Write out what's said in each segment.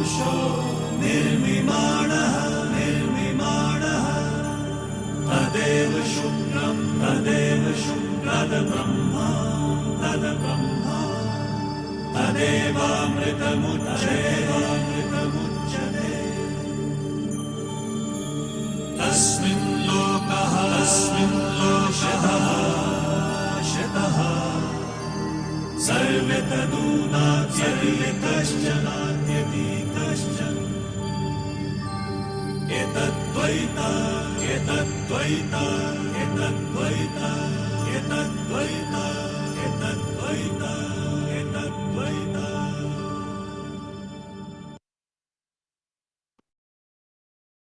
पुरुषो निर्विमाणः निर्विमाणः तदेव शुक्रं तद्ब्रह्मा तदेवामृतमुच्यते तस्मिन् लोकः शतः सर्वे तदूनात्यतीतश्चन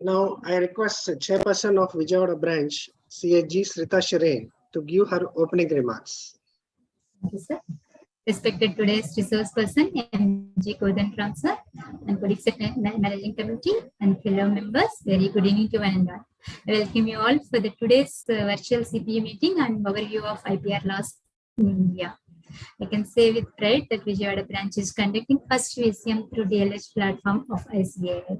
Now, I request the Chairperson of Vijayawada branch, CHG Srita Shireen, to give her opening remarks. Thank you, sir. Respected today's resource person, M.G. Kodanram sir, and colleagues at Managing Committee and fellow members, very good evening to one and all. I welcome you all for the today's virtual CPA meeting and overview of IPR laws in India. I can say with pride that Vijayawada branch is conducting first VCM through DLH platform of ICAI.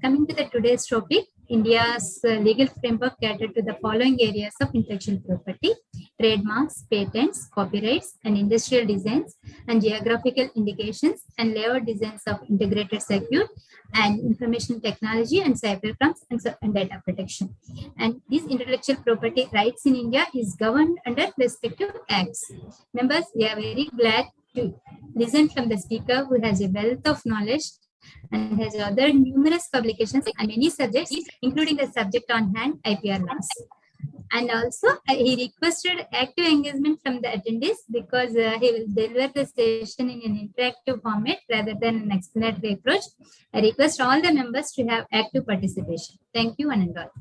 Coming to the today's topic, India's legal framework catered to the following areas of intellectual property: trademarks, patents, copyrights, and industrial designs, and geographical indications and layout designs of integrated circuit and information technology and cybercrimes and data protection. And these intellectual property rights in India is governed under respective acts. Members, we are very glad to listen from the speaker who has a wealth of knowledge and has authored numerous publications on many subjects, including the subject on hand, IPR laws. And also, he requested active engagement from the attendees because he will deliver the session in an interactive format rather than an explanatory approach. I request all the members to have active participation. Thank you, one and all.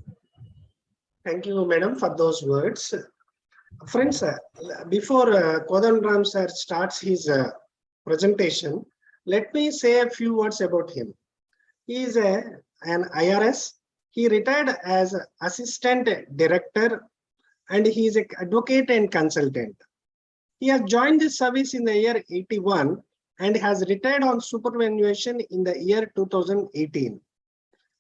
Thank you, Madam, for those words. Friends, before Kodanram sir starts his presentation, let me say a few words about him. He is an IRS. He retired as assistant director and he is an advocate and consultant. He has joined the service in the year 81 and has retired on superannuation in the year 2018.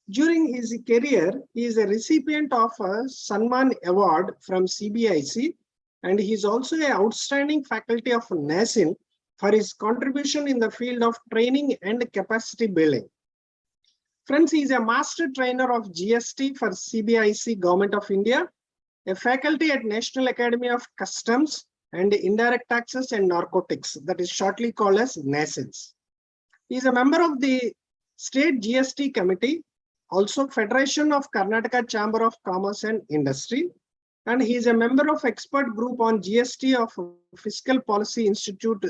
During his career, he is a recipient of a Sanman Award from CBIC and he is also an outstanding faculty of NASIN for his contribution in the field of training and capacity building. Friends, he is a master trainer of GST for CBIC Government of India, a faculty at National Academy of Customs and Indirect Taxes and Narcotics, that is shortly called as NASINS. He is a member of the State GST Committee, also Federation of Karnataka Chamber of Commerce and Industry, and he is a member of expert group on GST of Fiscal Policy Institute,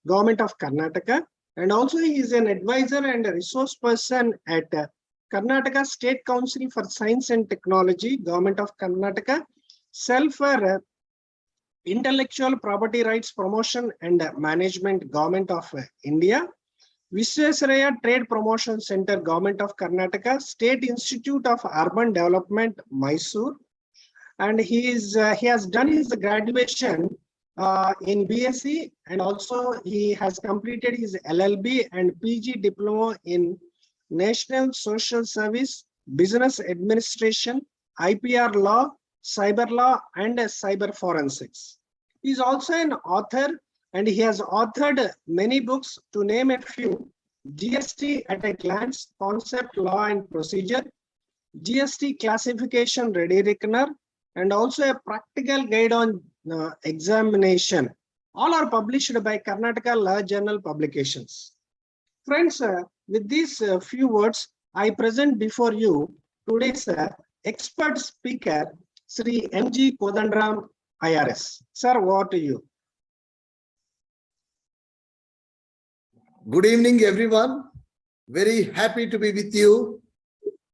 Government of Karnataka, and also he is an advisor and a resource person at Karnataka State Council for Science and Technology, Government of Karnataka, Cell for Intellectual Property Rights Promotion and Management, Government of India, Visvesvaraya Trade Promotion Center, Government of Karnataka, State Institute of Urban Development, Mysore, and he has done his graduation in BSc, and also he has completed his LLB and PG diploma in National Social Service, Business Administration, IPR law, cyber law, and cyber forensics. He is also an author and he has authored many books, to name a few: GST at a Glance, Concept, Law and Procedure, GST Classification Ready Reckoner, and also a practical guide on examination. All are published by Karnataka Law Journal Publications. Friends, with these few words, I present before you today's expert speaker, Sri M.G. Kodanram, IRS. Sir, over to you. Good evening, everyone. Very happy to be with you.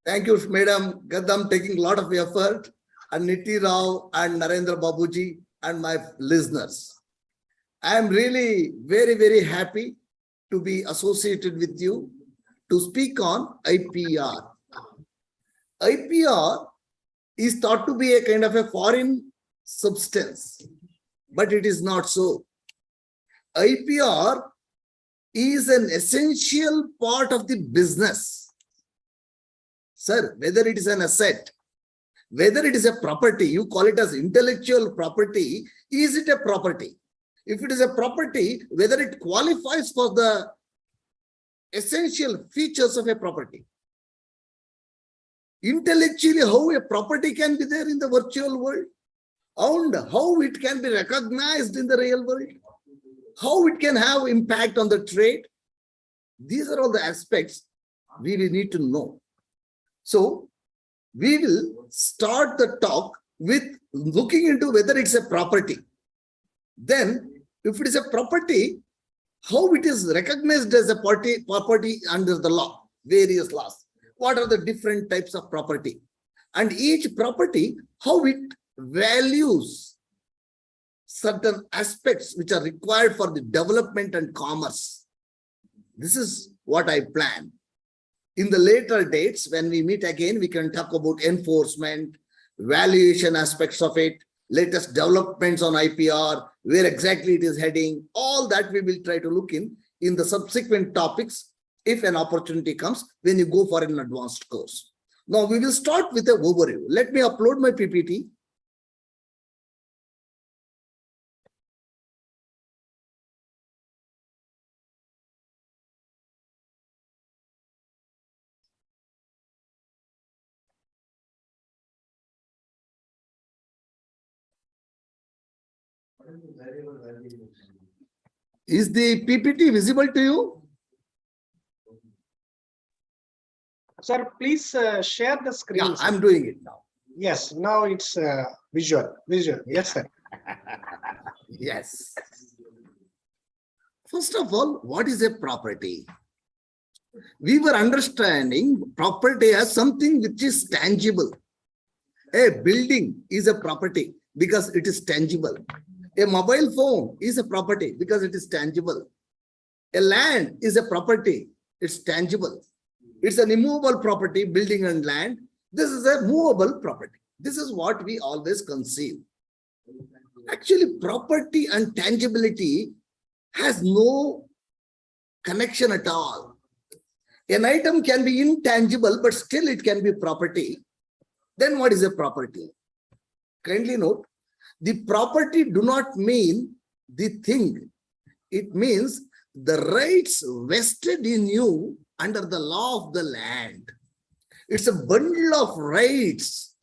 Thank you, Madam Gaddam, taking a lot of effort, and Niti Rao and Narendra Babuji and my listeners. I am really very, very happy to be associated with you to speak on IPR. IPR is thought to be a kind of a foreign substance, but it is not so. IPR is an essential part of the business. Sir, whether it is an asset, whether it is a property, you call it as intellectual property, is it a property? If it is a property, whether it qualifies for the essential features of a property. Intellectually, how a property can be there in the virtual world, and how it can be recognized in the real world, how it can have impact on the trade. These are all the aspects we will need to know. So we will start the talk with looking into whether it's a property. Then, if it is a property, how it is recognized as a property under the law, various laws. What are the different types of property? And each property, how it values certain aspects which are required for the development and commerce. This is what I plan. In the later dates, when we meet again, we can talk about enforcement, valuation aspects of it, latest developments on IPR, where exactly it is heading. All that we will try to look in the subsequent topics if an opportunity comes when you go for an advanced course. Now we will start with an overview. Let me upload my PPT. Is the PPT visible to you? Sir, please share the screen. Yeah, sir. I'm doing it now. Yes, now it's visual. Yes, sir. Yes. First of all, what is a property? We were understanding property as something which is tangible. A building is a property because it is tangible. A mobile phone is a property because it is tangible. A land is a property, it's tangible. It's an immovable property, building and land. This is a movable property. This is what we always conceive. Actually, property and tangibility has no connection at all. An item can be intangible, but still it can be property. Then what is a property? Kindly note, the property do not mean the thing. It means the rights vested in you under the law of the land. It's a bundle of rights.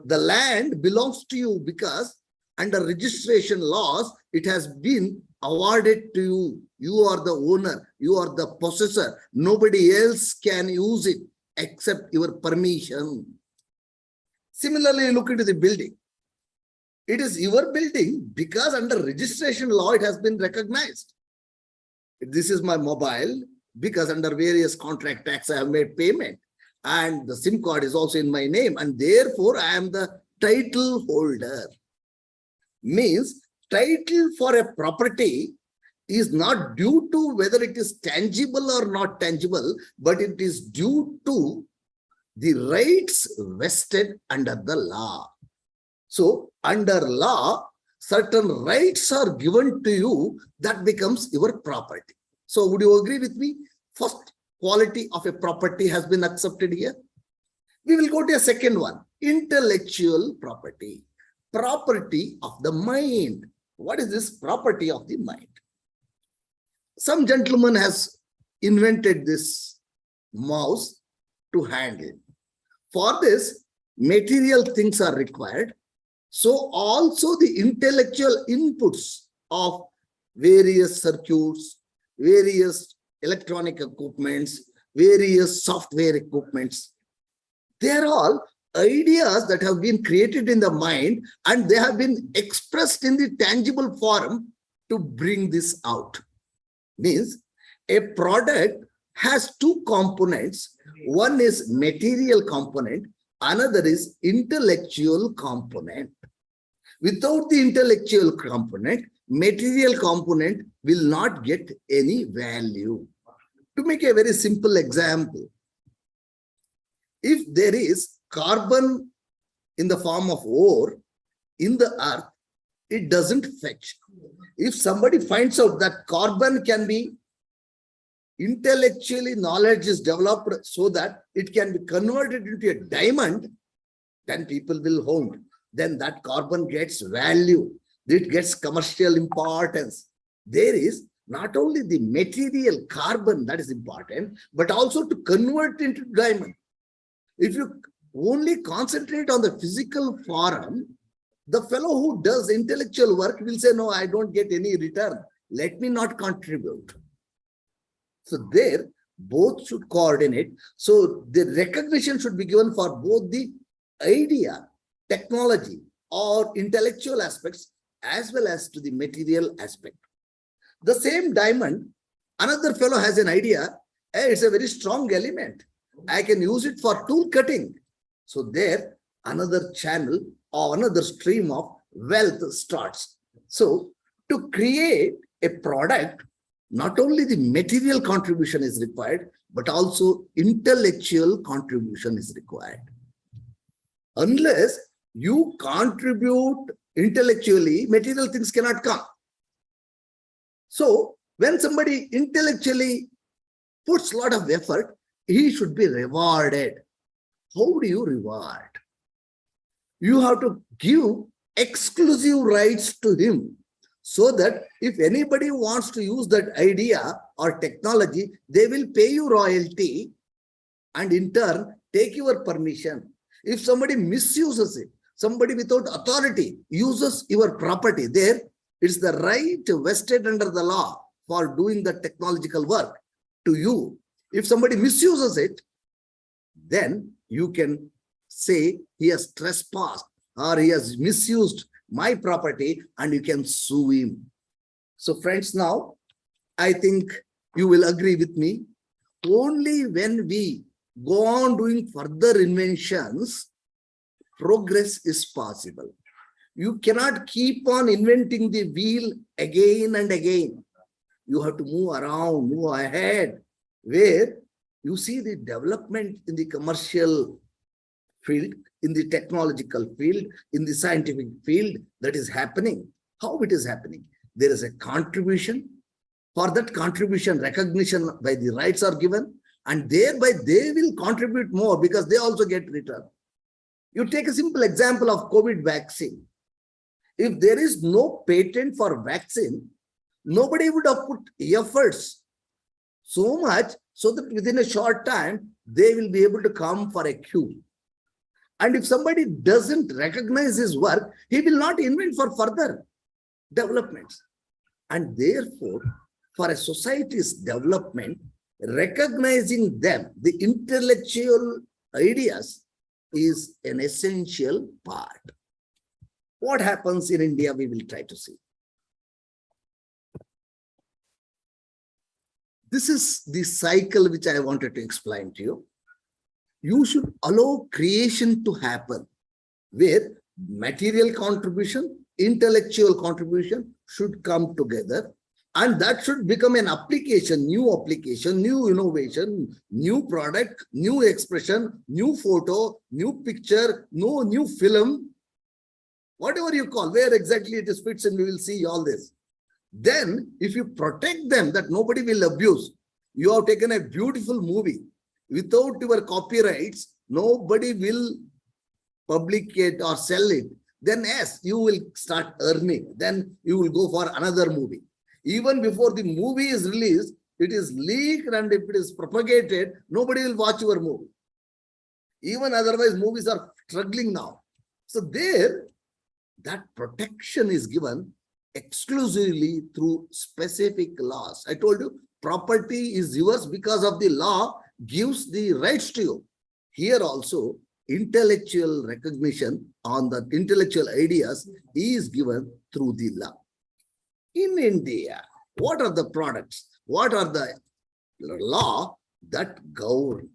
The land belongs to you because under registration laws, it has been awarded to you. You are the owner, you are the possessor. Nobody else can use it except your permission. Similarly, look into the building. It is your building because under registration law, it has been recognized. This is my mobile because under various contract tax, I have made payment. And the SIM card is also in my name. And therefore, I am the title holder. Means title for a property is not due to whether it is tangible or not tangible, but it is due to the rights vested under the law. So under law, certain rights are given to you that becomes your property. So would you agree with me? First quality of a property has been accepted here. We will go to a second one, intellectual property. Property of the mind. What is this property of the mind? Some gentleman has invented this mouse to handle. For this, material things are required. So also the intellectual inputs of various circuits, various electronic equipments, various software equipments, they are all ideas that have been created in the mind and they have been expressed in the tangible form to bring this out. Means a product has two components. One is material component, another is intellectual component. Without the intellectual component, material component will not get any value. To make a very simple example, if there is carbon in the form of ore in the earth, it doesn't fetch. If somebody finds out that carbon can be intellectually knowledge is developed so that it can be converted into a diamond, then people will own. Then that carbon gets value. It gets commercial importance. There is not only the material carbon that is important, but also to convert into diamond. If you only concentrate on the physical form, the fellow who does intellectual work will say, no, I don't get any return. Let me not contribute. So there, both should coordinate. So the recognition should be given for both the idea, technology, or intellectual aspects, as well as to the material aspect. The same diamond, another fellow has an idea, hey, it's a very strong element. I can use it for tool cutting. So there, another channel or another stream of wealth starts. So to create a product, not only the material contribution is required, but also intellectual contribution is required. Unless you contribute intellectually, material things cannot come. So when somebody intellectually puts a lot of effort, he should be rewarded. How do you reward? You have to give exclusive rights to him, so that if anybody wants to use that idea or technology, they will pay you royalty and in turn take your permission. If somebody misuses it, somebody without authority uses your property, there it's the right vested under the law for doing the technological work to you. If somebody misuses it, then you can say he has trespassed or he has misused my property and you can sue him. So friends, now I think you will agree with me. Only when we go on doing further inventions, progress is possible. You cannot keep on inventing the wheel again and again. You have to move around, move ahead, where you see the development in the commercial field, in the technological field, in the scientific field that is happening. How it is happening? There is a contribution. For that contribution, recognition by the rights are given, and thereby they will contribute more because they also get return. You take a simple example of COVID vaccine. If there is no patent for vaccine, nobody would have put efforts so much so that within a short time, they will be able to come for a cure. And if somebody doesn't recognize his work, he will not invent for further developments. And therefore, for a society's development, recognizing them, the intellectual ideas, is an essential part. What happens in India, we will try to see. This is the cycle which I wanted to explain to you. You should allow creation to happen, where material contribution, intellectual contribution should come together, and that should become an application, new innovation, new product, new expression, new photo, new picture, new film, whatever you call, where exactly it is fits, and we will see all this. Then, if you protect them that nobody will abuse, you have taken a beautiful movie. Without your copyrights, nobody will publicate or sell it. Then yes, you will start earning. Then you will go for another movie. Even before the movie is released, it is leaked, and if it is propagated, nobody will watch your movie. Even otherwise, movies are struggling now. So there, that protection is given exclusively through specific laws. I told you, property is yours because of the law gives the rights to you. Here also, intellectual recognition on the intellectual ideas is given through the law. In India, what are the products? What are the law that govern?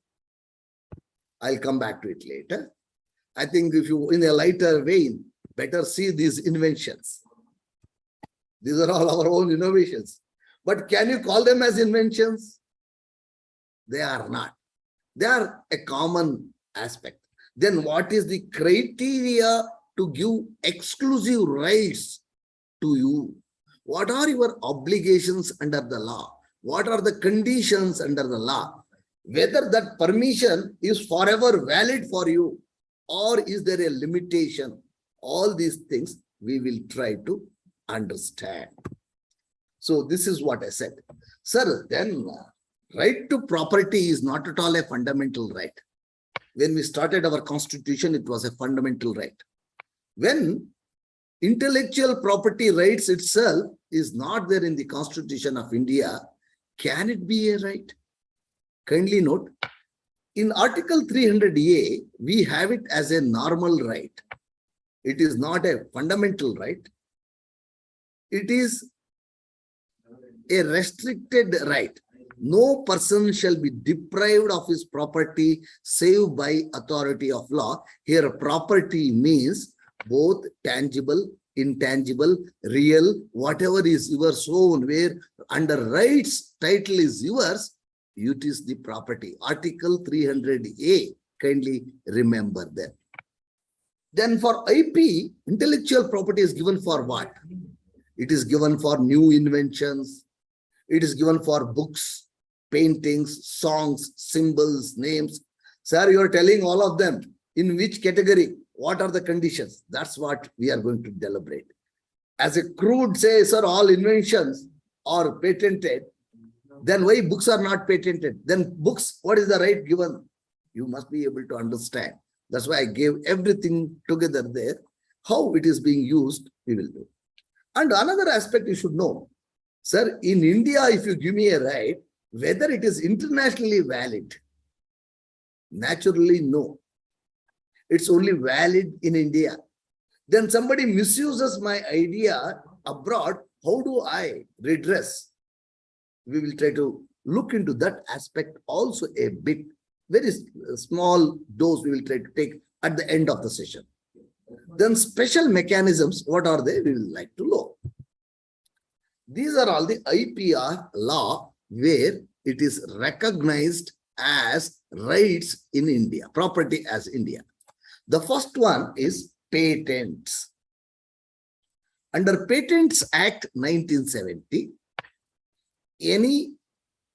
I'll come back to it later. I think if you, in a lighter vein, better see these inventions. These are all our own innovations. But can you call them as inventions? They are not. They are a common aspect. Then what is the criteria to give exclusive rights to you? What are your obligations under the law? what are the conditions under the law, whether that permission is forever valid for you or is there a limitation. All these things we will try to understand. So this is what I said. Sir, then right to property is not at all a fundamental right. When we started our constitution, it was a fundamental right. When intellectual property rights itself is not there in the Constitution of India, can it be a right? Kindly note, in Article 300A, we have it as a normal right. It is not a fundamental right. It is a restricted right. No person shall be deprived of his property save by authority of law. Here, property means both tangible, intangible, real, whatever is yours own, where under rights, title is yours, it is the property. Article 300A, kindly remember that. Then for IP, intellectual property is given for what? It is given for new inventions. It is given for books, paintings, songs, symbols, names. Sir, you are telling all of them. In which category? What are the conditions? That's what we are going to deliberate. As a crude say, sir, all inventions are patented. Then why books are not patented? Then books, what is the right given? You must be able to understand. That's why I gave everything together there. How it is being used, we will do. And another aspect you should know. Sir, in India, if you give me a right, whether it is internationally valid, naturally no. It's only valid in India. Then somebody misuses my idea abroad, how do I redress? We will try to look into that aspect also a bit. Very small dose we will try to take at the end of the session. Then special mechanisms, what are they? We will like to know. These are all the IPR law where it is recognized as rights in India, property as India. The first one is patents. Under Patents Act 1970, any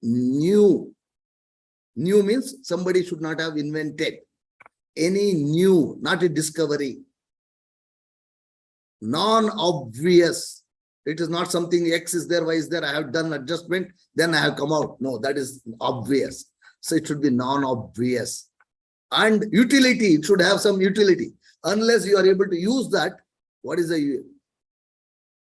new means somebody should not have invented. Any new, not a discovery. Non-obvious. It is not something X is there, Y is there, I have done adjustment, then I have come out. No, that is obvious. So it should be non-obvious. And utility, it should have some utility. Unless you are able to use that, what is the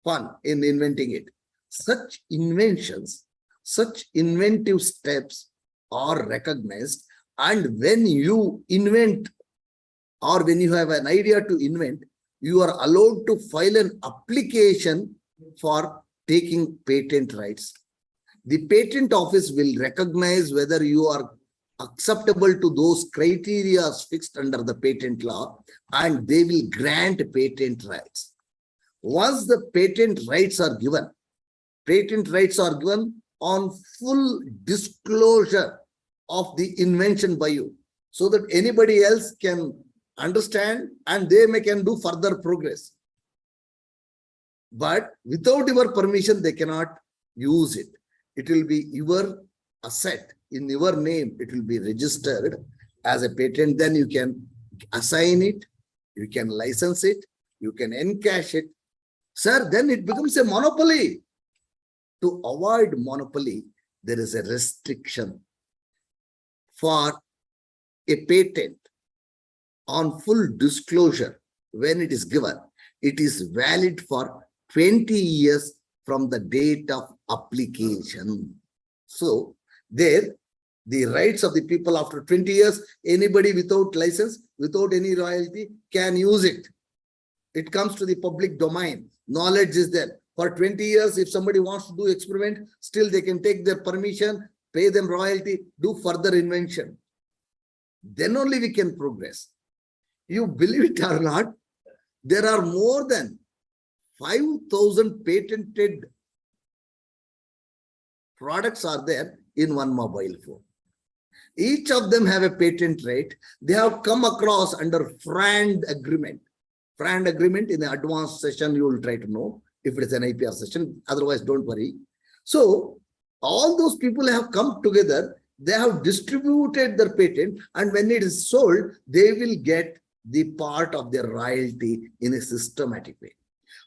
fun in inventing it? Such inventions, such inventive steps are recognized. And when you invent or when you have an idea to invent, you are allowed to file an application for taking patent rights. The patent office will recognize whether you are acceptable to those criteria fixed under the patent law, and they will grant patent rights. Once the patent rights are given on full disclosure of the invention by you, so that anybody else can understand and they can do further progress. But without your permission, they cannot use it. It will be your asset. In your name, it will be registered as a patent. Then you can assign it, you can license it, you can encash it. Sir, then it becomes a monopoly. To avoid monopoly, there is a restriction. For a patent on full disclosure, when it is given, it is valid for 20 years from the date of application. So there, the rights of the people after 20 years, anybody without license, without any royalty can use it. It comes to the public domain. Knowledge is there. For 20 years, if somebody wants to do experiment, still they can take their permission, pay them royalty, do further invention. Then only we can progress. You believe it or not, there are more than 5,000 patented products are there in one mobile phone. Each of them have a patent right. They have come across under FRAND agreement. FRAND agreement in the advanced session, you will try to know if it is an IPR session. Otherwise, don't worry. So All those people have come together, they have distributed their patent, and when it is sold, they will get the part of their royalty in a systematic way.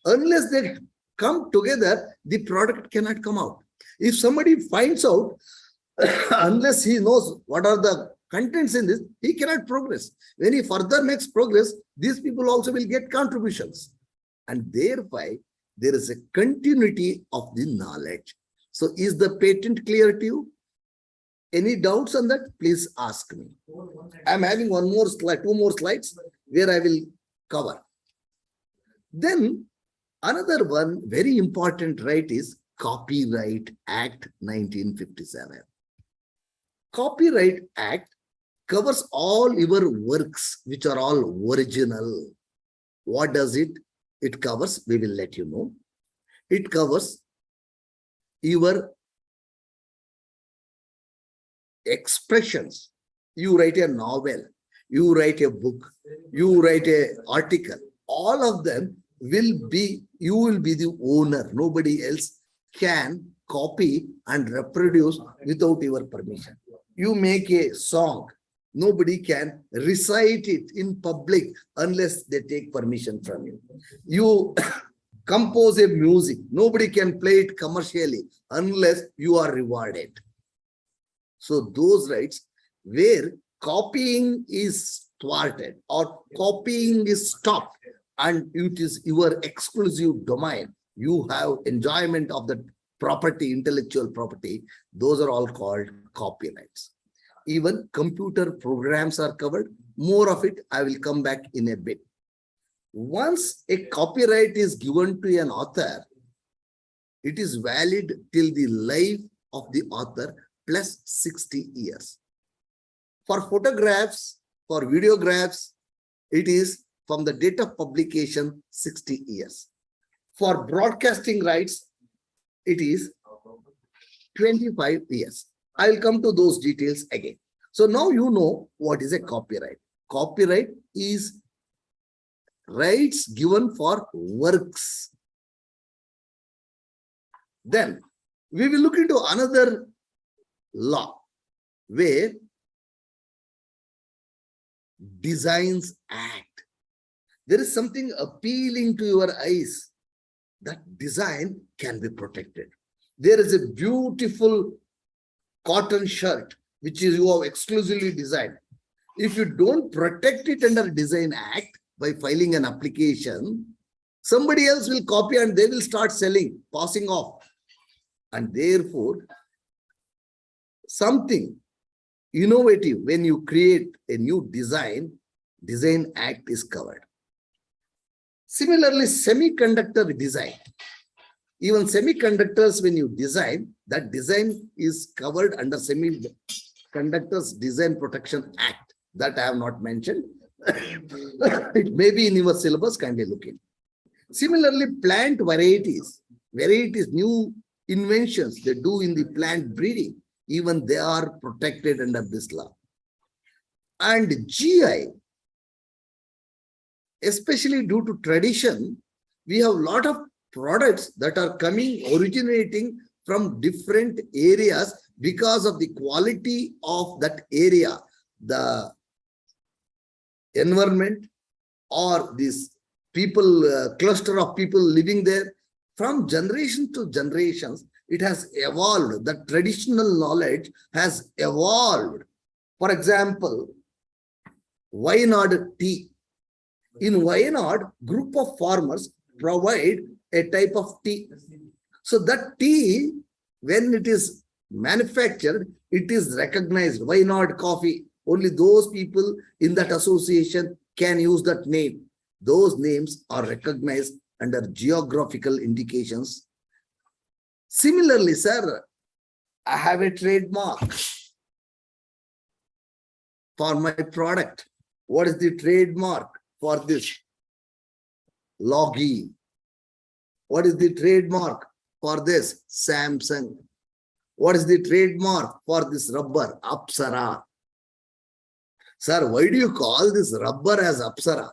Unless they come together, the product cannot come out. If somebody finds out, unless he knows what are the contents in this, he cannot progress. When he further makes progress, these people also will get contributions. And thereby, there is a continuity of the knowledge. So is the patent clear to you? Any doubts on that? Please ask me. I'm having one more slide, two more slides where I will cover. Then another one very important right is Copyright Act 1957. Copyright Act covers all your works which are all original. What does it? It covers, we will let you know. It covers your expressions. You write a novel, you write a book, you write an article. All of them will be, you will be the owner. Nobody else can copy and reproduce without your permission. You make a song, nobody can recite it in public unless they take permission from you. You compose a music, nobody can play it commercially unless you are rewarded. So those rights where copying is thwarted or copying is stopped and it is your exclusive domain, you have enjoyment of the property, intellectual property, those are all called copyrights. Even computer programs are covered. More of it, I will come back in a bit. Once a copyright is given to an author, it is valid till the life of the author plus 60 years. For photographs, for videographs, it is from the date of publication 60 years. For broadcasting rights, it is 25 years. I will come to those details again. So now you know what is a copyright. Copyright is rights given for works. Then we will look into another law where Designs Act. There is something appealing to your eyes. That design can be protected. There is a beautiful cotton shirt which is you have exclusively designed. If you don't protect it under Design Act by filing an application, somebody else will copy and they will start selling, passing off. And therefore, something innovative, when you create a new design, Design Act is covered. Similarly, semiconductor design. Even semiconductors, when you design, that design is covered under Semiconductors Design Protection Act. That I have not mentioned. It may be in your syllabus, kindly look in. Similarly, plant varieties, new inventions they do in the plant breeding, even they are protected under this law. And GI, especially due to tradition, we have a lot of products that are originating from different areas because of the quality of that area, the environment or this people, cluster of people living there. From generation to generations, it has evolved. The traditional knowledge has evolved. For example, Wayanad tea. In Wayanad, group of farmers provide a type of tea. So that tea, when it is manufactured, it is recognized. Wayanad coffee. Only those people in that association can use that name. Those names are recognized under geographical indications. Similarly, sir, I have a trademark for my product. What is the trademark for this? Logi. What is the trademark for this? Samsung. What is the trademark for this rubber? Apsara. Sir, why do you call this rubber as Apsara?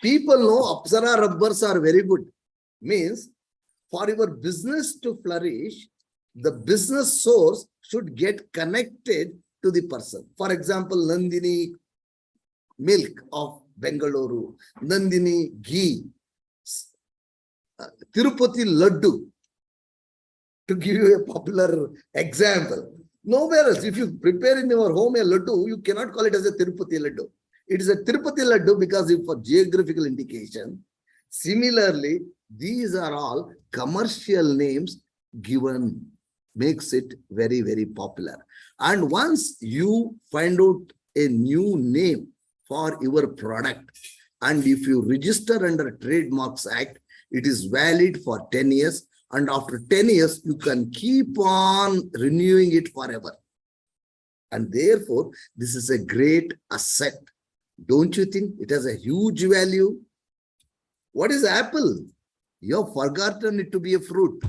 People know Apsara rubbers are very good. Means for your business to flourish, the business source should get connected to the person. For example, Nandini milk of Bengaluru, Nandini ghee, Tirupati laddu, to give you a popular example. Nowhere else, if you prepare in your home a laddu, you cannot call it as a Tirupati laddu. It is a Tirupati laddu because for geographical indication. Similarly, these are all commercial names given, makes it very, very popular. And once you find out a new name for your product, and if you register under Trademarks Act, it is valid for 10 years. And after 10 years, you can keep on renewing it forever. And therefore, this is a great asset. Don't you think it has a huge value? What is apple? You have forgotten it to be a fruit.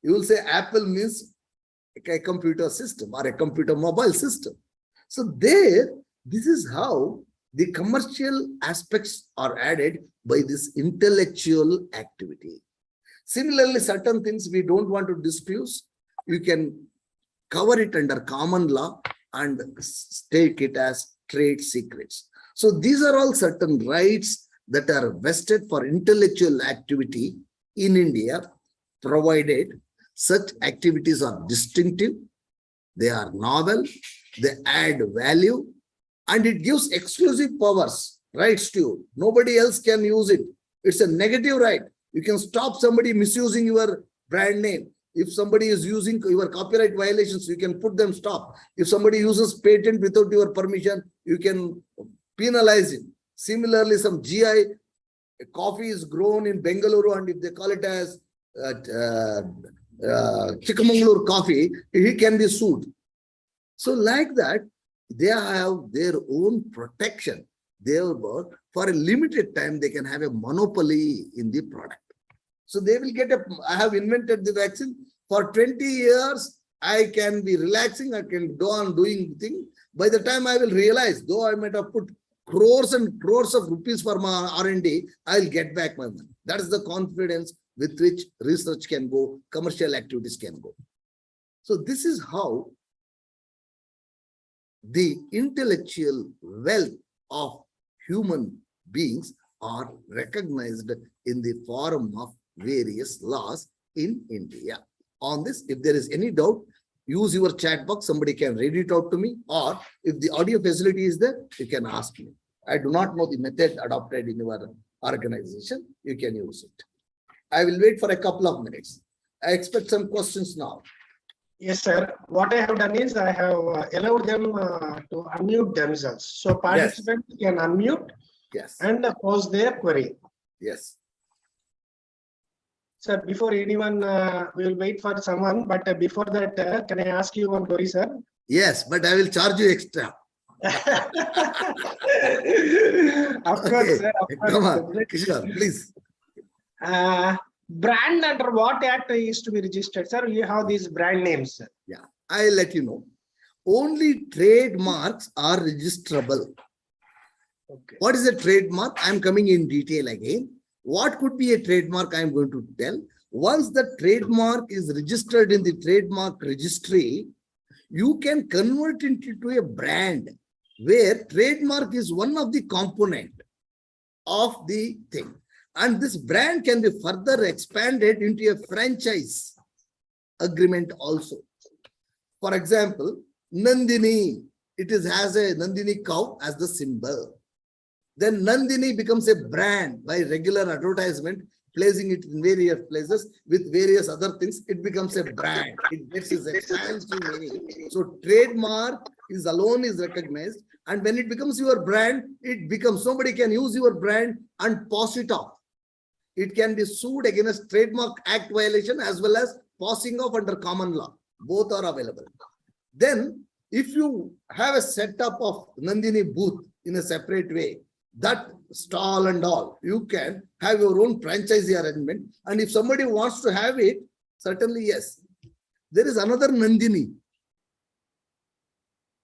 You will say apple means a computer system or a computer mobile system. So there, this is how the commercial aspects are added by this intellectual activity. Similarly, certain things we don't want to disclose, you can cover it under common law and take it as trade secrets. So these are all certain rights that are vested for intellectual activity in India, provided such activities are distinctive, they are novel, they add value, and it gives exclusive powers, rights to you. Nobody else can use it. It's a negative right. You can stop somebody misusing your brand name. If somebody is using your copyright violations, you can put them stop. If somebody uses patent without your permission, you can penalize him. Similarly, some GI coffee is grown in Bengaluru, and if they call it as Chikmagalur coffee, he can be sued. So like that, they have their own protection. Therefore, for a limited time, they can have a monopoly in the product. So they will get I have invented the vaccine. For 20 years, I can be relaxing, I can go on doing things. By the time I will realize, though I might have put crores and crores of rupees for my R&D, I'll get back my money. That is the confidence with which research can go, commercial activities can go. So this is how the intellectual wealth of human beings are recognized in the form of various laws in India. On this, if there is any doubt, use your chat box. Somebody can read it out to me, or if the audio facility is there, you can ask me. I do not know the method adopted in your organization. You can use it. I will wait for a couple of minutes. I expect some questions now. Yes, sir. What I have done is I have allowed them to unmute themselves. So participants can unmute and pose their query. Yes. Sir, before anyone, we will wait for someone. But before that, can I ask you one query, sir? Yes, but I will charge you extra. Of course, sir. Of course. Come on, Kishore, please. Brand under what act is to be registered, sir? You have these brand names, sir. Yeah, I'll let you know. Only trademarks are registrable. Okay. What is a trademark? I'm coming in detail again. What could be a trademark? I'm going to tell. Once the trademark is registered in the trademark registry, you can convert it into a brand where trademark is one of the component of the thing. And this brand can be further expanded into a franchise agreement also. For example, Nandini, has a Nandini cow as the symbol. Then Nandini becomes a brand by regular advertisement, placing it in various places with various other things. It becomes a brand. It gets its expansive meaning. So trademark alone is recognized. And when it becomes your brand, it becomes, somebody can use your brand and pass it off. It can be sued against Trademark Act violation as well as passing off under common law. Both are available. Then, if you have a setup of Nandini booth in a separate way, that stall and all, you can have your own franchisee arrangement. And if somebody wants to have it, certainly yes. There is another Nandini.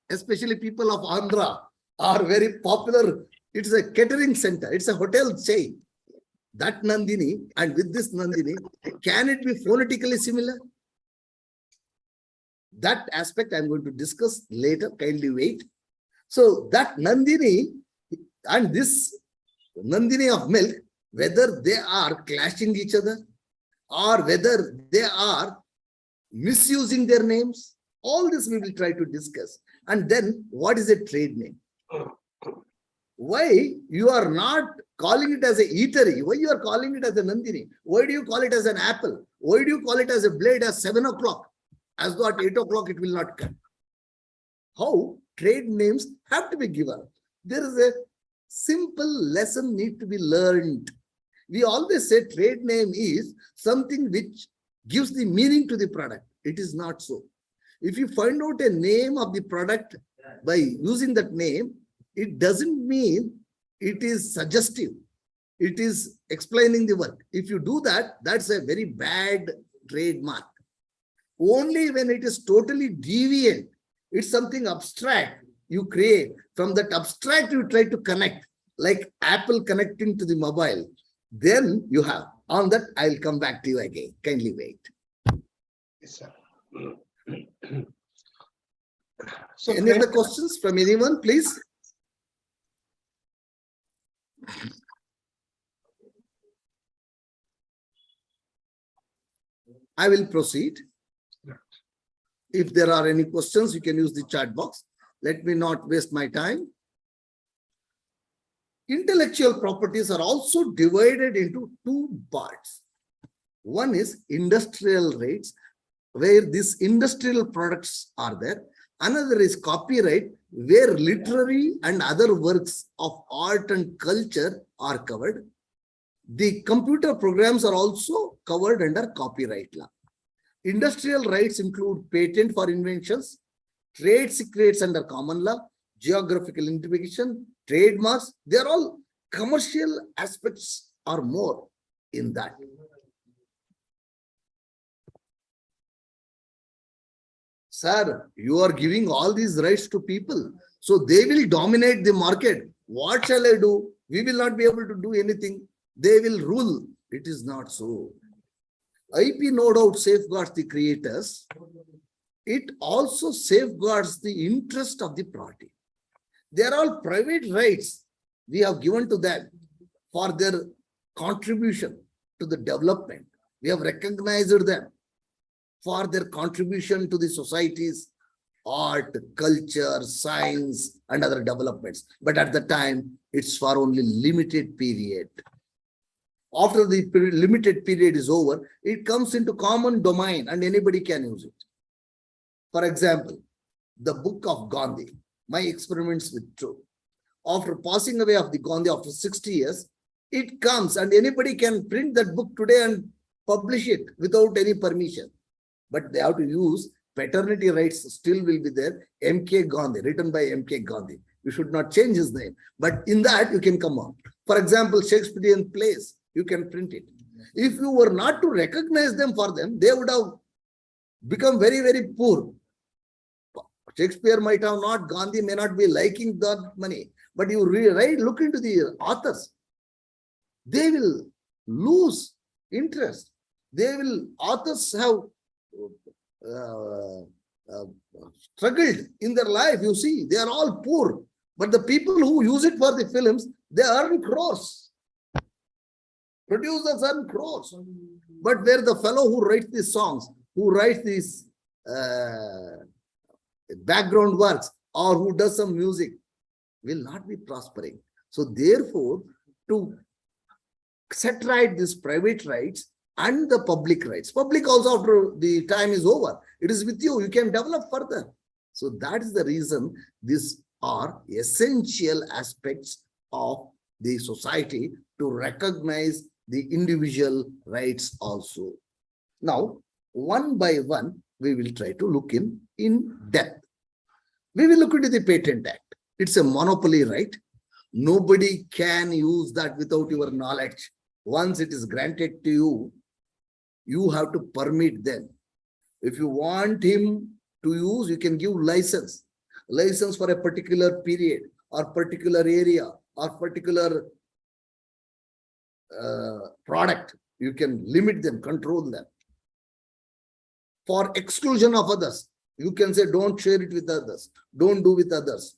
Especially people of Andhra are very popular. It's a catering center. It's a hotel chain. That Nandini and with this Nandini, can it be phonetically similar? That aspect I'm going to discuss later. Kindly wait. So that Nandini and this Nandini of milk, whether they are clashing each other or whether they are misusing their names, all this we will try to discuss. And then what is a trade name? Why you are not calling it as a eatery? Why you are calling it as a Nandini? Why do you call it as an apple? Why do you call it as a blade at 7 o'clock? As though at 8 o'clock it will not come. How trade names have to be given. There is a simple lesson need to be learned. We always say trade name is something which gives the meaning to the product. It is not so. If you find out a name of the product by using that name, it doesn't mean it is suggestive. It is explaining the work. If you do that, that's a very bad trademark. Only when it is totally deviant, it's something abstract you create. From that abstract, you try to connect, like Apple connecting to the mobile. Then you have. On that, I'll come back to you again. Kindly wait. Yes, sir. So any other questions from anyone, please? I will proceed. If there are any questions, you can use the chat box. Let me not waste my time. Intellectual properties are also divided into two parts. One is industrial rights, where these industrial products are there. Another is copyright, where literary and other works of art and culture are covered. The computer programs are also covered under copyright law. Industrial rights include patent for inventions, trade secrets under common law, geographical indication, trademarks. They are all commercial aspects or more in that. Sir, you are giving all these rights to people, so they will dominate the market. What shall I do? We will not be able to do anything. They will rule. It is not so. IP no doubt safeguards the creators. It also safeguards the interest of the party. They are all private rights we have given to them for their contribution to the development. We have recognized them for their contribution to the society's art, culture, science, and other developments. But at the time, it's for only limited period. After the limited period is over, it comes into common domain and anybody can use it. For example, the book of Gandhi, My Experiments with Truth. After passing away of the Gandhi after 60 years, it comes and anybody can print that book today and publish it without any permission. But they have to use paternity rights still will be there. M.K. Gandhi, written by M.K. Gandhi. You should not change his name. But in that, you can come out. For example, Shakespearean plays, you can print it. If you were not to recognize them for them, they would have become very, very poor. Shakespeare might have not, Gandhi may not be liking that money. But you look into the authors, they will lose interest. Authors have struggled in their life. You see, they are all poor. But the people who use it for the films, they earn crores. Producers earn crores. But where the fellow who writes these songs, who writes these background works, or who does some music, will not be prospering. So therefore, to set right these private rights and the public rights. Public also after the time is over. It is with you. You can develop further. So that is the reason these are essential aspects of the society to recognize the individual rights also. Now, one by one, we will try to look in depth. We will look into the Patent Act. It's a monopoly right. Nobody can use that without your knowledge. Once it is granted to you, you have to permit them. If you want him to use, you can give license. License for a particular period or particular area or particular product. You can limit them, control them. For exclusion of others, You can say, don't share it with others. Don't do with others.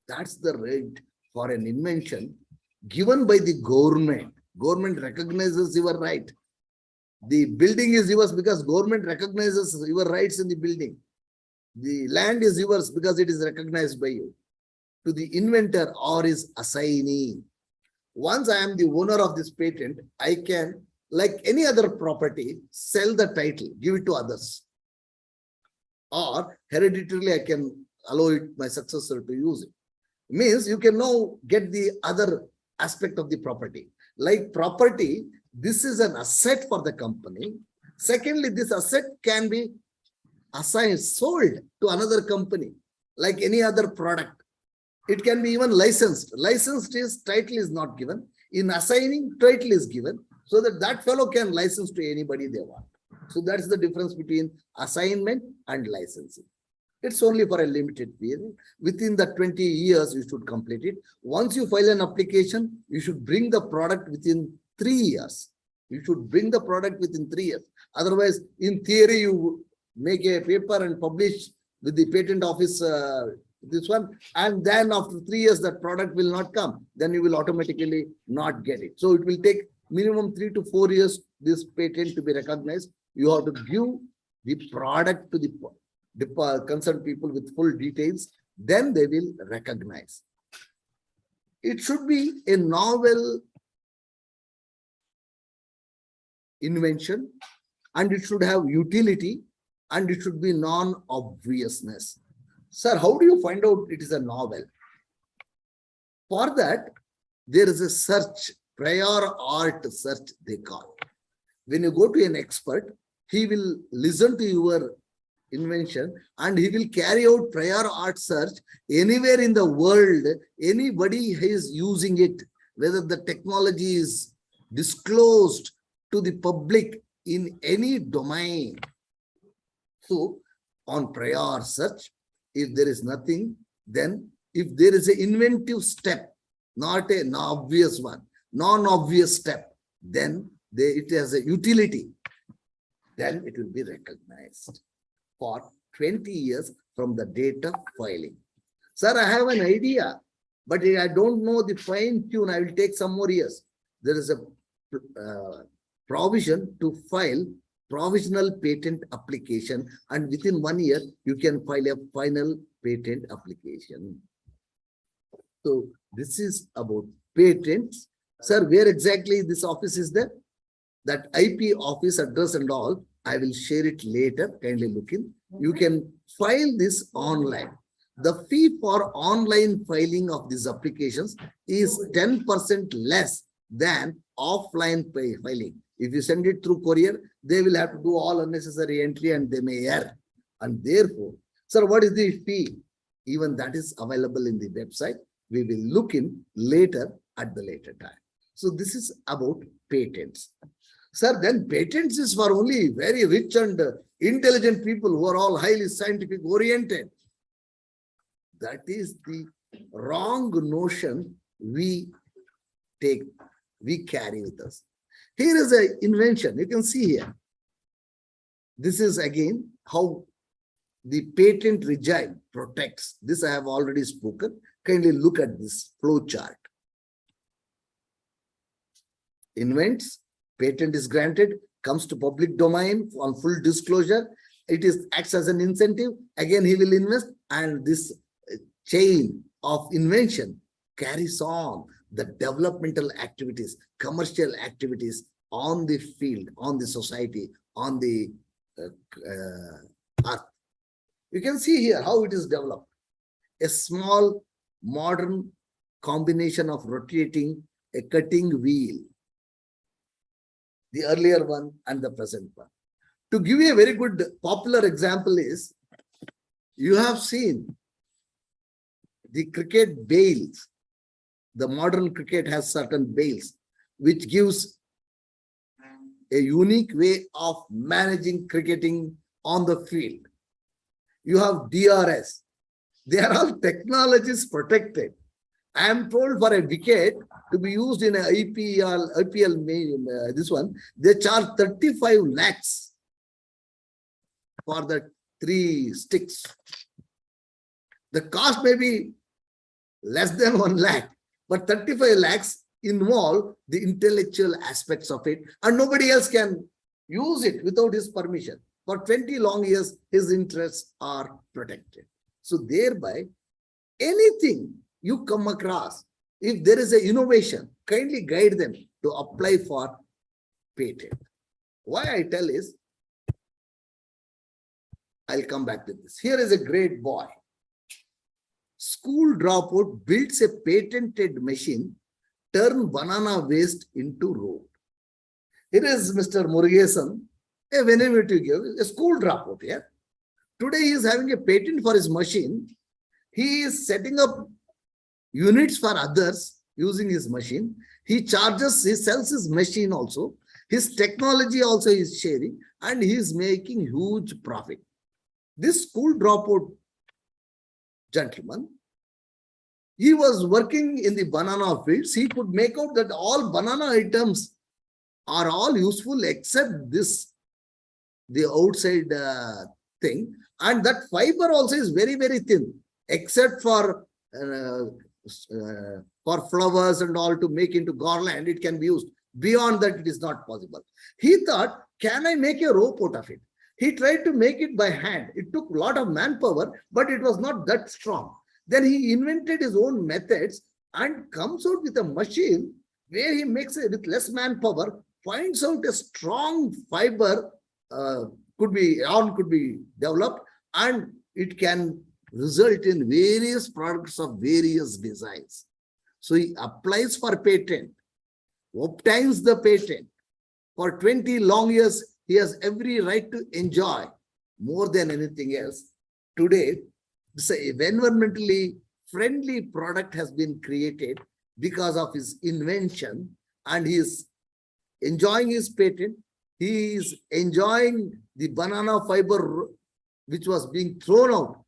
That's the right for an invention given by the government. Government recognizes your right. The building is yours because government recognizes your rights in the building. The land is yours because it is recognized by you. To the inventor or his assignee. Once I am the owner of this patent, I can, like any other property, sell the title, give it to others. Or hereditarily, I can allow it my successor to use it. Means you can now get the other aspect of the property. Like property, this is an asset for the company. Secondly, this asset can be assigned, sold to another company, like any other product. It can be even licensed. Licensed is title is not given. In assigning, title is given so that that fellow can license to anybody they want. So that's the difference between assignment and licensing. It's only for a limited period. Within the 20 years, you should complete it. Once you file an application, you should bring the product within 3 years. You should bring the product within 3 years. Otherwise, in theory, you make a paper and publish with the patent office this one, and then after 3 years that product will not come, then you will automatically not get it. So it will take minimum 3 to 4 years this patent to be recognized. You have to give the product to the concerned people with full details, then they will recognize. It should be a novel invention, and it should have utility, and it should be non-obviousness. Sir, how do you find out it is a novel? For that, there is a search, prior art search they call. When you go to an expert, he will listen to your invention and he will carry out prior art search anywhere in the world. Anybody is using it, whether the technology is disclosed to the public in any domain. So on prior search, if there is nothing, then if there is an inventive step, not an obvious one, non-obvious step, then it has a utility, then it will be recognized for 20 years from the date of filing. Sir, I have an idea, but I don't know the fine tune. I will take some more years. There is a provision to file provisional patent application, and within 1 year, you can file a final patent application. So this is about patents. Sir, where exactly this office is there? That IP office address and all, I will share it later. Kindly look in. You can file this online. The fee for online filing of these applications is 10% less than offline filing. If you send it through courier, they will have to do all unnecessary entry and they may err. And therefore, sir, what is the fee? Even that is available in the website. We will look in later at the later time. So this is about patents. Sir, then patents is for only very rich and intelligent people who are all highly scientific oriented. That is the wrong notion we carry with us. Here is an invention. You can see here. This is again how the patent regime protects. This I have already spoken. Kindly look at this flow chart. Invents, patent is granted, comes to public domain on full disclosure. It acts as an incentive. Again, he will invest, and this chain of invention carries on the developmental activities, commercial activities on the field, on the society, on the earth. You can see here how it is developed. A small modern combination of rotating, a cutting wheel, the earlier one and the present one. To give you a very good popular example is, you have seen the cricket bails. The modern cricket has certain bails, which gives a unique way of managing cricketing on the field. You have DRS. They are all technologies protected. I am told for a wicket to be used in an IPL, this one, they charge 35 lakhs for the 3 sticks. The cost may be less than 1 lakh, but 35 lakhs involve the intellectual aspects of it, and nobody else can use it without his permission. For 20 long years, his interests are protected. So thereby, anything you come across, if there is an innovation, kindly guide them to apply for patent. Why I tell is, I'll come back to this. Here is a great boy. School dropout builds a patented machine, turn banana waste into road. Here is Mr. Murugesan, a Venemutu give, a school dropout here. Today he is having a patent for his machine. He is setting up units for others using his machine. He sells his machine also. His technology also is sharing, and he is making huge profit. This school dropout gentleman, he was working in the banana fields. He could make out that all banana items are all useful except this, the outside thing. And that fiber also is very, very thin, except for flowers and all to make into garland, it can be used. Beyond that, it is not possible. He thought, can I make a rope out of it? He tried to make it by hand. It took a lot of manpower, but it was not that strong. Then he invented his own methods and comes out with a machine where he makes it with less manpower, finds out a strong fiber could be developed, and it can result in various products of various designs. So he applies for patent, obtains the patent. For 20 long years, he has every right to enjoy more than anything else. Today, this environmentally friendly product has been created because of his invention, and he is enjoying his patent. He is enjoying the banana fiber which was being thrown out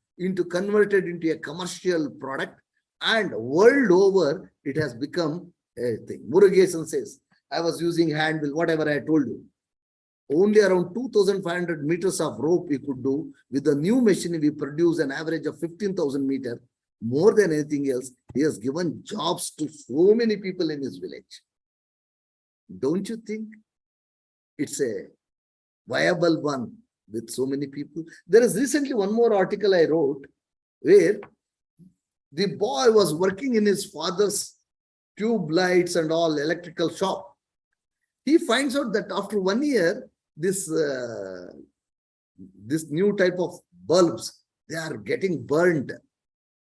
converted into a commercial product, and world over it has become a thing. Murugesan says, I was using hand wheel, whatever I told you. Only around 2,500 meters of rope we could do. With the new machine, we produce an average of 15,000 meters. More than anything else, he has given jobs to so many people in his village. Don't you think it's a viable one with so many people? There is recently one more article I wrote where the boy was working in his father's tube lights and all electrical shop. He finds out that after 1 year, this new type of bulbs, they are getting burned.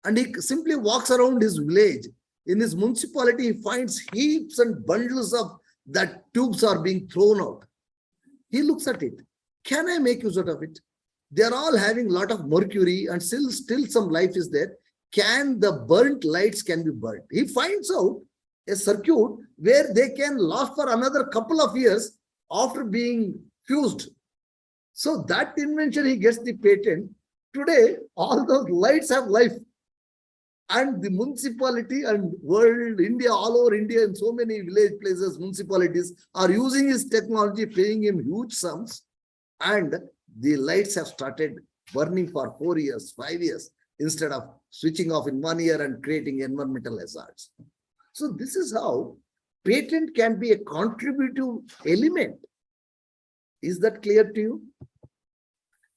And he simply walks around his village. In his municipality, he finds heaps and bundles of that tubes are being thrown out. He looks at it. Can I make use out of it? They are all having a lot of mercury, and still some life is there. Can the burnt lights can be burnt? He finds out a circuit where they can last for another couple of years after being fused. So that invention, he gets the patent. Today, all those lights have life. And the municipality and world, India, all over India, in so many village places, municipalities are using his technology, paying him huge sums. And the lights have started burning for 4 years, 5 years, instead of switching off in 1 year and creating environmental hazards. So this is how patent can be a contributive element. Is that clear to you?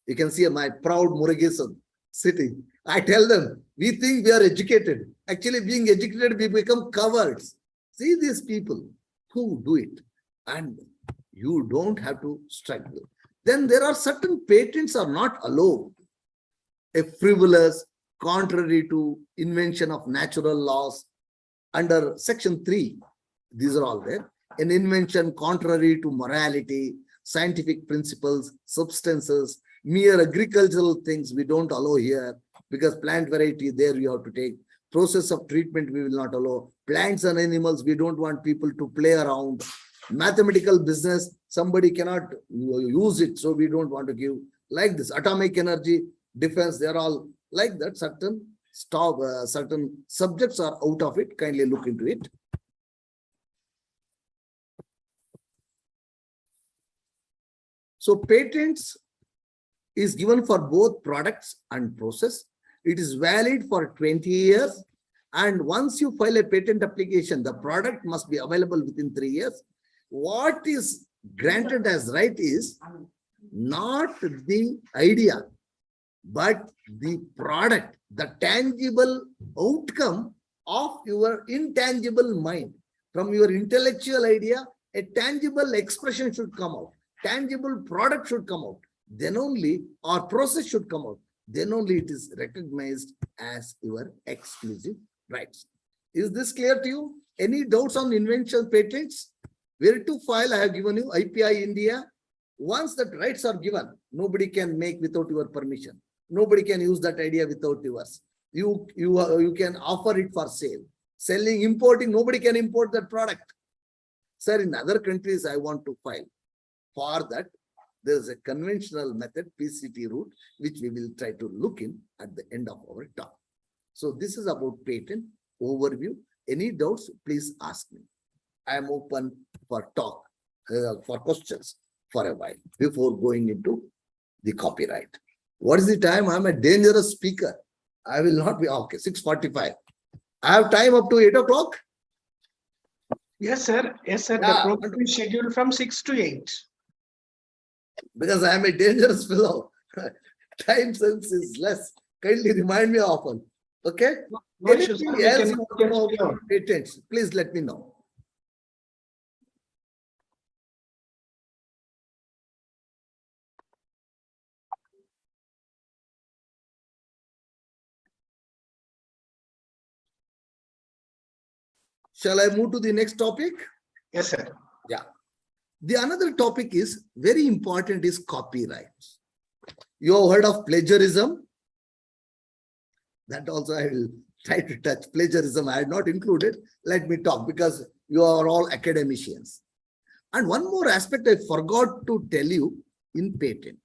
You can see my proud Murugesan sitting. I tell them, we think we are educated. Actually, being educated, we become cowards. See these people who do it, and you don't have to struggle. Then there are certain patents are not allowed. A frivolous, contrary to invention of natural laws, under section 3, these are all there. An invention contrary to morality, scientific principles, substances, mere agricultural things we don't allow here, because plant variety there you have to take. Process of treatment we will not allow. Plants and animals, we don't want people to play around. Mathematical business, somebody cannot use it, so we don't want to give. Like this, atomic energy, defense, they're all like that. Certain subjects are out of it. Kindly look into it. So patents is given for both products and process. It is valid for 20 years. And once you file a patent application, the product must be available within 3 years. What is granted as right is not the idea, but the product, the tangible outcome of your intangible mind. From your intellectual idea, a tangible expression should come out. Tangible product should come out. Then only our process should come out. Then only it is recognized as your exclusive rights. Is this clear to you? Any doubts on invention patents? Where to file? I have given you IPR India. Once that rights are given, nobody can make without your permission. Nobody can use that idea without yours. You can offer it for sale. Selling, importing, nobody can import that product. Sir, in other countries, I want to file. For that, there is a conventional method, PCT route, which we will try to look in at the end of our talk. So this is about patent overview. Any doubts, please ask me. I am open for talk, for questions for a while before going into the copyright. What is the time? I'm a dangerous speaker. I will not be, okay, 6:45. I have time up to 8 o'clock. Yes, sir. Yes, sir. Yeah. The program is scheduled from 6 to 8. Because I am a dangerous fellow. Time sense is less. Kindly remind me often. Okay? No issues, sir. Anything We else can you want to know about patents, please let me know. Shall I move to the next topic? Yes, sir. Yeah. The another topic is very important is copyrights. You have heard of plagiarism? That also I will try to touch. Plagiarism I had not included. Let me talk because you are all academicians. And one more aspect I forgot to tell you in patent.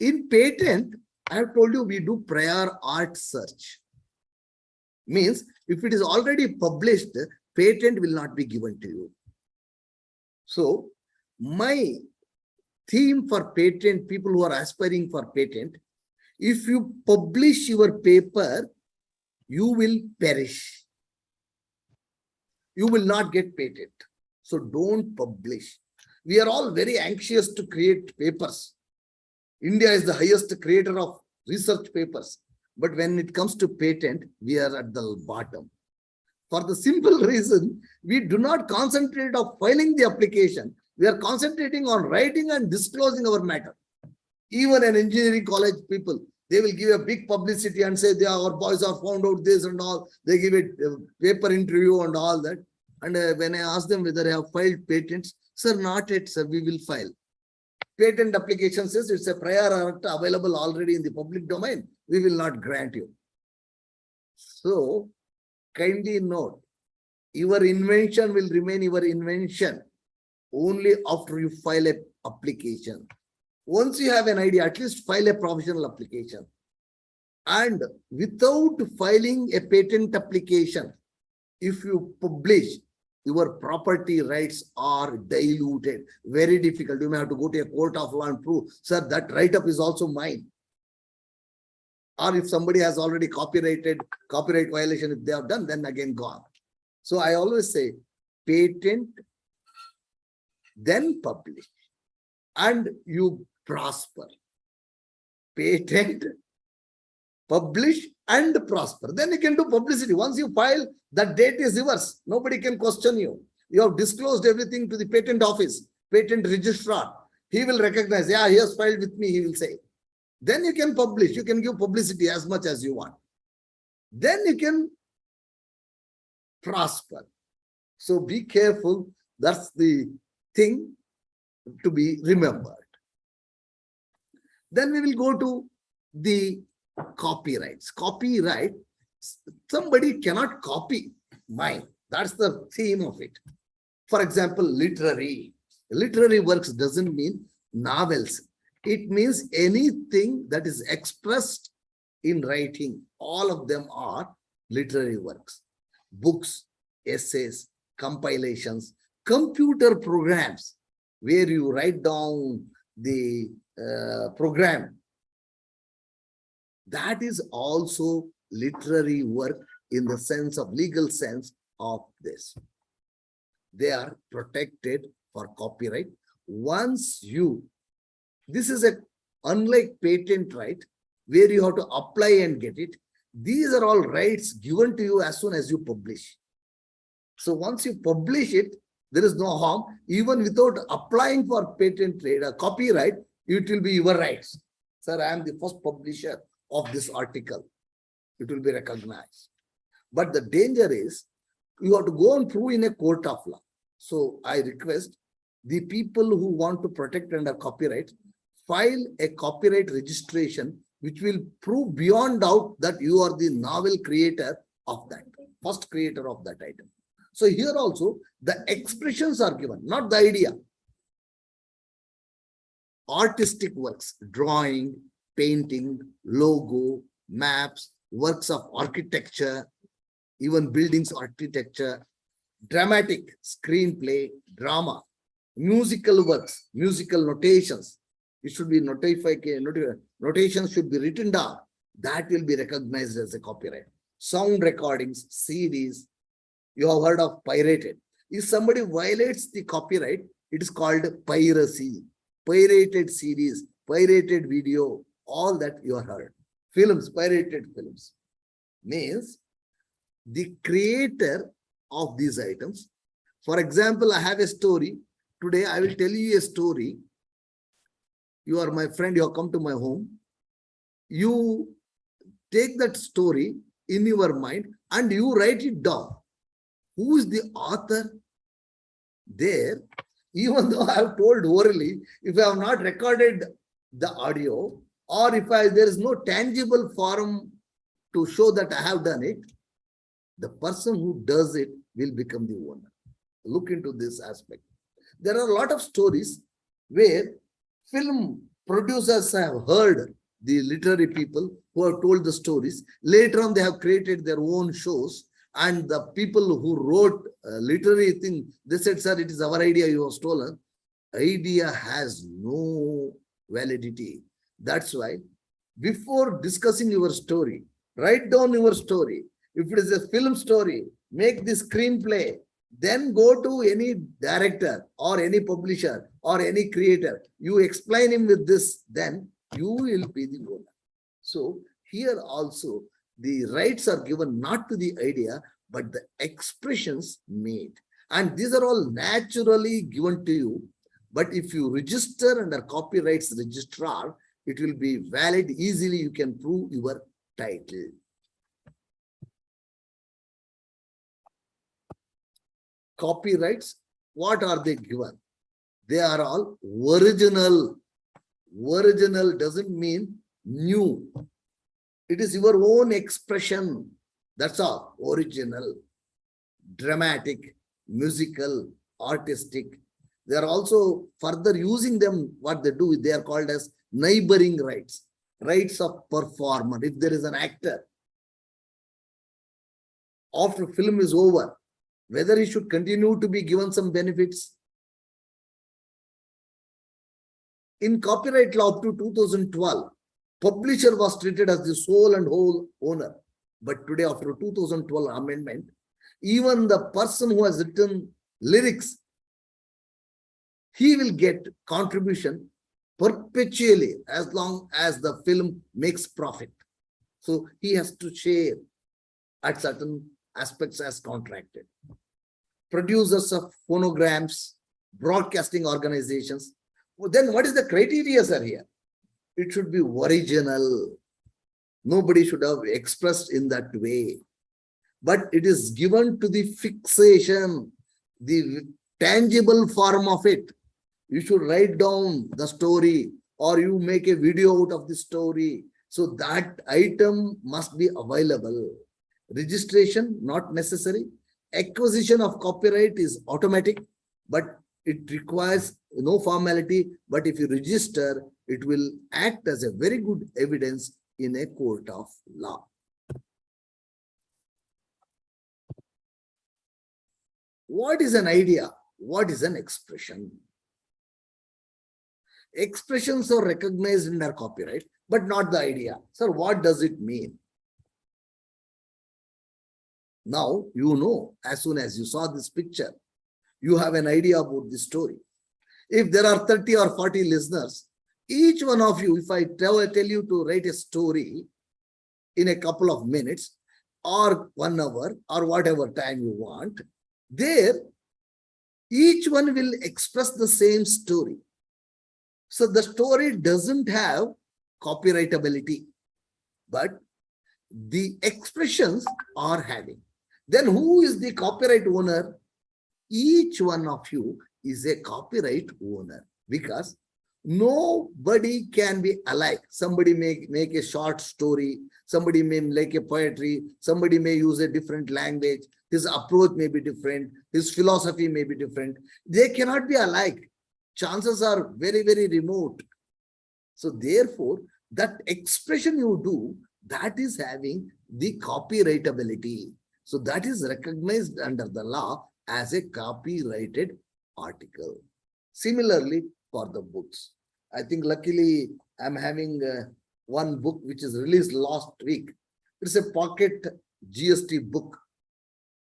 In patent, I have told you we do prior art search. Means if it is already published, patent will not be given to you. So my theme for patent, people who are aspiring for patent, if you publish your paper, you will perish. You will not get patent. So don't publish. We are all very anxious to create papers. India is the highest creator of research papers. But when it comes to patent, we are at the bottom. For the simple reason, we do not concentrate on filing the application. We are concentrating on writing and disclosing our matter. Even an engineering college people, they will give a big publicity and say, our boys are found out this and all. They give it a paper interview and all that. And when I ask them whether they have filed patents, sir, not yet, sir, we will file. Patent application says it's a prior art available already in the public domain. We will not grant you. So, kindly note, your invention will remain your invention only after you file an application. Once you have an idea, at least file a professional application. And without filing a patent application, if you publish, your property rights are diluted. Very difficult. You may have to go to a court of law and prove, sir, that write-up is also mine. Or if somebody has already copyright violation, if they have done, then again gone. So I always say, patent, then publish, and you prosper. Patent, publish, and prosper. Then you can do publicity. Once you file, that date is yours. Nobody can question you. You have disclosed everything to the patent office, patent registrar. He will recognize, yeah, he has filed with me, he will say. Then you can publish. You can give publicity as much as you want. Then you can prosper. So be careful. That's the thing to be remembered. Then we will go to the copyrights. Copyright, somebody cannot copy mine. That's the theme of it. For example, literary. Literary works doesn't mean novels. It means anything that is expressed in writing. All of them are literary works. Books, essays, compilations, computer programs, where you write down the program. That is also literary work in the sense of legal sense of this. They are protected for copyright. Once this is unlike patent right, where you have to apply and get it. These are all rights given to you as soon as you publish. So once you publish it, there is no harm. Even without applying for patent copyright, it will be your rights. Sir, I am the first publisher of this article. It will be recognized. But the danger is you have to go and prove in a court of law. So I request the people who want to protect under copyright, file a copyright registration which will prove beyond doubt that you are the novel creator of that, first creator of that item. So here also the expressions are given, not the idea. Artistic works, drawing, painting, logo, maps, works of architecture, even buildings architecture, dramatic screenplay, drama, musical works, musical notations. It should be notations should be written down. That will be recognized as a copyright. Sound recordings, CDs, you have heard of pirated. If somebody violates the copyright, it is called piracy. Pirated CDs, pirated video, all that you have heard. Films, pirated films. Means the creator of these items. For example, I have a story. Today, I will tell you a story. You are my friend, you have come to my home. You take that story in your mind and you write it down. Who is the author? There, even though I have told orally, if I have not recorded the audio, or if there is no tangible form to show that I have done it, the person who does it will become the owner. Look into this aspect. There are a lot of stories where film producers have heard the literary people who have told the stories. Later on, they have created their own shows. And the people who wrote literary thing, they said, sir, it is our idea, you have stolen. Idea has no validity. That's why before discussing your story, write down your story. If it is a film story, make the screenplay, then go to any director or any publisher or any creator. You explain him with this, then you will be the owner. So here also, the rights are given not to the idea, but the expressions made. And these are all naturally given to you. But if you register under copyrights registrar, it will be valid. Easily you can prove your title. Copyrights, what are they given? They are all original. Original doesn't mean new. It is your own expression. That's all. Original, dramatic, musical, artistic. They are also further using them. What they do, they are called as neighboring rights. Rights of performer. If there is an actor, after film is over, whether he should continue to be given some benefits. In copyright law up to 2012, publisher was treated as the sole and whole owner. But today, after 2012 amendment, even the person who has written lyrics, he will get contribution perpetually as long as the film makes profit. So he has to share at certain aspects as contracted. Producers of phonograms, broadcasting organizations. Well, then what is the criteria, sir, here? It should be original. Nobody should have expressed in that way. But it is given to the fixation, the tangible form of it. You should write down the story or you make a video out of the story. So that item must be available. Registration, not necessary. Acquisition of copyright is automatic, but it requires no formality. But if you register, it will act as a very good evidence in a court of law. What is an idea? What is an expression? expressions are recognized in their copyright, but not the idea. Sir, what does it mean? Now, you know, as soon as you saw this picture, you have an idea about this story. If there are 30 or 40 listeners, each one of you, if I tell you to write a story in a couple of minutes or 1 hour or whatever time you want, there, each one will express the same story. So the story doesn't have copyrightability, but the expressions are having. Then who is the copyright owner? Each one of you is a copyright owner, because nobody can be alike. Somebody may make a short story, somebody may make a poetry, somebody may use a different language, his approach may be different, his philosophy may be different. They cannot be alike. Chances are very, very remote. So therefore, that expression you do, that is having the copyrightability. So that is recognized under the law as a copyrighted article. Similarly, for the books, I think luckily I'm having one book which is released last week. It's a pocket GST book.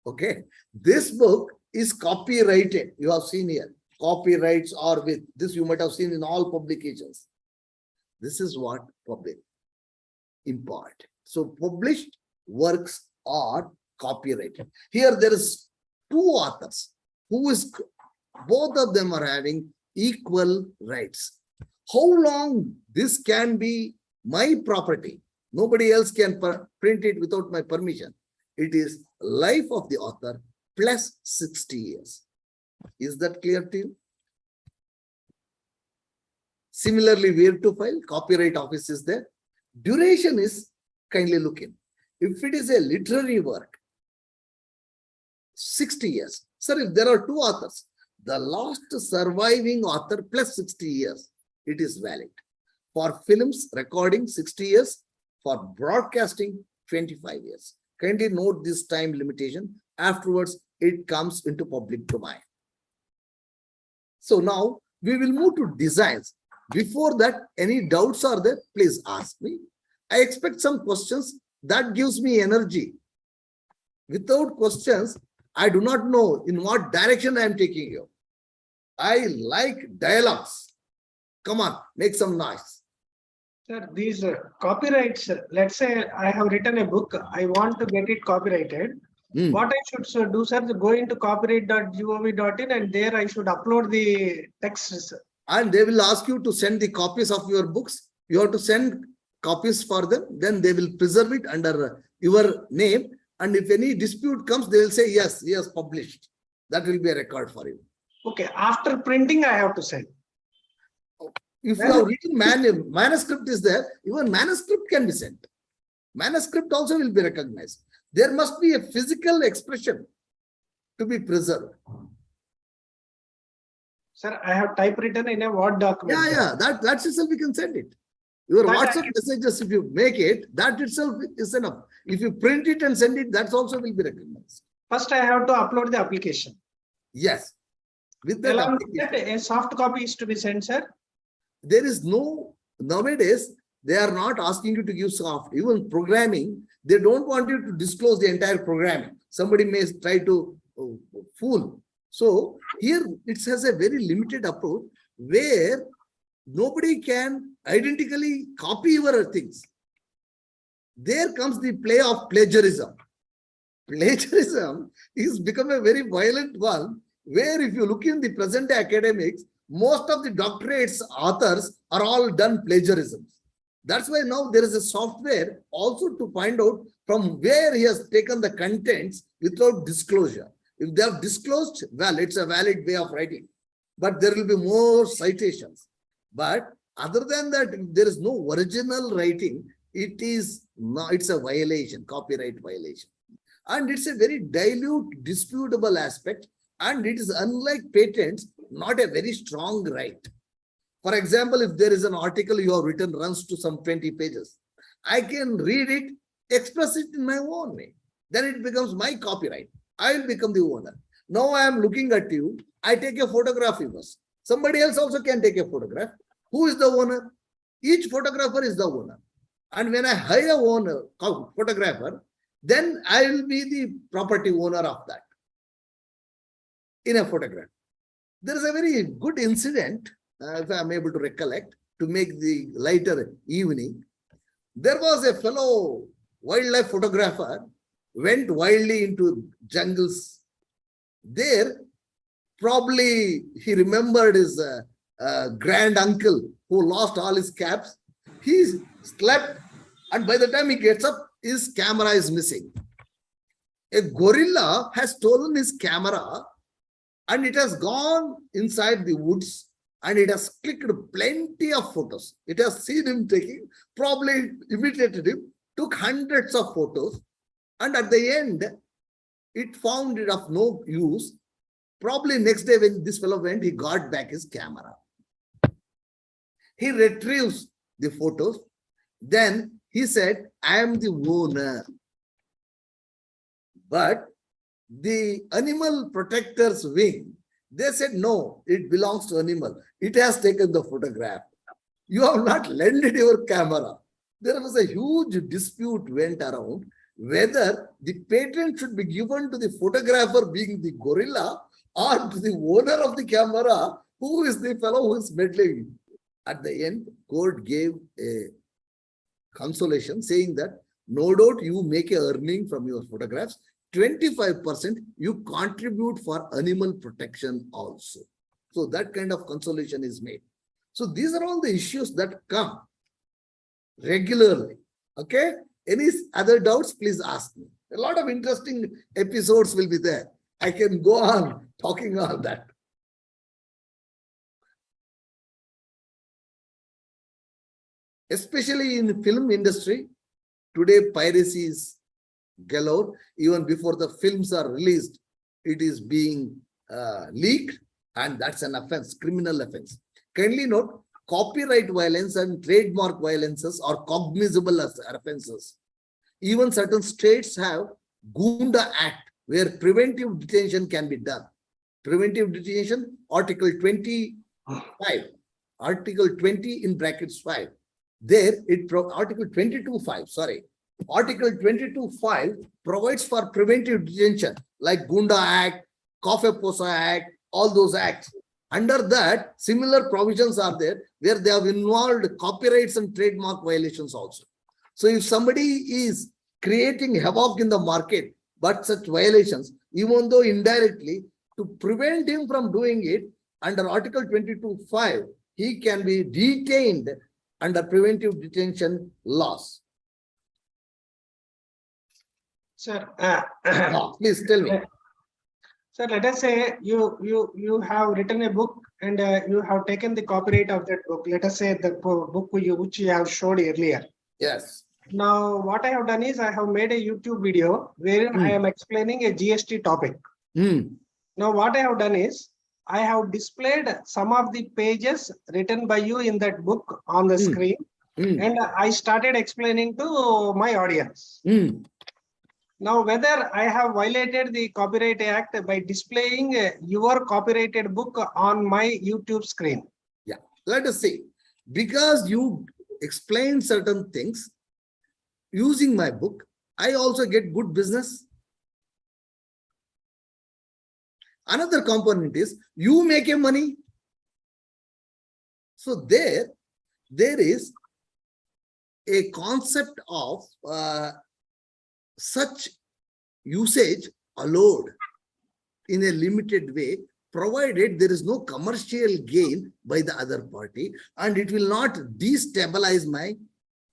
Okay, this book is copyrighted. You have seen here, copyrights are with this. You might have seen in all publications. This is what public import. So published works are copyrighted. Here there is 2 authors who is, both of them are having equal rights. How long this can be my property? Nobody else can print it without my permission. It is life of the author plus 60 years. Is that clear to you? Similarly, where to file? Copyright office is there. Duration is, kindly look in. If it is a literary work, 60 years. Sir, if there are 2 authors, the last surviving author plus 60 years, it is valid. For films, recording 60 years. For broadcasting, 25 years. Kindly note this time limitation. Afterwards, it comes into public domain. So now we will move to designs. Before that, any doubts are there? Please ask me. I expect some questions. That gives me energy. Without questions, I do not know in what direction I am taking you. I like dialogues. Come on, make some noise. Sir, these copyrights, let's say I have written a book, I want to get it copyrighted. What I should do, sir, go into copyright.gov.in and there I should upload the texts. And they will ask you to send the copies of your books. You have to send copies for them. Then they will preserve it under your name. And if any dispute comes, they will say, yes, yes, published. That will be a record for you. Okay, after printing, I have to send. If you have written manuscript is there, even manuscript can be sent. Manuscript also will be recognized. There must be a physical expression to be preserved. Sir, I have typewritten in a Word document. Yeah, that itself we can send it. Your WhatsApp messages, if you make it, that itself is enough. If you print it and send it, that also will be recognized. First, I have to upload the application. Yes. With that Along application, with that, a soft copy is to be sent, sir. There is no, nowadays, they are not asking you to give soft. Even programming, they don't want you to disclose the entire programming. Somebody may try to fool. So here it has a very limited approach where nobody can identically copy your things. There comes the play of plagiarism. Plagiarism is become a very violent one, where if you look in the present day academics, most of the doctorates authors are all done plagiarisms. That's why now there is a software also to find out from where he has taken the contents without disclosure. If they have disclosed, well, it's a valid way of writing, but there will be more citations. But other than that, if there is no original writing, it is not, it's a violation, copyright violation. And it's a very dilute, disputable aspect. And it is unlike patents, not a very strong right. For example, if there is an article you have written runs to some 20 pages, I can read it, express it in my own way. Then it becomes my copyright. I will become the owner. Now I am looking at you. I take a photograph of us. Somebody else also can take a photograph. Who is the owner? Each photographer is the owner. And when I hire a owner, photographer, then I will be the property owner of that in a photograph. There is a very good incident, if I am able to recollect, to make the lighter evening. There was a fellow wildlife photographer, went wildly into jungles. There, probably he remembered his grand uncle who lost all his caps. He slept, and by the time he gets up, his camera is missing. A gorilla has stolen his camera, and it has gone inside the woods, and it has clicked plenty of photos. It has seen him taking, probably imitated him, took hundreds of photos, and at the end, it found it of no use. Probably next day when this fellow went, he got back his camera. He retrieves the photos. Then he said, I am the owner. But the animal protector's wing, they said, no, it belongs to animal. It has taken the photograph. You have not lended your camera. There was a huge dispute went around whether the patent should be given to the photographer being the gorilla or to the owner of the camera, who is the fellow who is meddling. At the end, court gave a consolation saying that no doubt you make a earning from your photographs, 25% you contribute for animal protection also. So that kind of consolation is made. So these are all the issues that come regularly. Okay? Any other doubts, please ask me. A lot of interesting episodes will be there. I can go on talking all that. Especially in the film industry, today piracy is galore. Even before the films are released, it is being leaked, and that's an offense, criminal offense. Kindly note, copyright violence and trademark violences are cognizable as offenses. Even certain states have Gunda Act, where preventive detention can be done. Preventive detention, Article 25, Article 20 in brackets 5. There, Article 22.5, sorry. Article 22.5 provides for preventive detention, like Gunda Act, Coffee-Posa Act, all those acts. Under that, similar provisions are there where they have involved copyrights and trademark violations also. So if somebody is creating havoc in the market, but such violations, even though indirectly, to prevent him from doing it, under Article 22.5, he can be detained under preventive detention laws. Sir, Please tell me. sir, let us say you have written a book and you have taken the copyright of that book. Let us say the book which you have showed earlier. Yes. Now, what I have done is I have made a YouTube video wherein I am explaining a GST topic. Now, what I have done is I have displayed some of the pages written by you in that book on the screen, and I started explaining to my audience. Now, whether I have violated the Copyright Act by displaying your copyrighted book on my YouTube screen? Yeah, let us see. Because you explain certain things using my book, I also get good business. Another component is you make a money. So there is a concept of such usage allowed in a limited way, provided there is no commercial gain by the other party and it will not destabilize my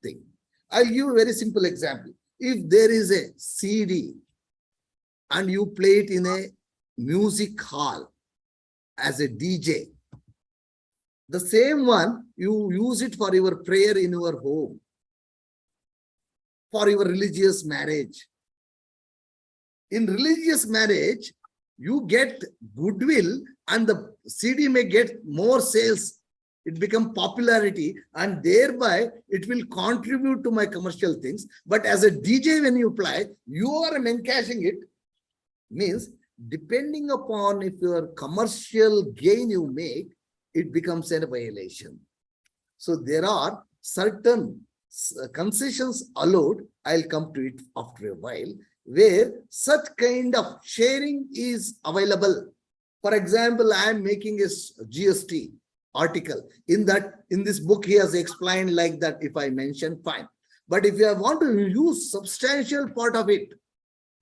thing. I'll give a very simple example. If there is a CD and you play it in a music hall as a DJ, the same one, you use it for your prayer in your home, for your religious marriage. In religious marriage, you get goodwill and the CD may get more sales. It becomes popularity and thereby it will contribute to my commercial things. But as a DJ, when you play, you are encashing it. Means depending upon if your commercial gain you make, it becomes a violation. So there are certain concessions allowed. I'll come to it after a while, where such kind of sharing is available. For example, I am making a GST article. In this book, he has explained like that. If I mention, fine. But if you want to use substantial part of it,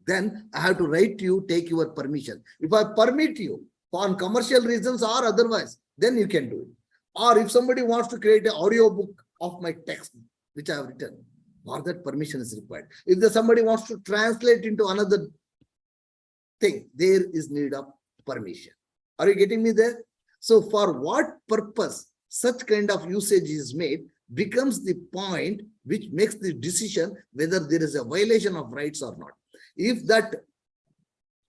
then I have to write to you, take your permission. If I permit you for commercial reasons or otherwise, then you can do it. Or if somebody wants to create an audio book of my text, which I have written, for that permission is required. If somebody wants to translate into another thing, there is need of permission. Are you getting me there? So for what purpose such kind of usage is made becomes the point which makes the decision whether there is a violation of rights or not. If that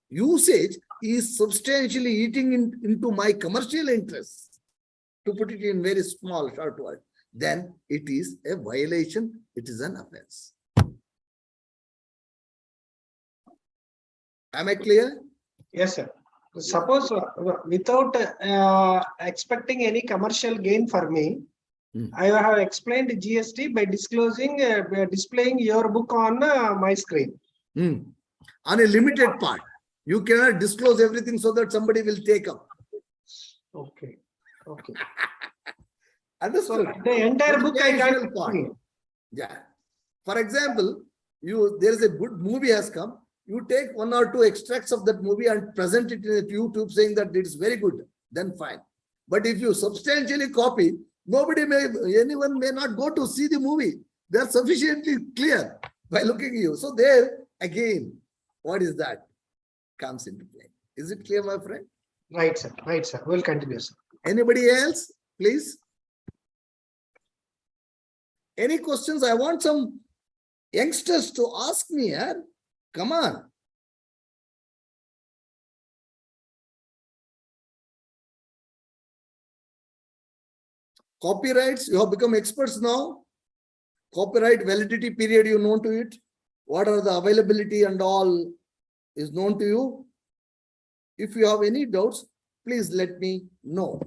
usage is substantially eating into my commercial interests, to put it in very small short word, then it is a violation, it is an offense. Am I clear? Yes, sir. Suppose without expecting any commercial gain for me, I have explained GST by displaying your book on my screen. On a limited part. You cannot disclose everything so that somebody will take up. Okay. Okay. Understood? So the entire book I can't. Yeah. For example, there is a good movie has come. You take 1 or 2 extracts of that movie and present it in YouTube saying that it is very good, then fine. But if you substantially copy, anyone may not go to see the movie. They are sufficiently clear by looking at you. So there again, what is that? Comes into play. Is it clear, my friend? Right, sir. Right, sir. We'll continue, sir. Anybody else, please? Any questions? I want some youngsters to ask me, yeah? Come on. Copyrights, you have become experts now. Copyright validity period, you know to it. What are the availability and all is known to you. If you have any doubts, please let me know.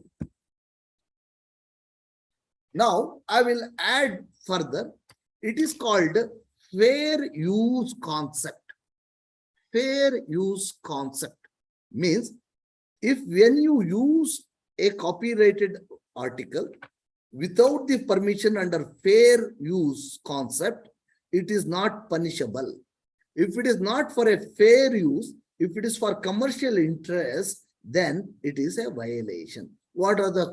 Now, I will add further. It is called fair use concept. Fair use concept means when you use a copyrighted article without the permission under fair use concept, it is not punishable. If it is not for a fair use, if it is for commercial interest, then it is a violation. What are the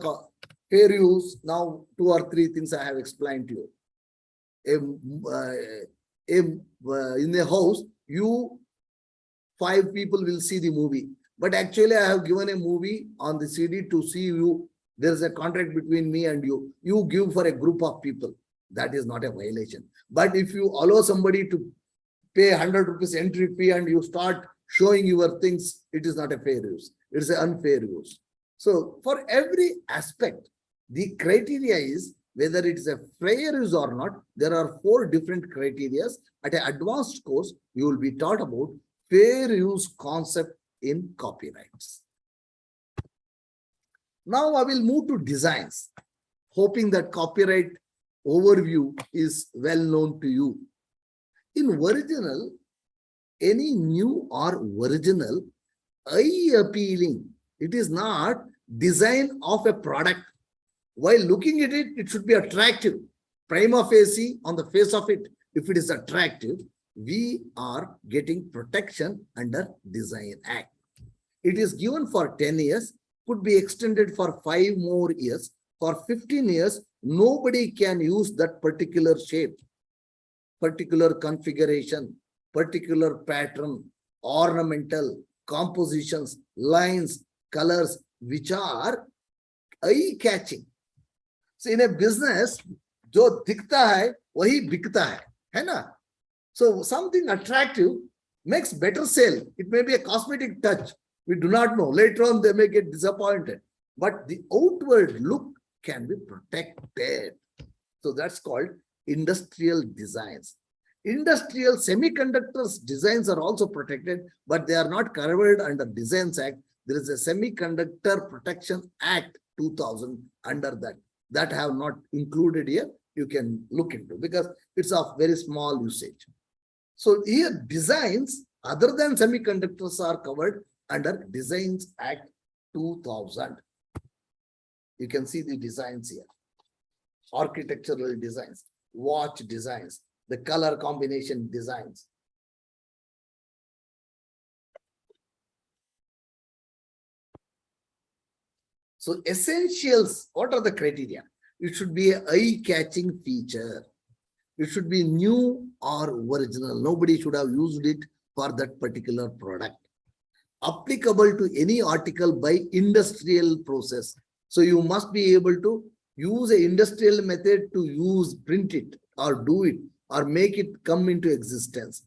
fair use? Now, 2 or 3 things I have explained to you. In a house, 5 people will see the movie. But actually, I have given a movie on the CD to see you. There is a contract between me and you. You give for a group of people. That is not a violation. But if you allow somebody to pay 100 rupees entry fee and you start showing your things, it is not a fair use. It is an unfair use. So for every aspect, the criteria is whether it is a fair use or not. There are 4 different criteria. At an advanced course, you will be taught about fair use concept in copyrights. Now I will move to designs, hoping that copyright overview is well known to you. In original, any new or original, eye-appealing, it is not design of a product. While looking at it, it should be attractive. Prima facie, on the face of it, if it is attractive, we are getting protection under Design Act. It is given for 10 years, could be extended for 5 more years. For 15 years, nobody can use that particular shape, particular configuration, particular pattern, ornamental, compositions, lines, colors, which are eye-catching. So in a business, जो दिखता है, वही बिकता है ना? So something attractive makes better sale. It may be a cosmetic touch. We do not know. Later on, they may get disappointed. But the outward look can be protected. So that's called industrial designs. Industrial semiconductors designs are also protected, but they are not covered under Designs Act. There is a Semiconductor Protection Act 2000 under that. that I have not included here, you can look into because it's of very small usage. So here designs other than semiconductors are covered under Designs Act 2000. You can see the designs here. Architectural designs, watch designs, the color combination designs. So essentials, what are the criteria? It should be an eye-catching feature. It should be new or original. Nobody should have used it for that particular product. Applicable to any article by industrial process. So you must be able to use an industrial method to print it or do it or make it come into existence.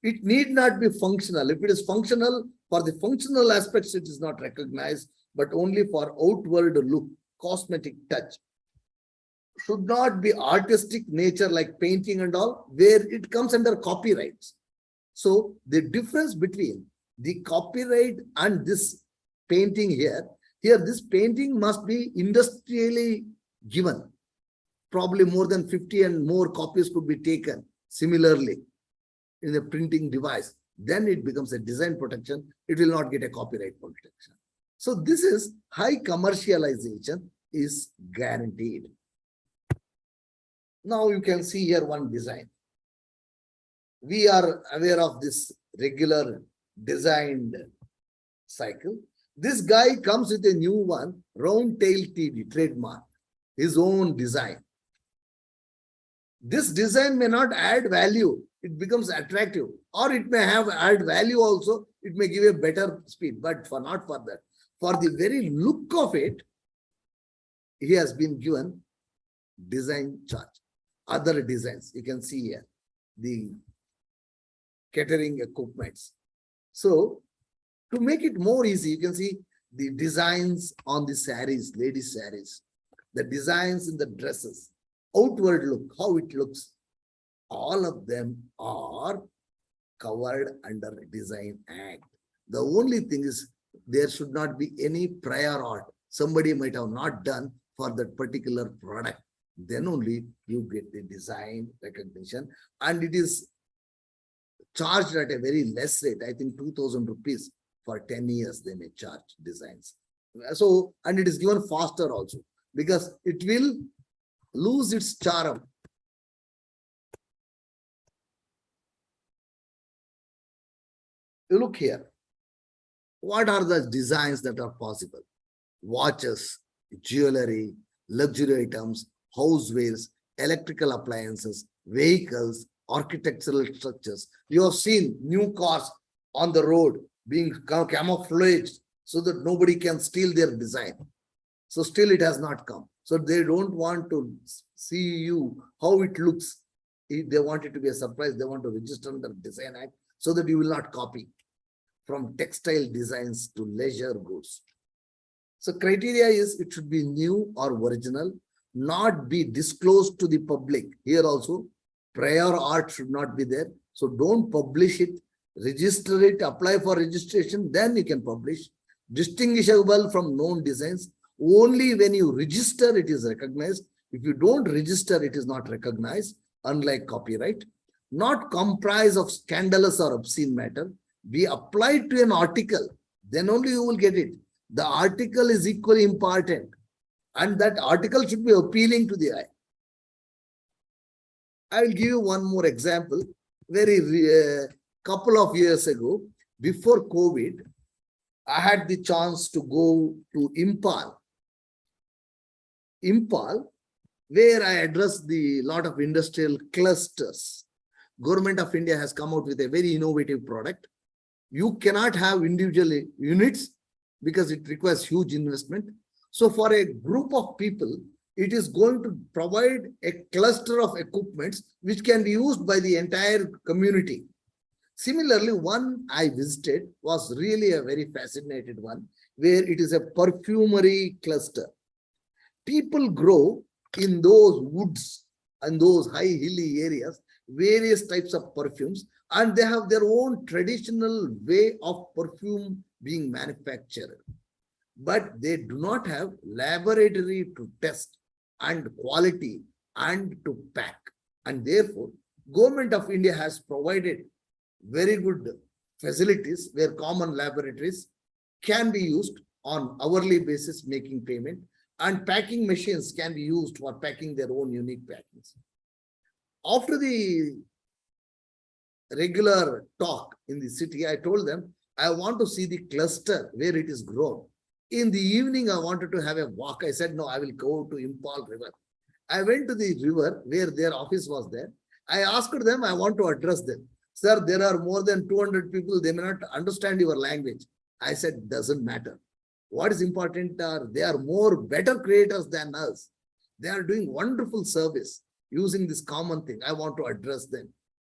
It need not be functional. If it is functional, for the functional aspects, it is not recognized, but only for outward look, cosmetic touch. Should not be artistic nature like painting and all, where it comes under copyrights. So the difference between the copyright and this painting here this painting must be industrially given. Probably more than 50 and more copies could be taken similarly in the printing device. Then it becomes a design protection. It will not get a copyright protection. So this is high commercialization is guaranteed. Now you can see here one design. We are aware of this regular designed cycle. This guy comes with a new one, round tail TD, trademark, his own design. This design may not add value. It becomes attractive, or it may have add value also. It may give a better speed, but not for that. For the very look of it, he has been given design charge. Other designs, you can see here, the catering equipments. So to make it more easy, you can see the designs on the saris, ladies' saris, the designs in the dresses, outward look, how it looks. All of them are covered under Design Act. The only thing is there should not be any prior art. Somebody might have not done for that particular product. Then only you get the design recognition, and it is charged at a very less rate. I think 2,000 rupees for 10 years they may charge designs. So, and it is given faster also because it will lose its charm. You look here. What are the designs that are possible? Watches, jewelry, luxury items, housewares, electrical appliances, vehicles, architectural structures. You have seen new cars on the road being camouflaged so that nobody can steal their design. So still it has not come. So they don't want to see you how it looks. If they want it to be a surprise, they want to register under Design Act so that you will not copy from textile designs to leisure goods. So criteria is it should be new or original, not be disclosed to the public. Here also, prior art should not be there. So don't publish it, register it, apply for registration, then you can publish. Distinguishable from known designs. Only when you register, it is recognized. If you don't register, it is not recognized, unlike copyright. Not comprise of scandalous or obscene matter. Be applied to an article, then only you will get it. The article is equally important, and that article should be appealing to the eye. I will give you one more example. Couple of years ago, before COVID, I had the chance to go to Impal, where I addressed the lot of industrial clusters. Government of India has come out with a very innovative product. You cannot have individual units because it requires huge investment. So for a group of people, it is going to provide a cluster of equipments which can be used by the entire community. Similarly, one I visited was really a very fascinating one, where it is a perfumery cluster. People grow in those woods and those high hilly areas, various types of perfumes, and they have their own traditional way of perfume being manufactured. But they do not have laboratory to test and quality and to pack. And therefore, Government of India has provided very good facilities where common laboratories can be used on hourly basis making payment, and packing machines can be used for packing their own unique packings. After the regular talk in the city, I told them, I want to see the cluster where it is grown. In the evening, I wanted to have a walk. I said, no, I will go to Impal River. I went to the river where their office was there. I asked them, I want to address them. Sir, there are more than 200 people. They may not understand your language. I said, doesn't matter. What is important are they are more better creators than us. They are doing wonderful service using this common thing. I want to address them.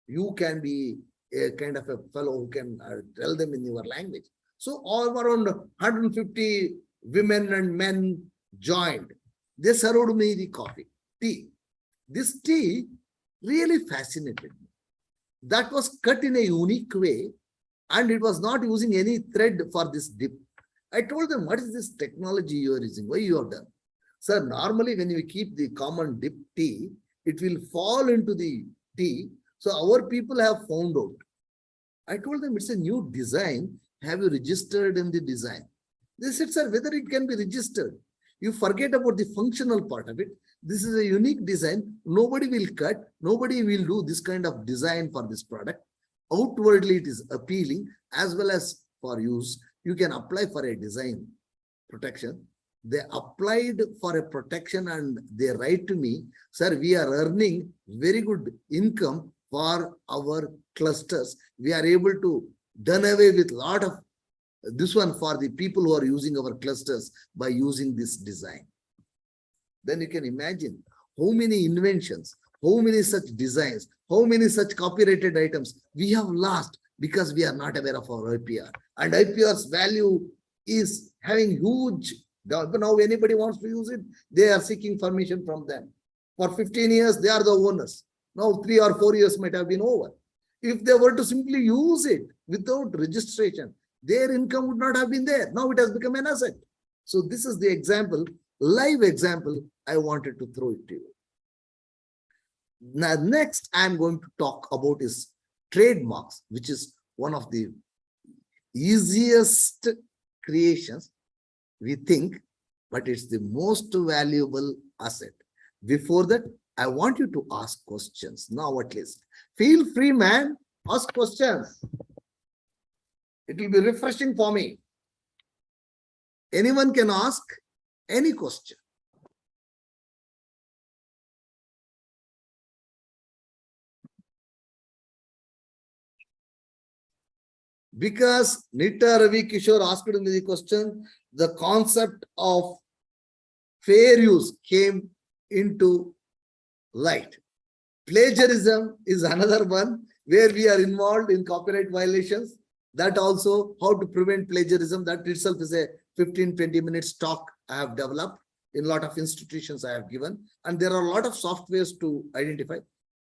You can be a kind of a fellow who can tell them in your language. So all around 150 women and men joined. They served me the coffee, tea. This tea really fascinated me. That was cut in a unique way, and it was not using any thread for this dip. I told them, what is this technology you are using? Why you have done? Sir, normally when you keep the common dip tea, it will fall into the tea. So our people have found out. I told them it's a new design. Have you registered in the design? They said, sir, whether it can be registered. You forget about the functional part of it. This is a unique design. Nobody will cut. Nobody will do this kind of design for this product. Outwardly, it is appealing as well as for use. You can apply for a design protection. They applied for a protection and they write to me, sir, we are earning very good income for our clusters. We are able to done away with a lot of this one for the people who are using our clusters by using this design. Then you can imagine how many inventions, how many such designs, how many such copyrighted items we have lost because we are not aware of our IPR. And IPR's value is having huge, now anybody wants to use it, they are seeking permission from them. For 15 years, they are the owners. Now 3 or 4 years might have been over. If they were to simply use it without registration, their income would not have been there. Now it has become an asset. So this is the example, live example, I wanted to throw it to you. Now, next I'm going to talk about is trademarks, which is one of the easiest creations we think, but it's the most valuable asset. Before that, I want you to ask questions now at least. Feel free, man. Ask questions. It will be refreshing for me. Anyone can ask any question. Because Nita Ravi Kishore asked me the question, the concept of fair use came into light. Plagiarism is another one where we are involved in copyright violations. That also, how to prevent plagiarism, that itself is a 15-20 minutes talk I have developed in a lot of institutions I have given. And there are a lot of softwares to identify.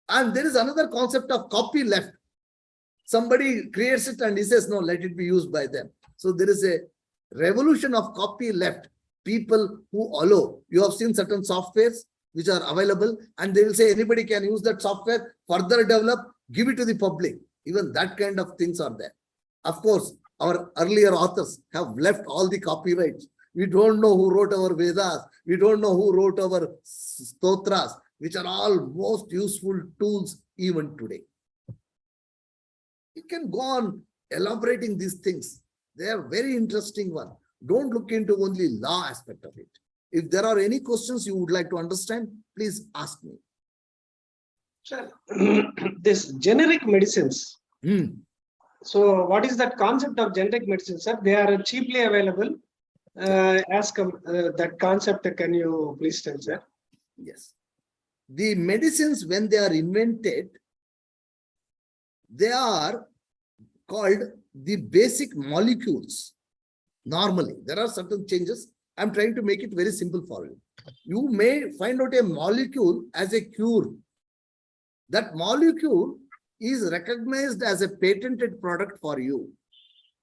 And there is another concept of copy left. Somebody creates it and he says, no, let it be used by them. So there is a revolution of copy left. People who allow, you have seen certain softwares which are available and they will say anybody can use that software, further develop, give it to the public. Even that kind of things are there. Of course, our earlier authors have left all the copyrights. We don't know who wrote our Vedas. We don't know who wrote our stotras, which are all most useful tools even today. You can go on elaborating these things. They are very interesting one. Don't look into only law aspect of it. If there are any questions you would like to understand, please ask me. Sure. This generic medicines. So what is that concept of generic medicines, sir? They are cheaply available. That concept, can you please tell, sir? Yes. The medicines, when they are invented, they are called the basic molecules. Normally, there are certain changes. I'm trying to make it very simple for you. You may find out a molecule as a cure. That molecule is recognized as a patented product for you.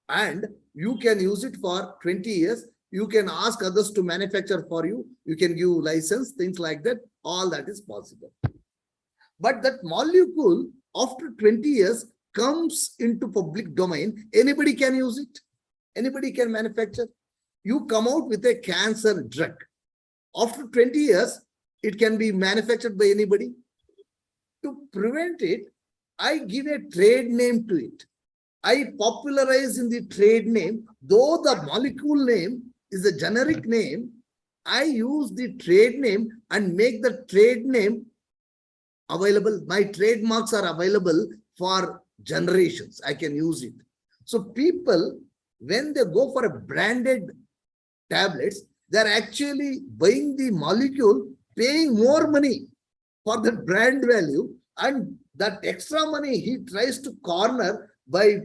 And you can use it for 20 years. You can ask others to manufacture for you. You can give license, things like that. All that is possible. But that molecule, after 20 years, comes into public domain. Anybody can use it. Anybody can manufacture. You come out with a cancer drug. After 20 years, it can be manufactured by anybody. To prevent it, I give a trade name to it. I popularize in the trade name, though the molecule name is a generic name, I use the trade name and make the trade name available. My trademarks are available for generations. I can use it. So people, when they go for a branded tablets, they're actually buying the molecule, paying more money for the brand value, and that extra money he tries to corner by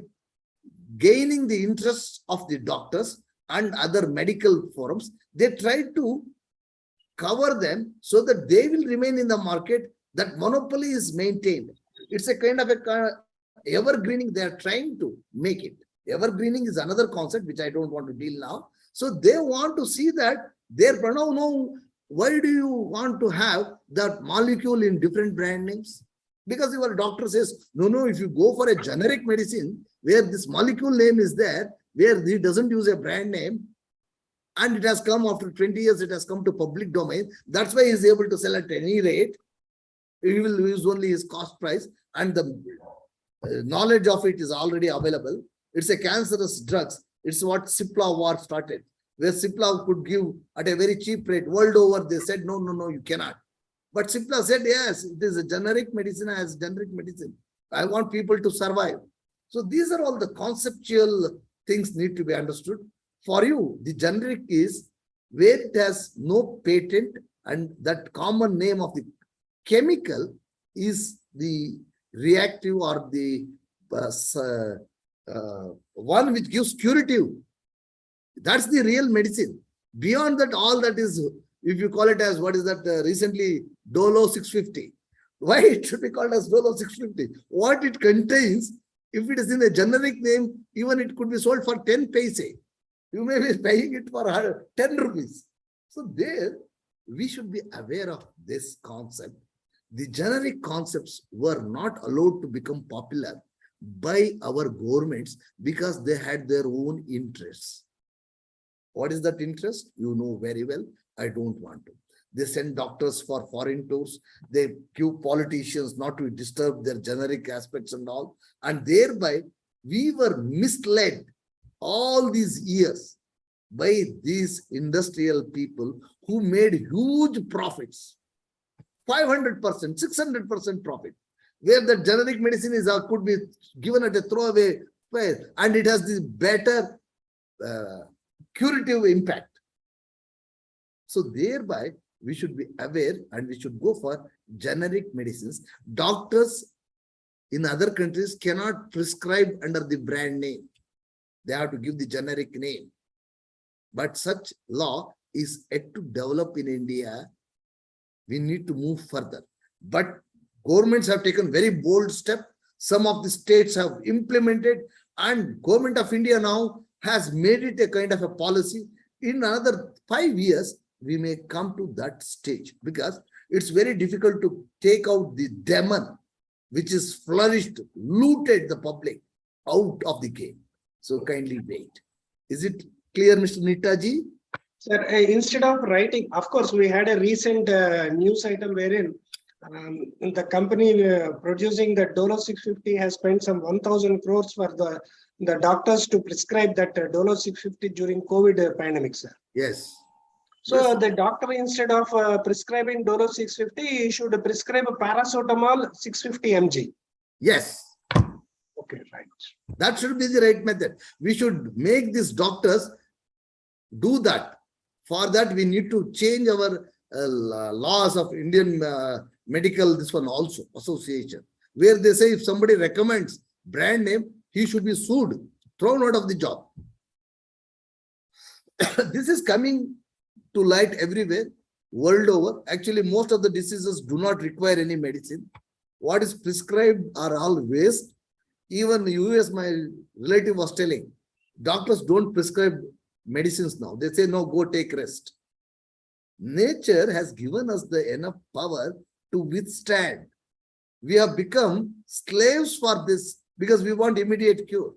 gaining the interest of the doctors and other medical forums. They try to cover them so that they will remain in the market. That monopoly is maintained. It's a kind of evergreening. They are trying to make it. Evergreening is another concept which I don't want to deal now. So they want to see that their Pranav, no, why do you want to have that molecule in different brand names? Because your doctor says, no, if you go for a generic medicine where this molecule name is there, where he doesn't use a brand name, and it has come after 20 years, it has come to public domain. That's why he is able to sell at any rate. He will use only his cost price, and the knowledge of it is already available. It's a cancerous drugs. It's what Cipla war started, where Cipla could give at a very cheap rate. World over, they said, no, you cannot. But Cipla said, yes, it is a generic medicine as generic medicine. I want people to survive. So these are all the conceptual things need to be understood. For you, the generic is where it has no patent, and that common name of the chemical is the reactive or the one which gives curative. That's the real medicine. Beyond that, all that is, if you call it as, what is that recently, Dolo 650. Why it should be called as Dolo 650? What it contains, if it is in a generic name, even it could be sold for 10 paise. You may be paying it for 10 rupees. So there, we should be aware of this concept. The generic concepts were not allowed to become popular by our governments because they had their own interests. What is that interest? You know very well. I don't want to. They send doctors for foreign tours. They give politicians not to disturb their generic aspects and all. And thereby, we were misled all these years by these industrial people who made huge profits. 500%, 600% profit. Where the generic medicine is could be given at a throwaway price, and it has this better curative impact. So thereby, we should be aware and we should go for generic medicines. Doctors in other countries cannot prescribe under the brand name. They have to give the generic name. But such law is yet to develop in India. We need to move further. But governments have taken very bold step. Some of the states have implemented, and Government of India now has made it a kind of a policy. In another 5 years, we may come to that stage, because it's very difficult to take out the demon which is flourished, looted the public out of the game. So kindly wait. Is it clear, Mr. Nitaji? Sir, instead of writing, of course, we had a recent news item wherein the company producing the Dolo 650 has spent some 1,000 crores for the doctors to prescribe that Dolo 650 during COVID pandemic, sir. Yes. So yes. the doctor, instead of prescribing Dolo 650, he should prescribe a paracetamol 650 mg. Yes. Okay, right. That should be the right method. We should make these doctors do that. For that, we need to change our laws of Indian medical, this one also, association, where they say if somebody recommends brand name, he should be sued, thrown out of the job. This is coming to light everywhere, world over. Actually, most of the diseases do not require any medicine. What is prescribed are all waste. Even the US, my relative was telling, doctors don't prescribe medicines now. They say, no, go take rest. Nature has given us the enough power to withstand. We have become slaves for this because we want immediate cure.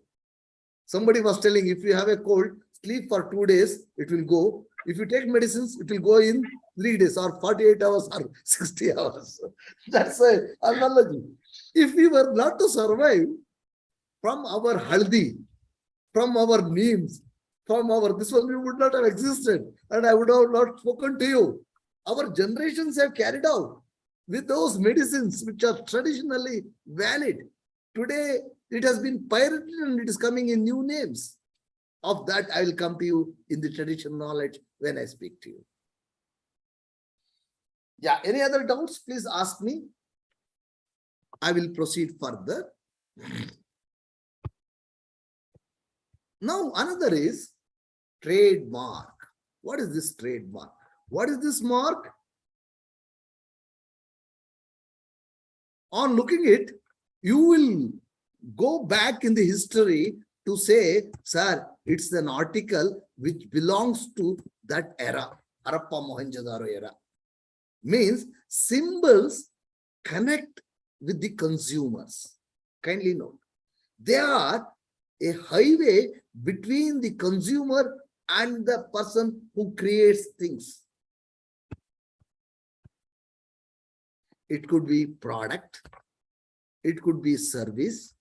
Somebody was telling, if you have a cold, sleep for 2 days, it will go. If you take medicines, it will go in 3 days or 48 hours or 60 hours. That's an analogy. If we were not to survive from our haldi, from our neems, from our this one, we would not have existed. And I would have not spoken to you. Our generations have carried out with those medicines which are traditionally valid. Today, it has been pirated and it is coming in new names. Of that, I will come to you in the traditional knowledge when I speak to you. Yeah, any other doubts? Please ask me. I will proceed further. Now, another is trademark. What is this trademark? What is this mark? On looking at it, you will go back in the history to say, sir, it's an article which belongs to that era, Harappa Mohenjo-daro era. Means symbols connect with the consumers. Kindly note, they are a highway between the consumer and the person who creates things. It could be product, it could be service,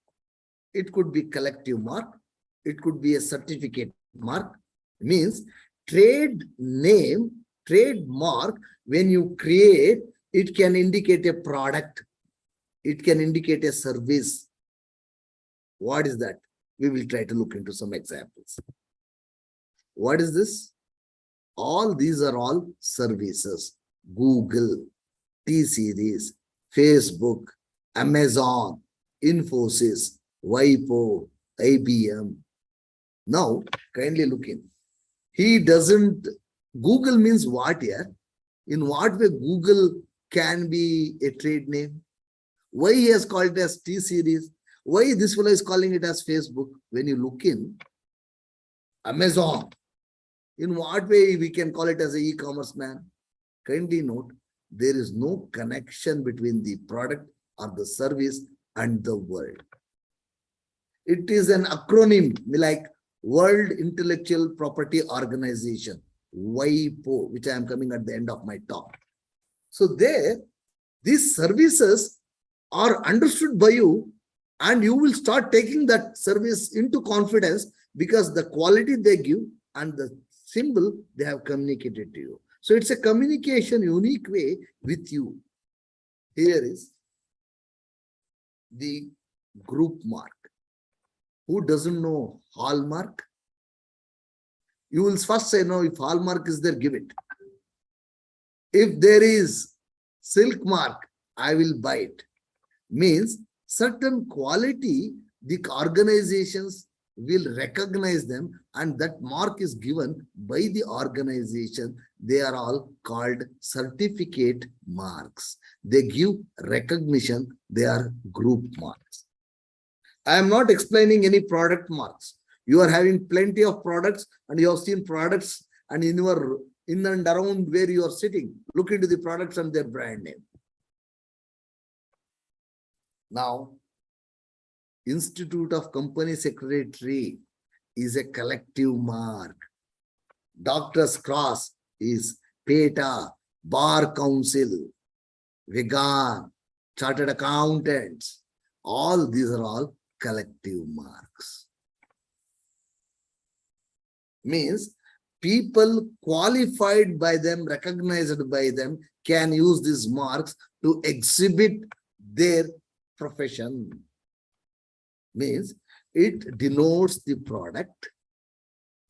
it could be collective mark, it could be a certificate mark. Means trade name, trademark, when you create, it can indicate a product, it can indicate a service. What is that? We will try to look into some examples. What is this? All these are all services. Google, T-Series, Facebook, Amazon, Infosys, WIPO, IBM. Now, kindly look in. He doesn't, Google means what here? In what way Google can be a trade name? Why he has called it as T-Series? Why this fellow is calling it as Facebook? When you look in Amazon, in what way we can call it as an e-commerce man? Kindly note, there is no connection between the product or the service and the world. It is an acronym like World Intellectual Property Organization, WIPO, which I am coming at the end of my talk. So there, these services are understood by you and you will start taking that service into confidence because the quality they give and the symbol they have communicated to you. So it's a communication unique way with you. Here is the group mark. Who doesn't know hallmark? You will first say, no, if hallmark is there, give it. If there is silk mark, I will buy it. Means certain quality, the organizations will recognize them and that mark is given by the organization. They are all called certificate marks. They give recognition. They are group marks. I am not explaining any product marks. You are having plenty of products and you have seen products and in your in and around where you are sitting, look into the products and their brand name. Now, Institute of Company Secretary is a collective mark. Doctor's Cross is PETA, Bar Council, Vegan, Chartered Accountants. All these are all collective marks. Means people qualified by them, recognized by them, can use these marks to exhibit their profession. Means it denotes the product,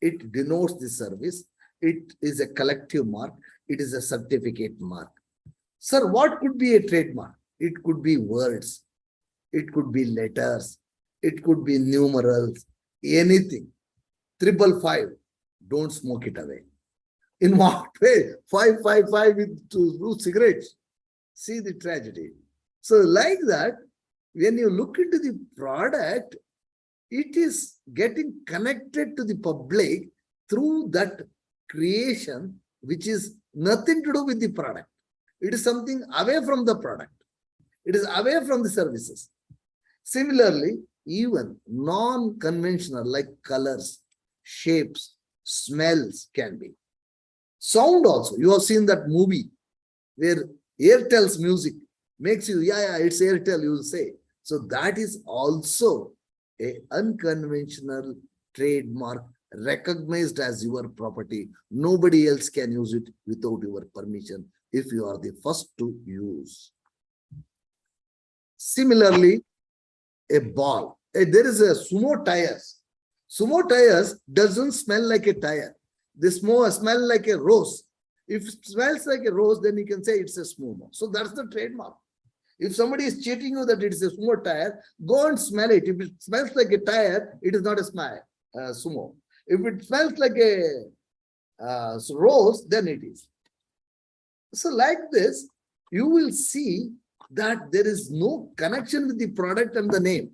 it denotes the service, it is a collective mark, it is a certificate mark. Sir, what could be a trademark? It could be words, it could be letters, it could be numerals, anything. 555, don't smoke it away. In what way? 555 with two cigarettes. See the tragedy. So like that, when you look into the product, it is getting connected to the public through that creation, which is nothing to do with the product. It is something away from the product. It is away from the services. Similarly, even non-conventional like colors, shapes, smells can be. Sound also. You have seen that movie where Airtel's music makes you, yeah, it's Airtel, you will say. So that is also a unconventional trademark recognized as your property. Nobody else can use it without your permission if you are the first to use. Similarly, a ball. There is a sumo tires. Sumo tires doesn't smell like a tire. They smell like a rose. If it smells like a rose, then you can say it's a sumo. So that's the trademark. If somebody is cheating you that it is a sumo tire, go and smell it. If it smells like a tire, it is not a sumo. If it smells like a rose, then it is. So like this, you will see that there is no connection with the product and the name,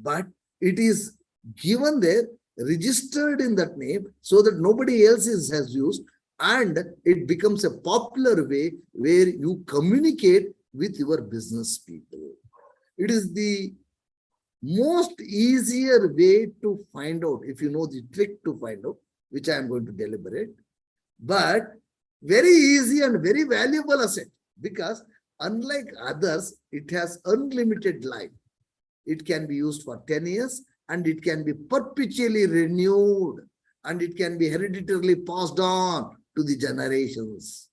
but it is given there, registered in that name so that nobody else has used, and it becomes a popular way where you communicate with your business people. It is the most easier way to find out, if you know the trick to find out, which I am going to deliberate, but very easy and very valuable asset, because unlike others, it has unlimited life. It can be used for 10 years and it can be perpetually renewed and it can be hereditarily passed on to the generations.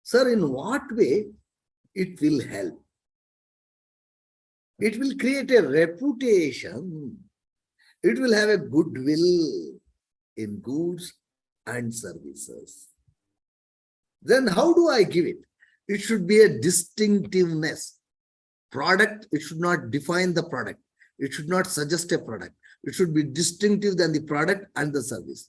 Sir, in what way it will help? It will create a reputation. It will have a goodwill in goods and services. Then how do I give it? It should be a distinctiveness. Product, it should not define the product. It should not suggest a product. It should be distinctive than the product and the service.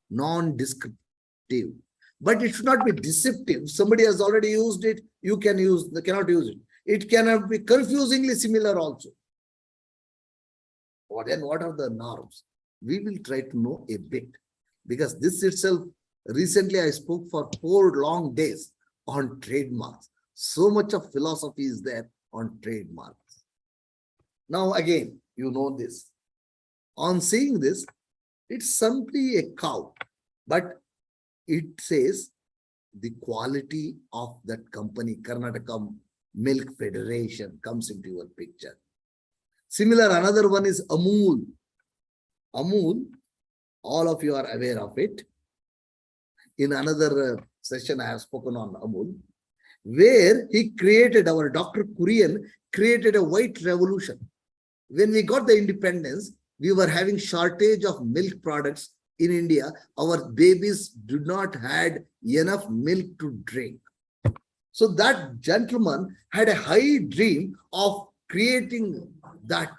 Non-descriptive. But it should not be deceptive. Somebody has already used it, you cannot use it. It cannot be confusingly similar also. Then what are the norms? We will try to know a bit, because this itself, recently I spoke for 4 long days on trademarks. So much of philosophy is there on trademarks. Now again, you know this. On seeing this, it's simply a cow, but it says the quality of that company, Karnataka Milk Federation, comes into your picture. Similar, another one is Amul. Amul, all of you are aware of it. In another session, I have spoken on Amul, where he created, our Dr. Kurian created a white revolution. When we got the independence, we were having shortage of milk products in India. Our babies did not had enough milk to drink. So that gentleman had a high dream of creating that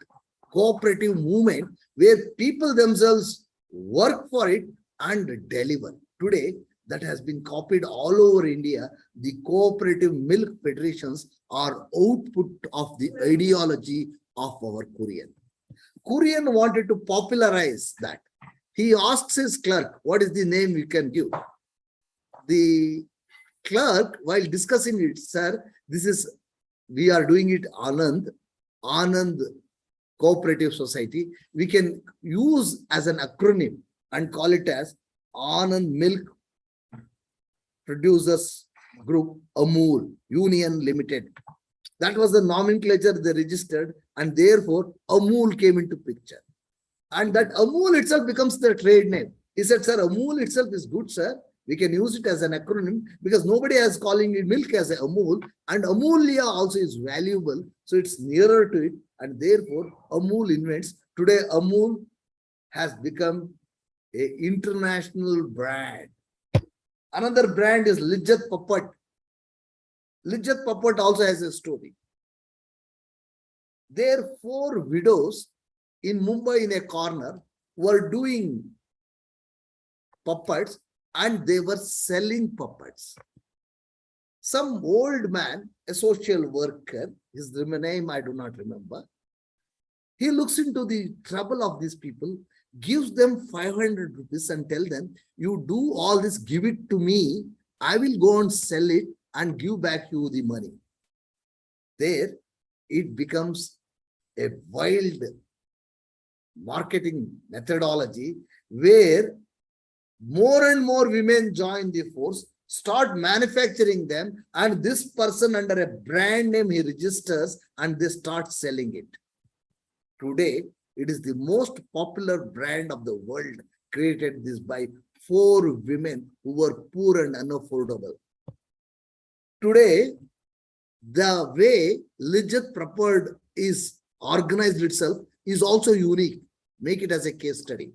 cooperative movement where people themselves work for it and deliver. Today, that has been copied all over India. The cooperative milk federations are output of the ideology of our Kurian. Kurian wanted to popularize that. He asks his clerk, what is the name you can give? The clerk, while discussing it, sir, we are doing it Anand Cooperative Society. We can use as an acronym and call it as Anand Milk Producers Group Amul Union Limited. That was the nomenclature they registered, and therefore Amul came into picture. And that Amul itself becomes the trade name. He said, sir, Amul itself is good, sir. We can use it as an acronym because nobody is calling it milk as a Amul, and Amulya also is valuable. So it's nearer to it, and therefore Amul invents. Today, Amul has become an international brand. Another brand is Lijjat Papat. Lijjat Papat also has a story. There are 4 widows in Mumbai in a corner were doing puppets and they were selling puppets. some old man, a social worker, his name I do not remember. He looks into the trouble of these people, gives them 500 rupees and tell them, you do all this, give it to me. I will go and sell it and give back you the money. There, it becomes a wild marketing methodology where more and more women join the force, start manufacturing them, and this person under a brand name he registers and they start selling it. Today, it is the most popular brand of the world, created this by 4 women who were poor and unaffordable. Today, the way Lijjat Prepared is organized itself is also unique. Make it as a case study.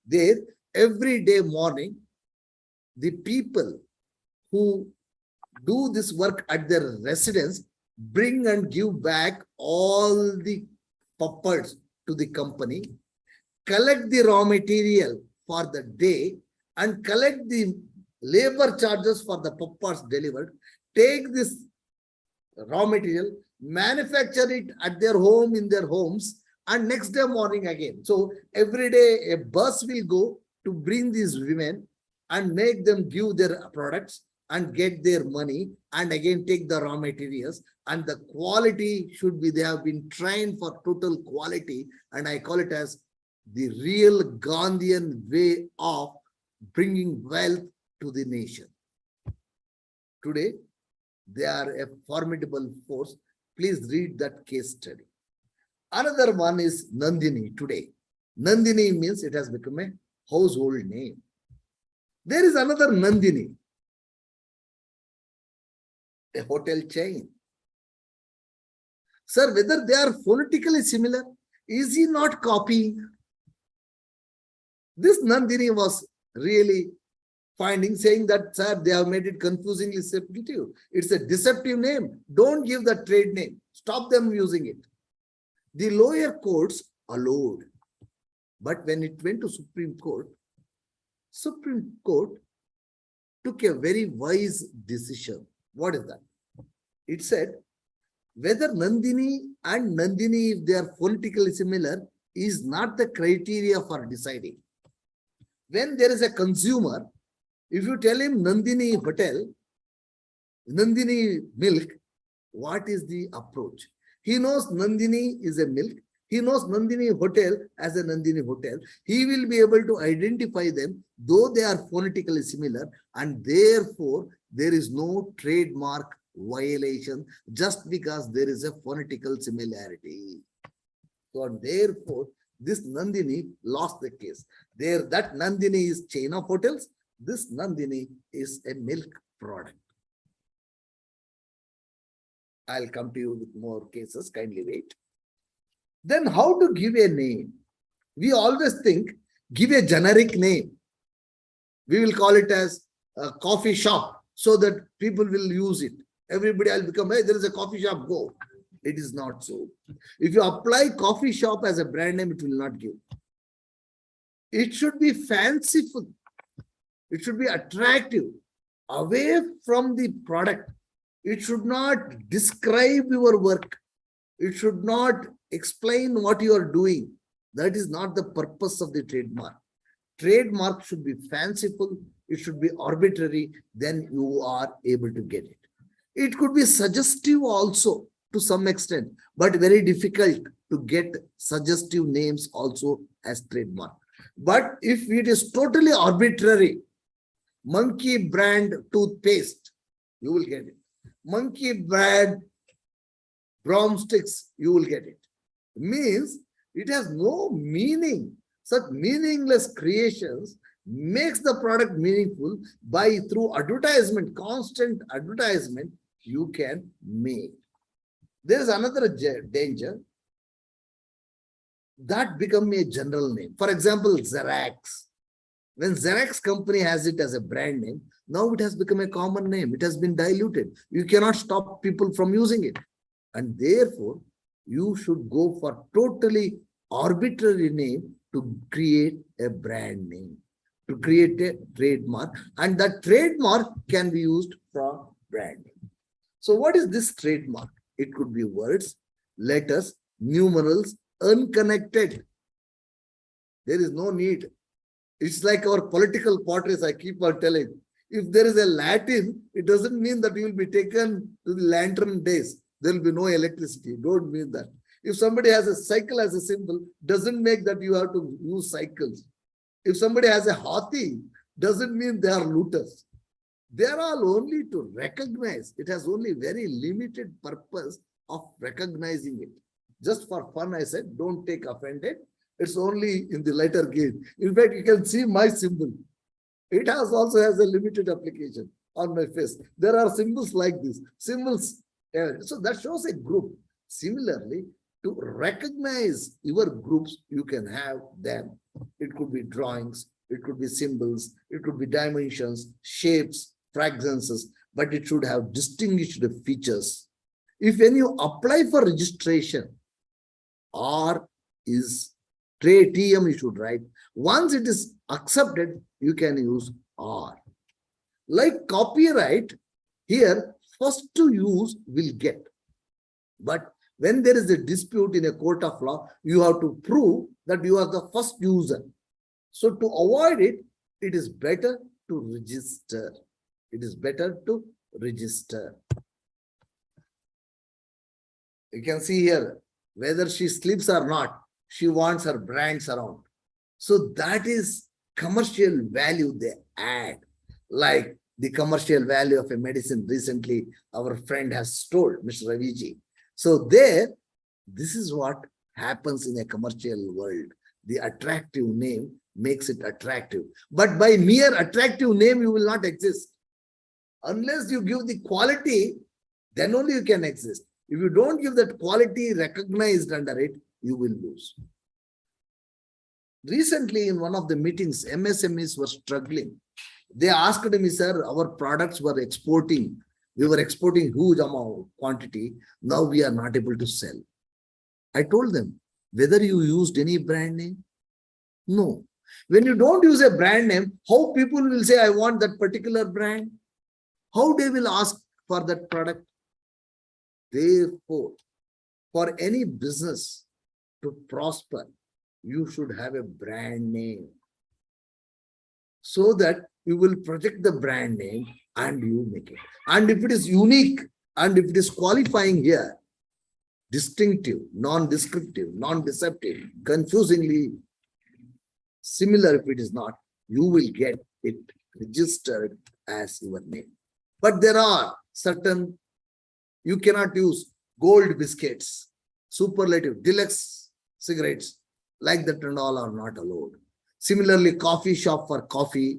There, every day morning, the people who do this work at their residence bring and give back all the puppets to the company, collect the raw material for the day, and collect the labor charges for the puppets delivered, take this raw material, manufacture it at their home, in their homes, and next day morning again. So every day a bus will go to bring these women and make them give their products and get their money, and again take the raw materials, and the quality should be, they have been trained for total quality, and I call it as the real Gandhian way of bringing wealth to the nation. Today, they are a formidable force. Please read that case study. Another one is Nandini today. Nandini means it has become a household name. There is another Nandini, a hotel chain. Sir, whether they are phonetically similar, is he not copying? This Nandini was really finding, saying that, sir, they have made it confusingly subjective. It's a deceptive name. Don't give the trade name. Stop them using it. The lower courts allowed. But when it went to Supreme Court took a very wise decision. What is that? It said, whether Nandini and Nandini, if they are phonetically similar, is not the criteria for deciding. When there is a consumer, if you tell him Nandini Hotel, Nandini Milk, what is the approach? He knows Nandini is a milk. He knows Nandini Hotel as a Nandini Hotel. He will be able to identify them, though they are phonetically similar, and therefore there is no trademark violation just because there is a phonetical similarity. So, and therefore, this Nandini lost the case. There, that Nandini is chain of hotels. This Nandini is a milk product. I'll come to you with more cases, kindly wait. Then how to give a name? We always think, give a generic name. We will call it as a coffee shop so that people will use it. Everybody will become, hey, there is a coffee shop, go. It is not so. If you apply coffee shop as a brand name, it will not give. It should be fanciful. It should be attractive, away from the product. It should not describe your work. It should not explain what you are doing. That is not the purpose of the trademark. Trademark should be fanciful. It should be arbitrary. Then you are able to get it. It could be suggestive also to some extent, but very difficult to get suggestive names also as trademark. But if it is totally arbitrary, monkey brand toothpaste, you will get it. Monkey brand broomsticks, you will get it. Means it has no meaning. Such meaningless creations makes the product meaningful by through advertisement, constant advertisement you can make. There is another danger that become a general name. For example, Xerox. When Xerox company has it as a brand name, now it has become a common name. It has been diluted. You cannot stop people from using it. And therefore, you should go for totally arbitrary name to create a brand name, to create a trademark. And that trademark can be used for branding. So what is this trademark? It could be words, letters, numerals, unconnected. There is no need. It's like our political portraits, I keep on telling. If there is a Latin, it doesn't mean that you will be taken to the lantern days. There will be no electricity. Don't mean that. If somebody has a cycle as a symbol, doesn't make that you have to use cycles. If somebody has a hathi, doesn't mean they are looters. They are all only to recognize. It has only very limited purpose of recognizing it. Just for fun, I said, don't take offended. It's only in the letter gate. In fact, you can see my symbol. It also has a limited application on my face. There are symbols like this. Symbols. So that shows a group. Similarly, to recognize your groups, you can have them. It could be drawings. It could be symbols. It could be dimensions, shapes, fragrances, but it should have distinguished features. If when you apply for registration, R is TM you should write. Once it is accepted, you can use R. Like copyright, here first to use will get. But when there is a dispute in a court of law, you have to prove that you are the first user. So to avoid it, it is better to register. It is better to register. You can see here, whether she sleeps or not, she wants her brands around. So that is commercial value they add. Like the commercial value of a medicine recently, our friend has told, Mr. Raviji. So there, this is what happens in a commercial world. The attractive name makes it attractive. But by mere attractive name, you will not exist. Unless you give the quality, then only you can exist. If you don't give that quality recognized under it, you will lose. Recently, in one of the meetings, MSMEs were struggling. They asked me, sir, our products were exporting. We were exporting huge amount quantity. Now we are not able to sell. I told them, whether you used any brand name? No. When you don't use a brand name, how people will say, I want that particular brand? How they will ask for that product? Therefore, for any business to prosper, you should have a brand name so that you will protect the brand name and you make it. And if it is unique and if it is qualifying here, distinctive, non-descriptive, non-deceptive, confusingly similar if it is not, you will get it registered as your name. But there are certain, you cannot use gold biscuits, superlative, deluxe cigarettes, like that and all are not allowed. Similarly, coffee shop for coffee,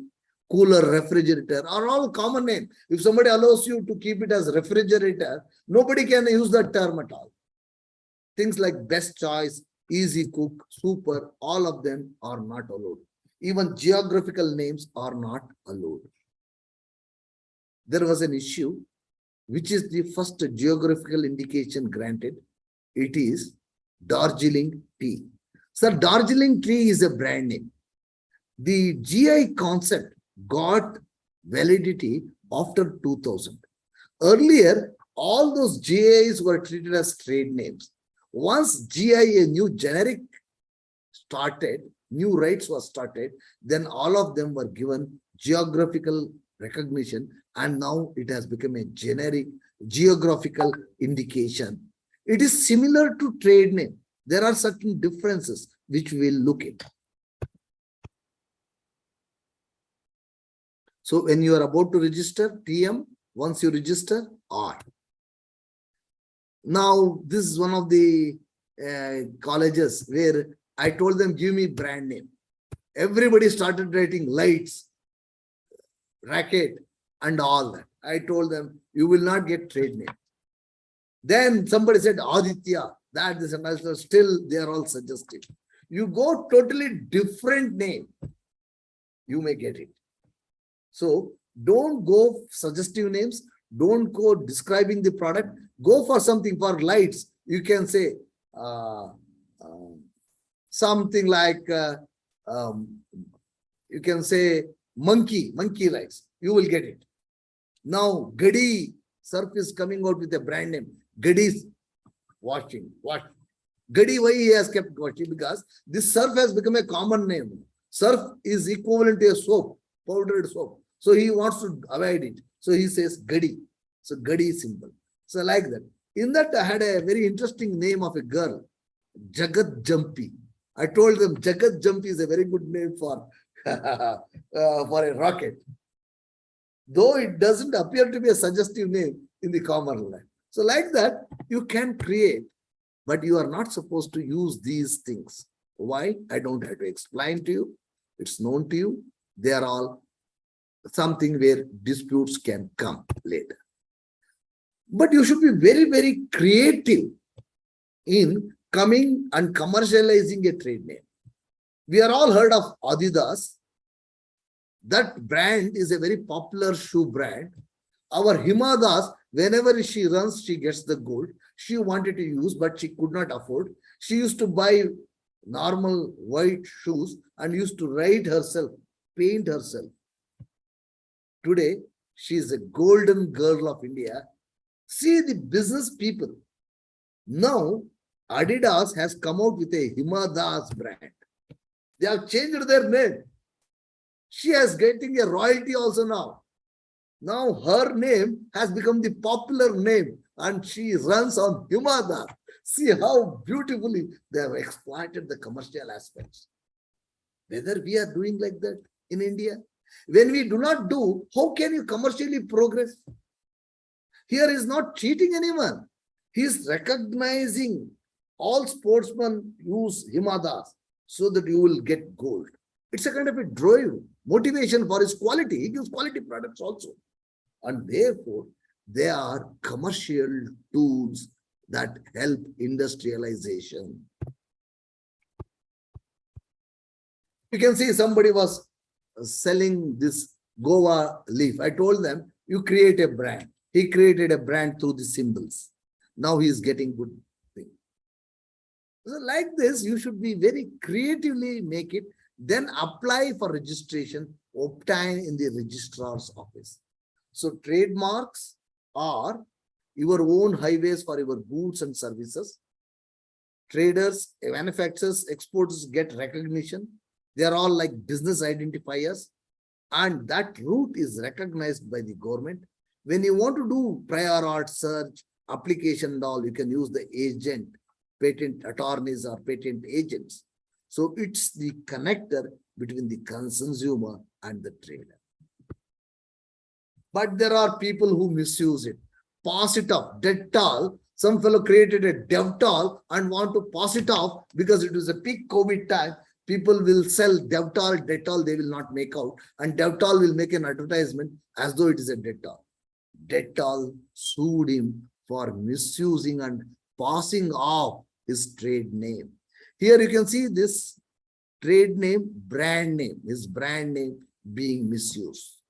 cooler, refrigerator are all common name. If somebody allows you to keep it as refrigerator, nobody can use that term at all. Things like best choice, easy cook, super, all of them are not allowed. Even geographical names are not allowed. There was an issue, which is the first geographical indication granted. It is Darjeeling tea. Sir, Darjeeling tea is a brand name. The GI concept got validity after 2000. Earlier, all those GIs were treated as trade names. Once GI, a new generic started, new rights was started, then all of them were given geographical recognition, and now it has become a generic geographical indication. It is similar to trade name. There are certain differences which we'll look at. So when you are about to register, TM, once you register, R. Now, this is one of the colleges where I told them, give me brand name. Everybody started writing lights, racket, and all that. I told them, you will not get trade name. Then somebody said, Aditya, that is another, still they are all suggestive. You go totally different name, you may get it. So don't go suggestive names, don't go describing the product, go for something for lights. You can say something like, you can say monkey lights, you will get it. Now, Gadi, Surf is coming out with a brand name. Gadi's washing. What? Gadi, why he has kept washing? Because this surf has become a common name. Surf is equivalent to a soap, powdered soap. So he wants to avoid it. So he says Gadi. So Gadi is simple. So like that. In that, I had a very interesting name of a girl, Jagat Jampi. I told them Jagat Jampi is a very good name for, for a rocket. Though it doesn't appear to be a suggestive name in the common line. So like that, you can create, but you are not supposed to use these things. Why? I don't have to explain to you. It's known to you. They are all something where disputes can come later. But you should be very, very creative in coming and commercializing a trade name. We are all heard of Adidas. That brand is a very popular shoe brand. Our Himadas, whenever she runs, she gets the gold. She wanted to use, but she could not afford. She used to buy normal white shoes and used to write herself, paint herself. Today, she is a golden girl of India. See the business people. Now, Adidas has come out with a Himadas brand. They have changed their name. She is getting a royalty also now. Now her name has become the popular name and she runs on Himadas. See how beautifully they have exploited the commercial aspects. Whether we are doing like that in India, when we do not do, how can you commercially progress? Here is not cheating anyone. He is recognizing all sportsmen use Himadas so that you will get gold. It's a kind of a drive, motivation for his quality. He gives quality products also. And therefore, they are commercial tools that help industrialization. You can see somebody was selling this Goa leaf. I told them, you create a brand. He created a brand through the symbols. Now he is getting good thing. So like this, you should be very creatively make it, then apply for registration, obtain in the registrar's office. So trademarks are your own highways for your goods and services. Traders, manufacturers, exporters get recognition. They are all like business identifiers. And that route is recognized by the government. When you want to do prior art search, application and all, you can use the agent, patent attorneys or patent agents. So it's the connector between the consumer and the trader. But there are people who misuse it, pass it off. Dettol, some fellow created a Devtol and want to pass it off because it was a peak COVID time. People will sell Devtol, Dettol, they will not make out. And Devtol will make an advertisement as though it is a Dettol. Dettol sued him for misusing and passing off his trade name. Here you can see this trade name, brand name, his brand name being misused.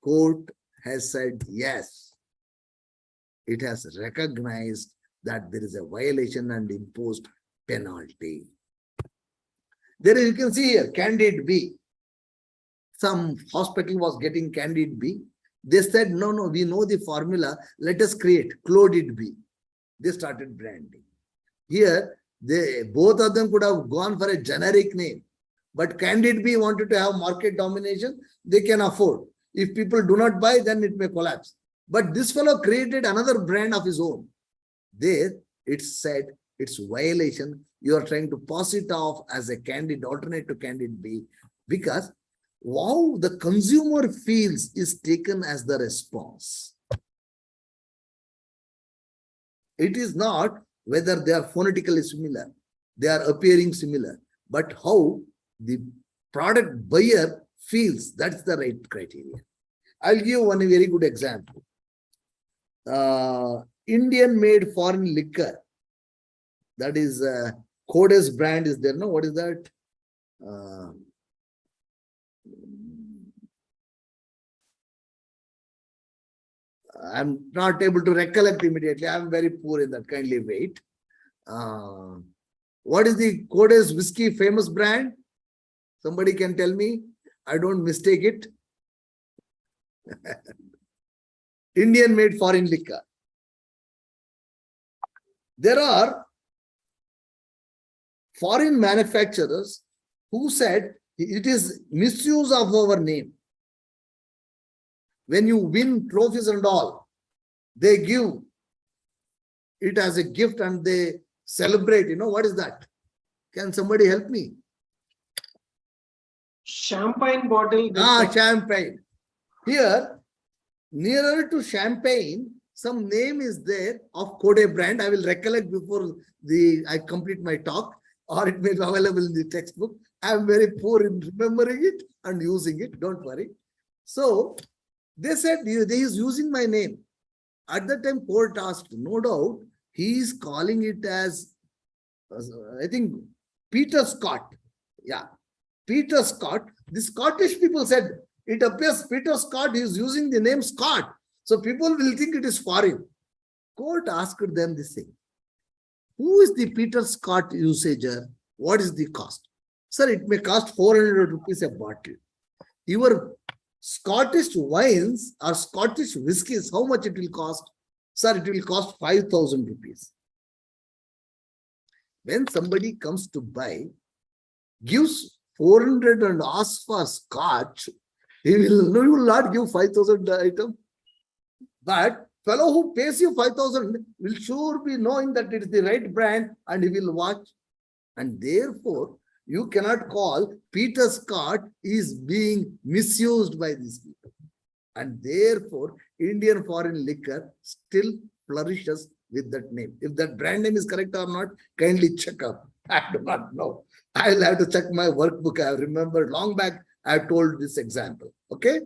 Court has said yes. It has recognized that there is a violation and imposed penalty. There you can see here, Candid B. Some hospital was getting Candid B. They said, no, we know the formula. Let us create Clodid B. They started branding. Here, both of them could have gone for a generic name. But Candid B wanted to have market domination. They can afford. If people do not buy, then it may collapse. But this fellow created another brand of his own. There, it said it's violation. You are trying to pass it off as a Candid alternate to Candid B because wow, the consumer feels is taken as the response. It is not whether they are phonetically similar, they are appearing similar, but how the product buyer feels, that's the right criteria. I'll give one very good example. Indian made foreign liquor, that is Codes brand is there, no? What is that? I'm not able to recollect immediately. I'm very poor in that. Kindly wait. What is the Codes whiskey famous brand? Somebody can tell me. I don't mistake it. Indian made foreign liquor. There are foreign manufacturers who said it is misuse of our name. When you win trophies and all, they give it as a gift and they celebrate. You know, what is that? Can somebody help me? Champagne bottle. Champagne. Here, nearer to champagne, some name is there of Code brand. I will recollect before I complete my talk, or it may be available in the textbook. I am very poor in remembering it and using it. Don't worry. So they said he is using my name. At that time, court asked, no doubt, he is calling it as, I think, Peter Scott. Yeah, Peter Scott. The Scottish people said, it appears Peter Scott is using the name Scott. So people will think it is foreign. Court asked them this thing. Who is the Peter Scott usager? What is the cost? Sir, it may cost 400 rupees a bottle. Your Scottish wines or Scottish whiskies, how much it will cost? Sir, it will cost 5,000 rupees. When somebody comes to buy, gives 400 and asks for Scotch, he will not give 5,000 item. But fellow who pays you 5,000 will sure be knowing that it is the right brand and he will watch. And therefore, you cannot call Peter Scott is being misused by these people. And therefore, Indian foreign liquor still flourishes with that name. If that brand name is correct or not, kindly check up. I do not know. I will have to check my workbook. I have remembered long back, I have told this example. Okay.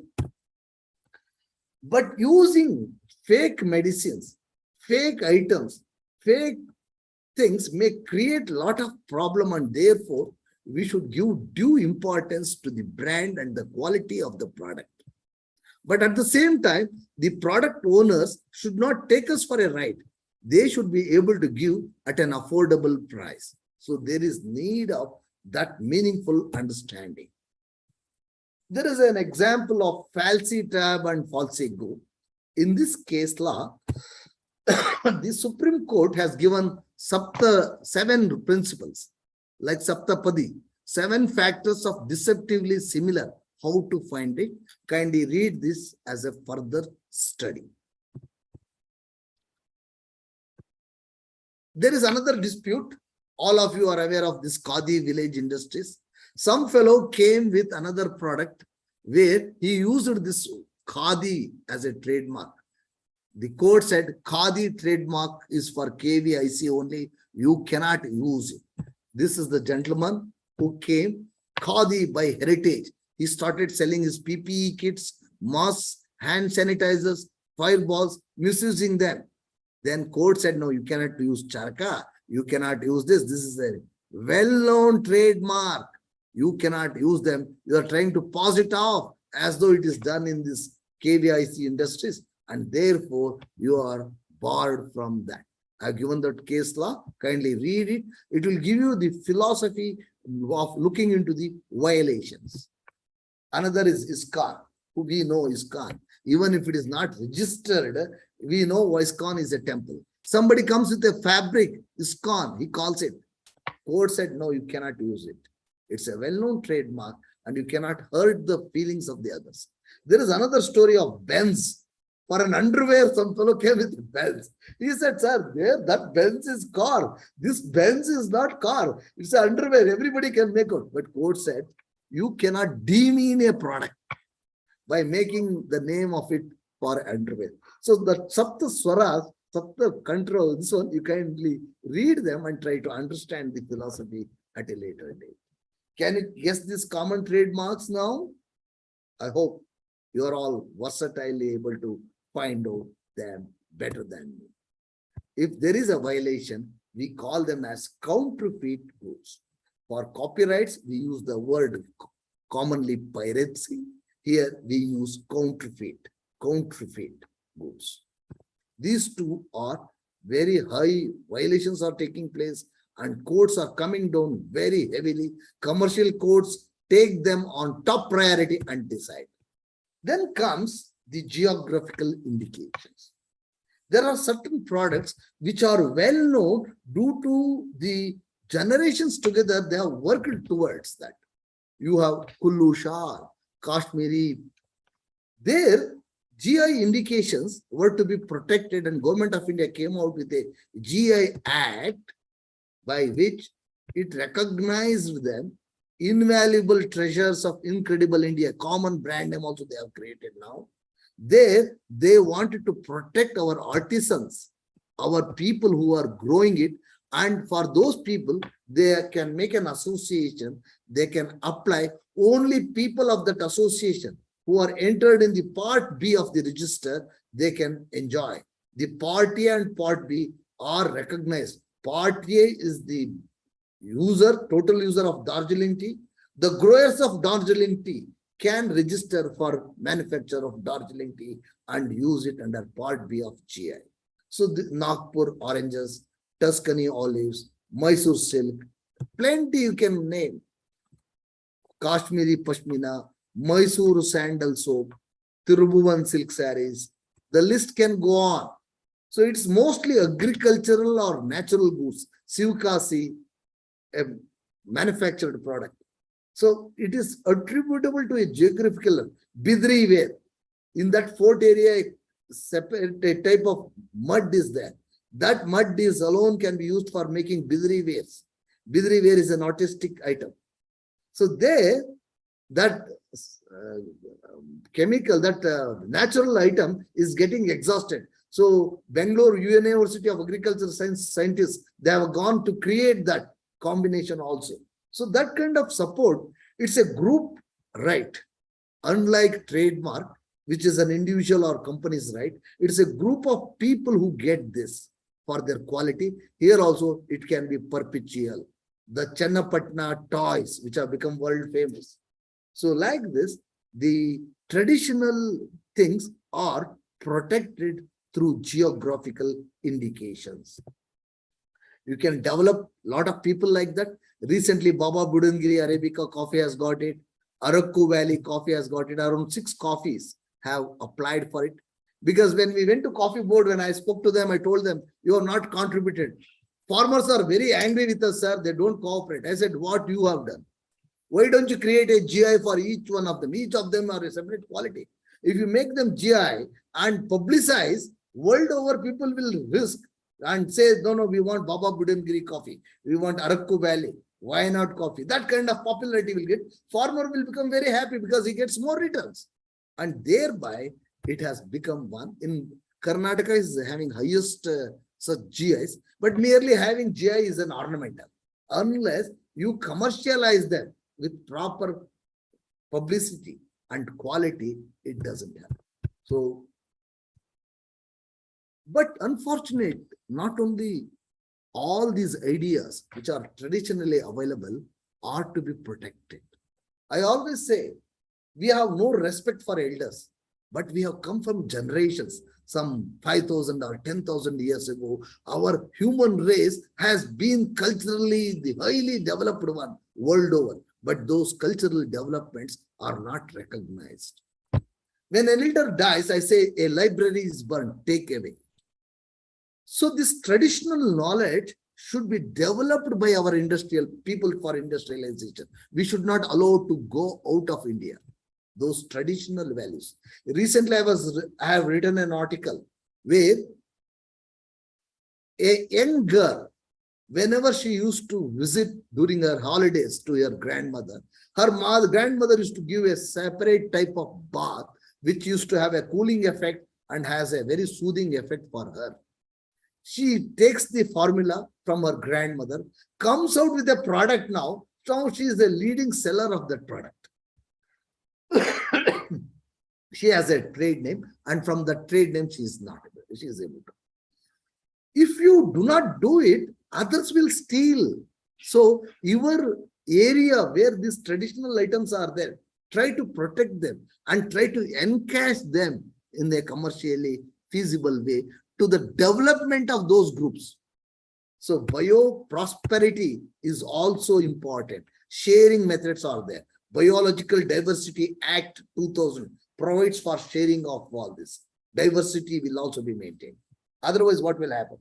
But using fake medicines, fake items, fake things may create a lot of problem, and therefore we should give due importance to the brand and the quality of the product. But at the same time, the product owners should not take us for a ride. They should be able to give at an affordable price. So there is need of that meaningful understanding. There is an example of falsi tab and falsi go. In this case law, the Supreme Court has given 7 principles, like Saptapadi, 7 factors of deceptively similar. How to find it? Kindly read this as a further study. There is another dispute. All of you are aware of this Khadi village industries. Some fellow came with another product where he used this Khadi as a trademark. The court said Khadi trademark is for KVIC only. You cannot use it. This is the gentleman who came, Khadi by heritage. He started selling his PPE kits, masks, hand sanitizers, fireballs, misusing them. Then court said, no, you cannot use charka. You cannot use this. This is a well-known trademark. You cannot use them. You are trying to pass it off as though it is done in this KVIC industries, and therefore you are barred from that. I have given that case law. Kindly read it. It will give you the philosophy of looking into the violations. Another is ISKCON, who we know ISKCON. Even if it is not registered, we know ISKCON is a temple. Somebody comes with a fabric, ISKCON, he calls it. Court said, no, you cannot use it. It's a well-known trademark and you cannot hurt the feelings of the others. There is another story of Benz. For an underwear, some fellow came with Benz. He said, sir, that Benz is car. This Benz is not car. It's an underwear. Everybody can make it. But court said, you cannot demean a product by making the name of it for underwear. So the Sapta Swaras, Sapta control, this one, you kindly read them and try to understand the philosophy at a later date. Can you guess these common trademarks now? I hope you are all versatilely able to find out them better than me. If there is a violation, we call them as counterfeit goods. For copyrights, we use the word commonly piracy. Here we use counterfeit goods. These two are very high violations are taking place and courts are coming down very heavily. Commercial courts take them on top priority and decide. Then comes the geographical indications. There are certain products which are well known due to the generations together, they have worked towards that. You have Kullu Shal, Kashmiri. Their GI indications were to be protected, and Government of India came out with a GI Act by which it recognized them invaluable treasures of incredible India, common brand name also they have created now. There, they wanted to protect our artisans, our people who are growing it, and for those people, they can make an association, they can apply. Only people of that association who are entered in the Part B of the register, they can enjoy. The Part A and Part B are recognized. Part A is the user, total user of Darjeeling tea. The growers of Darjeeling tea can register for manufacture of Darjeeling tea and use it under Part B of GI. So the Nagpur oranges, Tuscany olives, Mysore silk, plenty you can name. Kashmiri Pashmina, Mysore sandal soap, Tirubhuvan silk sarees. The list can go on. So it's mostly agricultural or natural goods. Sivkasi, a manufactured product. So it is attributable to a geographical Bidri wear. In that fort area, a separate type of mud is there. That mud is alone can be used for making Bidri wares. Bidri wear is an artistic item. So there, that chemical, that natural item is getting exhausted. So Bangalore University of Agricultural Science scientists, they have gone to create that combination also. So that kind of support, it's a group right. Unlike trademark, which is an individual or company's right, it's a group of people who get this for their quality. Here also, it can be perpetual. The Channapatna toys, which have become world famous. So like this, the traditional things are protected through geographical indications. You can develop a lot of people like that. Recently, Baba Budangiri Arabica coffee has got it. Arakku Valley coffee has got it. Around 6 coffees have applied for it. Because when we went to coffee board, when I spoke to them, I told them, you have not contributed. Farmers are very angry with us, sir. They don't cooperate. I said, what you have done? Why don't you create a GI for each one of them? Each of them are a separate quality. If you make them GI and publicize, world over people will risk and say, no, we want Baba Budangiri coffee. We want Arakku Valley. Why not coffee? That kind of popularity will get. Farmer will become very happy because he gets more returns. And thereby, it has become one. In Karnataka is having highest such GIs, but merely having GI is an ornamental. Unless you commercialize them with proper publicity and quality, it doesn't happen. So, but unfortunate, not only all these ideas which are traditionally available are to be protected. I always say, we have no respect for elders, but we have come from generations, some 5,000 or 10,000 years ago. Our human race has been culturally the highly developed one world over, but those cultural developments are not recognized. When an elder dies, I say a library is burned, take away. So this traditional knowledge should be developed by our industrial people for industrialization. We should not allow to go out of India. Those traditional values. Recently, I have written an article where a young girl, whenever she used to visit during her holidays to her grandmother, her grandmother used to give a separate type of bath, which used to have a cooling effect and has a very soothing effect for her. She takes the formula from her grandmother, comes out with a product now. So she is the leading seller of that product. She has a trade name, and from that trade name, she is able to. If you do not do it, others will steal. So your area where these traditional items are there, try to protect them and try to encash them in a commercially feasible way to the development of those groups. So bio-prosperity is also important. Sharing methods are there. Biological Diversity Act 2000, provides for sharing of all this. Diversity will also be maintained. Otherwise, what will happen?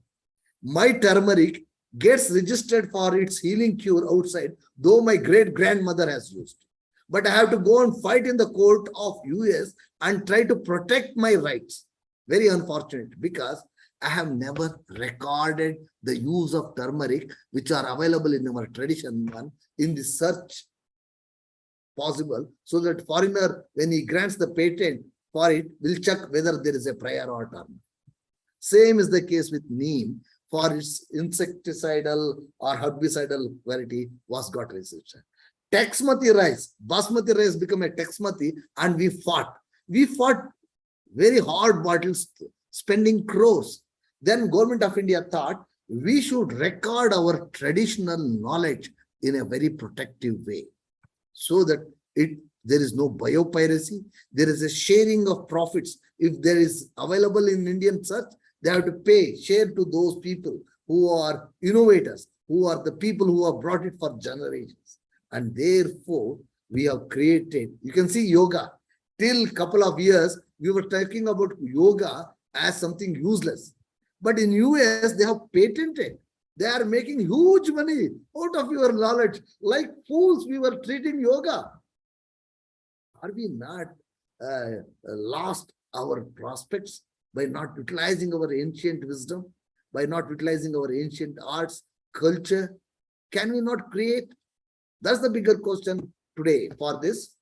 My turmeric gets registered for its healing cure outside, though my great-grandmother has used. But I have to go and fight in the court of US and try to protect my rights. Very unfortunate, because I have never recorded the use of turmeric, which are available in our tradition one, in the search possible, so that foreigner, when he grants the patent for it, will check whether there is a prior or term. Same is the case with neem. For its insecticidal or herbicidal variety was got registered. Texmati rice, basmati rice become a texmati, and we fought. We fought very hard battles, spending crores. Then Government of India thought we should record our traditional knowledge in a very protective way, so that there is no biopiracy, there is a sharing of profits. If there is available in Indian search, they have to share to those people who are innovators, who are the people who have brought it for generations. And therefore, we have created, you can see yoga. Till couple of years, we were talking about yoga as something useless. But in US, they have patented. They are making huge money out of your knowledge. Like fools, we were treating yoga. Are we not lost our prospects by not utilizing our ancient wisdom, by not utilizing our ancient arts, culture? Can we not create? That's the bigger question today for this.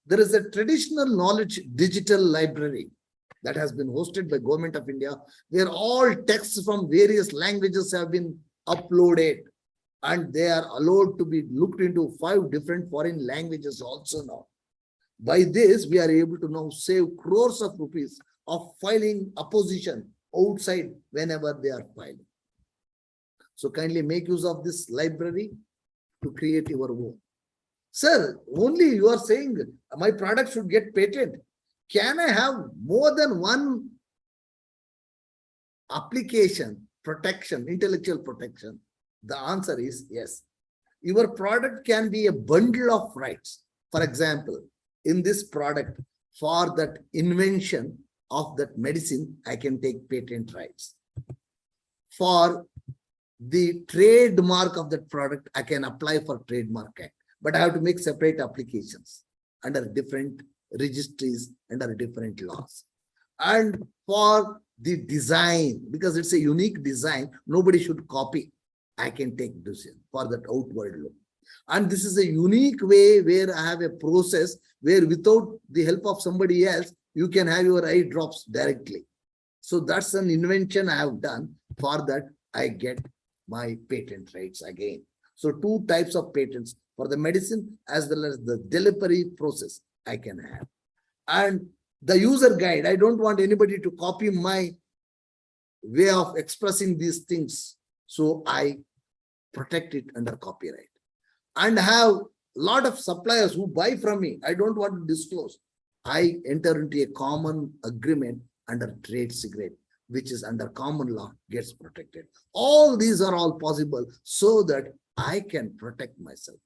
There is a traditional knowledge digital library that has been hosted by Government of India, where all texts from various languages have been uploaded, and they are allowed to be looked into 5 different foreign languages also now. By this, we are able to now save crores of rupees of filing opposition outside whenever they are filing. So kindly make use of this library to create your own. Sir, only you are saying my product should get patent. Can I have more than one application protection, intellectual protection? The answer is yes. Your product can be a bundle of rights. For example, in this product, for that invention of that medicine, I can take patent rights. For the trademark of that product, I can apply for Trademark Act, but I have to make separate applications under different registries, under different laws. And for the design, because it's a unique design, nobody should copy. I can take decision for that outward look. And this is a unique way where I have a process where without the help of somebody else, you can have your eye drops directly. So that's an invention I have done. For that, I get my patent rights again. So 2 types of patents for the medicine as well as the delivery process I can have. And the user guide, I don't want anybody to copy my way of expressing these things. So I protect it under copyright. And have a lot of suppliers who buy from me. I don't want to disclose. I enter into a common agreement under trade secret, which is under common law, gets protected. All these are all possible so that I can protect myself.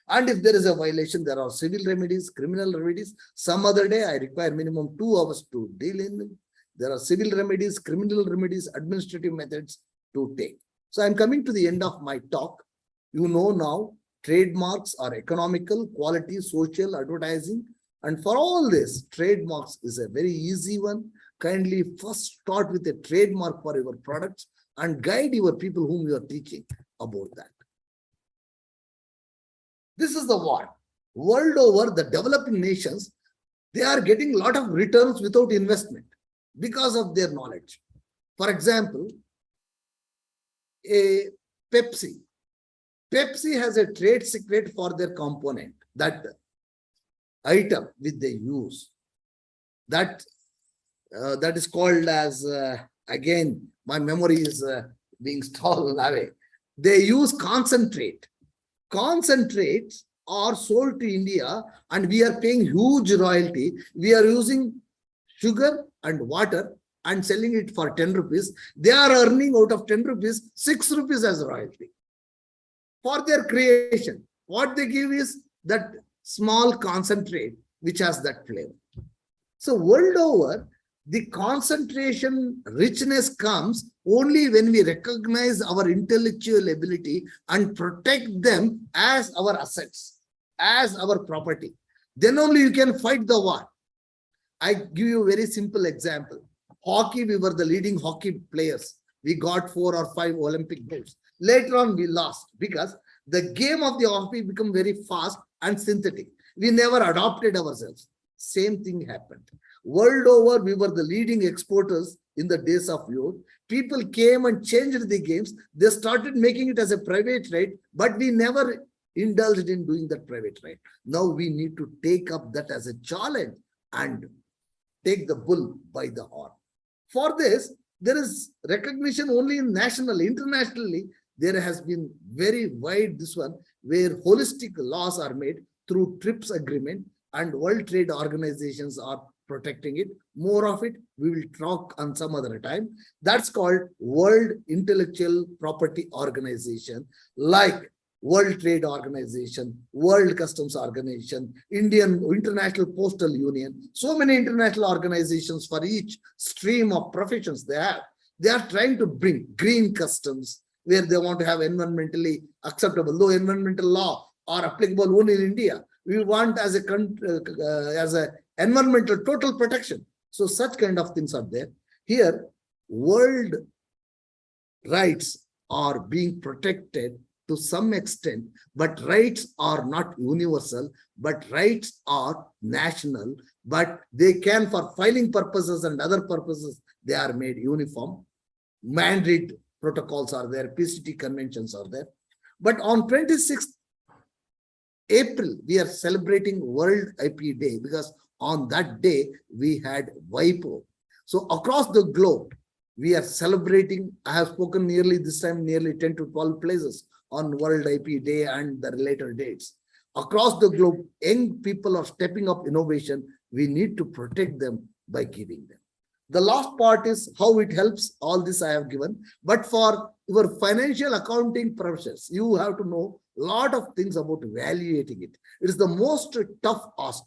And if there is a violation, there are civil remedies, criminal remedies. Some other day, I require minimum 2 hours to deal in them. There are civil remedies, criminal remedies, administrative methods to take. So I'm coming to the end of my talk. You know now, trademarks are economical, quality, social, advertising. And for all this, trademarks is a very easy one. Kindly first start with a trademark for your products and guide your people whom you are teaching about that. This is the what. World over, the developing nations, they are getting a lot of returns without investment because of their knowledge. For example, a Pepsi. Pepsi has a trade secret for their component, that item which they use. That is called as, again, my memory is being stolen away. They use concentrate. Concentrates are sold to India and we are paying huge royalty. We are using sugar and water and selling it for 10 rupees. They are earning out of 10 rupees, 6 rupees as royalty. For their creation, what they give is that small concentrate which has that flavor. So world over, the concentration richness comes only when we recognize our intellectual ability and protect them as our assets, as our property. Then only you can fight the war. I give you a very simple example. Hockey, we were the leading hockey players. We got 4 or 5 Olympic golds. Later on, we lost because the game of the hockey became very fast and synthetic. We never adopted ourselves. Same thing happened. World over, we were the leading exporters in the days of yore. People came and changed the games. They started making it as a private right, but we never indulged in doing that private right. Now we need to take up that as a challenge and take the bull by the horn. For this, there is recognition only in nationally, internationally. There has been very wide this one where holistic laws are made through TRIPS agreement and World Trade Organizations are protecting it. More of it, we will talk on some other time. That's called World Intellectual Property Organization, like World Trade Organization, World Customs Organization, Indian International Postal Union, so many international organizations for each stream of professions they have. They are trying to bring green customs where they want to have environmentally acceptable, though environmental law are applicable only in India. We want as a environmental total protection. So such kind of things are there. Here, world rights are being protected to some extent, but rights are not universal, but rights are national, but they can, for filing purposes and other purposes, they are made uniform. Madrid protocols are there, PCT conventions are there. But on 26th April, we are celebrating World IP Day because on that day, we had WIPO. So across the globe, we are celebrating. I have spoken nearly this time, nearly 10 to 12 places on World IP Day and the related dates. Across the globe, young people are stepping up innovation. We need to protect them by giving them. The last part is how it helps. All this I have given. But for your financial accounting process, you have to know a lot of things about evaluating it. It is the most tough ask.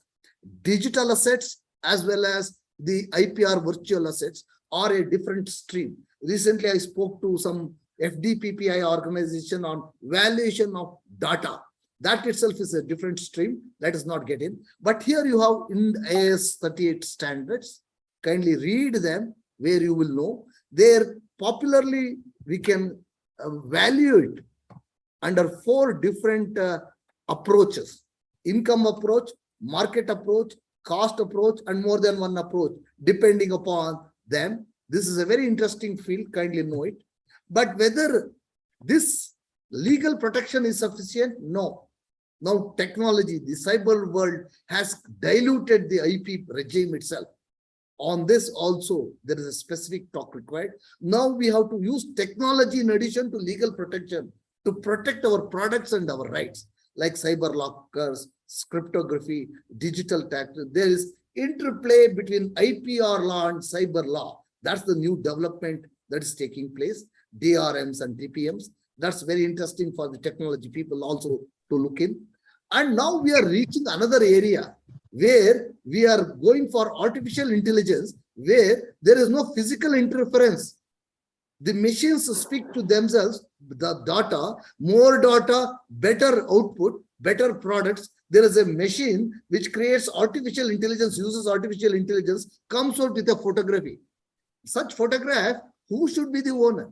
Digital assets as well as the IPR virtual assets are a different stream. Recently, I spoke to some FDPPI organization on valuation of data. That itself is a different stream. Let us not get in. But here you have in AS 38 standards. Kindly read them where you will know. There popularly we can value it under 4 different approaches: income approach, market approach, cost approach, and more than one approach, depending upon them. This is a very interesting field, kindly know it. But whether this legal protection is sufficient? No. Now technology, the cyber world has diluted the IP regime itself. On this also, there is a specific talk required. Now we have to use technology in addition to legal protection to protect our products and our rights, like cyber lockers, cryptography, digital tax. There is interplay between IPR law and cyber law. That's the new development that is taking place. DRMs and TPMs. That's very interesting for the technology people also to look in. And now we are reaching another area where we are going for artificial intelligence, where there is no physical interference. The machines speak to themselves, the data, more data, better output, better products. There is a machine which creates artificial intelligence, uses artificial intelligence, comes out with a photography. Such photograph, who should be the owner?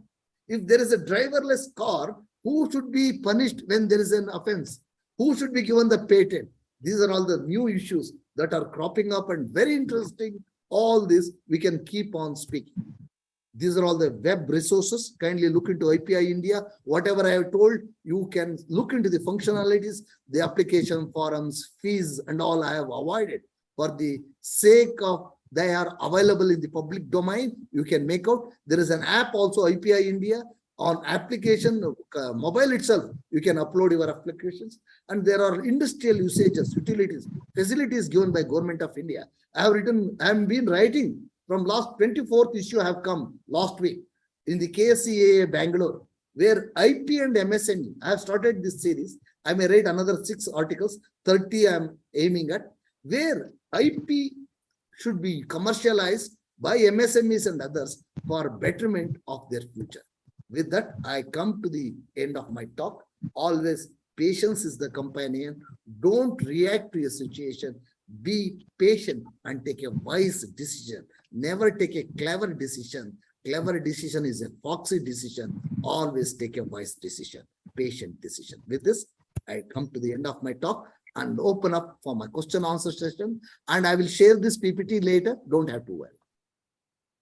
If there is a driverless car, who should be punished when there is an offense? Who should be given the patent? These are all the new issues that are cropping up and very interesting. All this we can keep on speaking. These are all the web resources. Kindly look into IPI India. Whatever I have told, you can look into the functionalities, the application forums, fees, and all I have avoided. For the sake of they are available in the public domain, you can make out. There is an app also, IPI India. On application, mobile itself, you can upload your applications. And there are industrial usages, utilities, facilities given by Government of India. I have been writing from last 24th issue. I have come last week in the KSCAA Bangalore, where IP and MSME. I have started this series. I may write another 6 articles, 30 I am aiming at, where IP should be commercialized by MSMEs and others for betterment of their future. With that, I come to the end of my talk. Always patience is the companion. Don't react to a situation. Be patient and take a wise decision. Never take a clever decision. Clever decision is a foxy decision. Always take a wise decision, patient decision. With this, I come to the end of my talk and open up for my question answer session. And I will share this PPT later. Don't have to worry.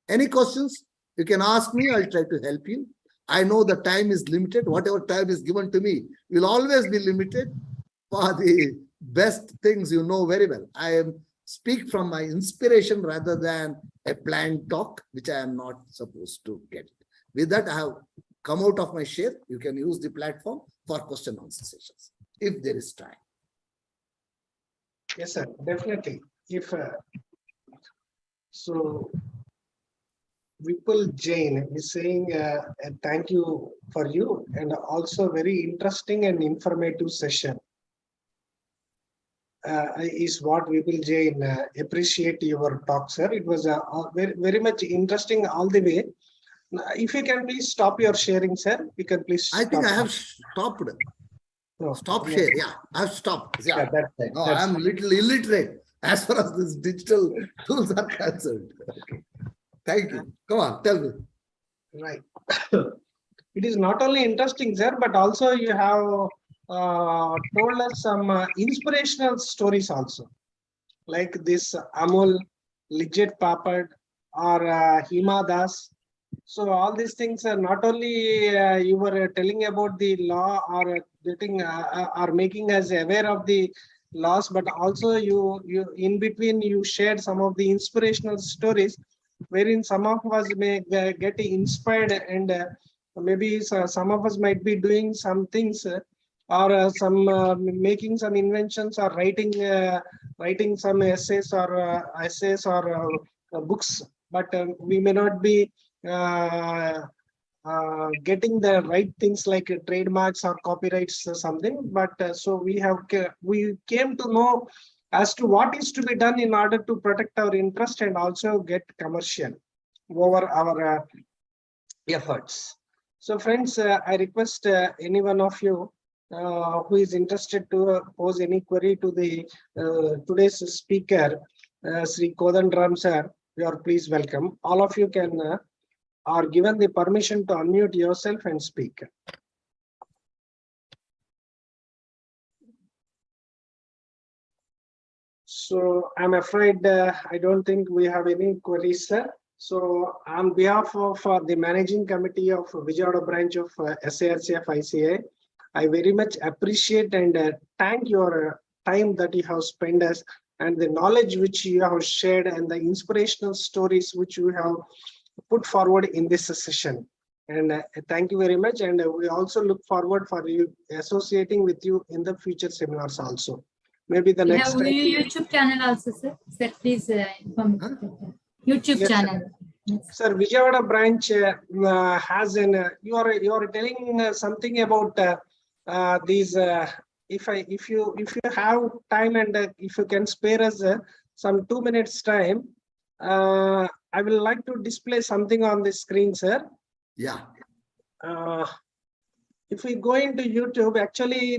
Any questions? You can ask me. I'll try to help you. I know the time is limited. Whatever time is given to me will always be limited for the best things you know very well. I speak from my inspiration rather than a planned talk, which I am not supposed to get. With that, I have come out of my share. You can use the platform for question answer sessions if there is time. Yes, sir, definitely. If so, Vipul Jain is saying thank you for you, and also very interesting and informative session. Is what Vipul Jain appreciate your talk, sir. It was very, very much interesting all the way. If you can please stop your sharing, sir. You can please. I think I have stopped. No, Stop share. Yeah, I have stopped. Yeah, yeah, that's right. no, That's I'm little illiterate as far as these digital tools are concerned. Okay. Thank you. Come on, tell me. right. It is not only interesting, sir, but also you have told us some inspirational stories also, like this Amul, Lijit Papad, or Hima Das. So all these things are not only you were telling about the law or getting are making us aware of the laws, but also you in between you shared some of the inspirational stories, wherein some of us may get inspired, and maybe some of us might be doing some things or some making some inventions or writing some essays or books, but we may not be getting the right things like trademarks or copyrights or something. But so we came to know as to what is to be done in order to protect our interest and also get commercial over our efforts. So friends, I request any one of you who is interested to pose any query to the today's speaker, Sri Kodandram sir. You are please welcome. All of you can are given the permission to unmute yourself and speak. So I'm afraid I don't think we have any queries, sir. So on behalf of the managing committee of Vijayawada branch of SARCF ICA, I very much appreciate and thank your time that you have spent us, and the knowledge which you have shared and the inspirational stories which you have put forward in this session. And thank you very much. And we also look forward for you associating with you in the future seminars also. Maybe the next time. YouTube channel also, sir. Sir, please inform. YouTube Yes, channel. Yes. Sir, Vijayawada branch has an. You are telling something about these. If you have time and if you can spare us some 2 minutes time, I will like to display something on the screen, sir. Yeah. If we go into YouTube, actually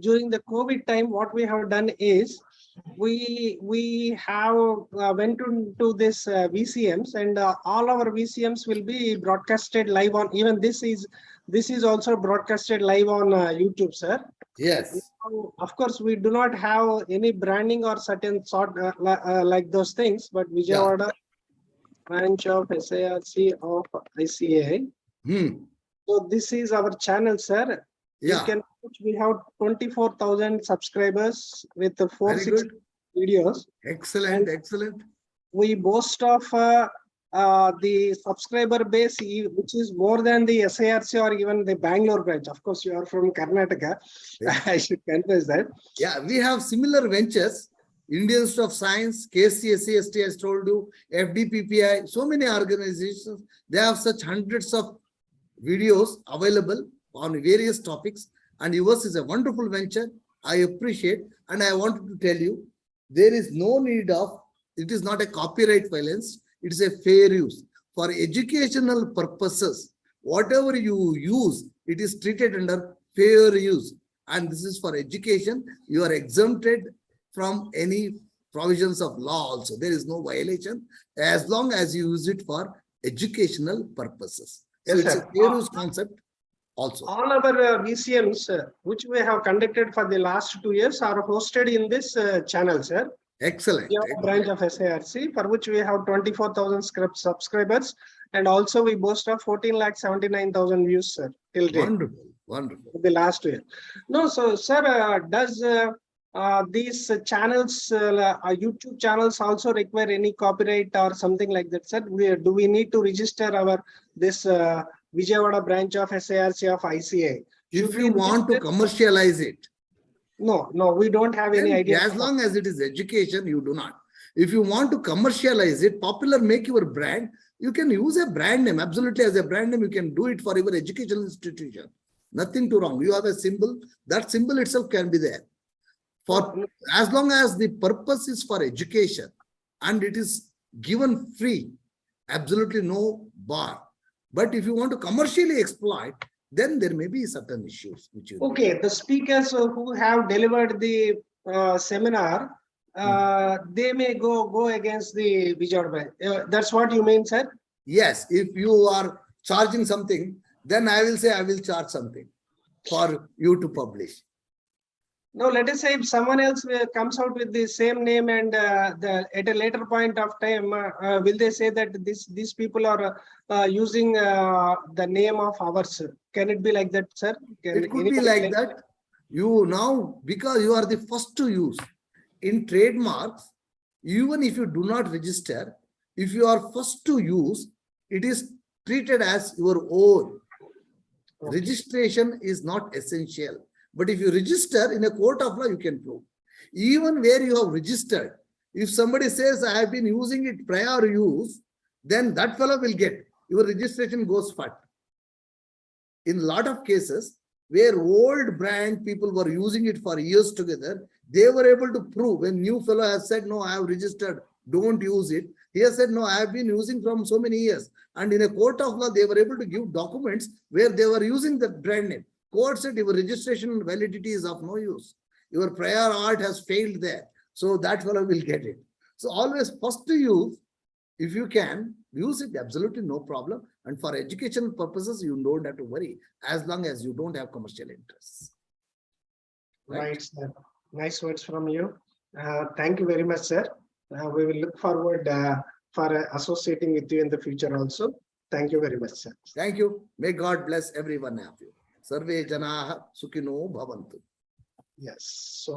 during the COVID time, what we have done is we have went into this VCMs, and all our VCMs will be broadcasted live on. Even this is also broadcasted live on YouTube, sir. Yes. Of course, we do not have any branding or certain sort like those things, but Vijayawada branch of SARC of ICA. So this is our channel, sir. Yeah. We have 24,000 subscribers with 460 videos. Excellent, excellent. We boast of the subscriber base, which is more than the SARC or even the Bangalore branch. Of course, you are from Karnataka. Yeah. I should confess that. Yeah, we have similar ventures. Indian Institute of Science, KCSCST, as told you, FDPPI, so many organizations. They have such hundreds of videos available on various topics, and yours is a wonderful venture. I appreciate, and I wanted to tell you, there is no need of It is not a copyright violence. It is a fair use. For educational purposes, whatever you use, it is treated under fair use. And this is for education. You are exempted from any provisions of law also. There is no violation as long as you use it for educational purposes. So Yes, it's sir. a fair use concept also. All our VCMs, which we have conducted for the last 2 years, are hosted in this channel, sir. Excellent. We have a branch of SARC for which we have 24,000 subscribers, and also we boast of 14,79,000 views, sir, till date. Wonderful. Wonderful. The last year. No, so sir, does these channels, YouTube channels, also require any copyright or something like that, sir? Do we need to register our this Vijayawada branch of SARC of ICA? If you want to commercialize it, No, we don't have any then idea. as long as it is education, you do not. If you want to commercialize it, popular, make your brand, you can use a brand name. Absolutely, as a brand name, you can do it for your educational institution. Nothing too wrong. You have a symbol, that symbol itself can be there. For as long as the purpose is for education and it is given free, absolutely no bar. But if you want to commercially exploit, then there may be certain issues which you Okay, the speakers who have delivered the seminar, they may go against the Vijayawada branch. That's what you mean, sir? Yes, if you are charging something, then I will say I will charge something for you to publish. No, let us say if someone else comes out with the same name and at a later point of time, will they say that these people are using the name of ours? Can it be like that, sir? It could be like that. You now, because you are the first to use in trademarks, even if you do not register, if you are first to use, it is treated as your own. Okay. Registration is not essential. But if you register in a court of law, you can prove. Even where you have registered, if somebody says, I have been using it prior use, then that fellow will get, your registration goes fat. In a lot of cases, where old brand people were using it for years together, they were able to prove when new fellow has said, no, I have registered, don't use it. He has said, no, I have been using from so many years. And in a court of law, they were able to give documents where they were using the brand name. Court said your registration validity is of no use. Your prior art has failed there. So that fellow will get it. So always first to use, if you can use it, absolutely no problem. And for educational purposes, you don't have to worry as long as you don't have commercial interests. Right, sir. Nice words from you. Thank you very much, sir. We will look forward for associating with you in the future also. Thank you very much, sir. Thank you. May God bless every one of you. Sarve janaha sukhino bhavantu. Yes. So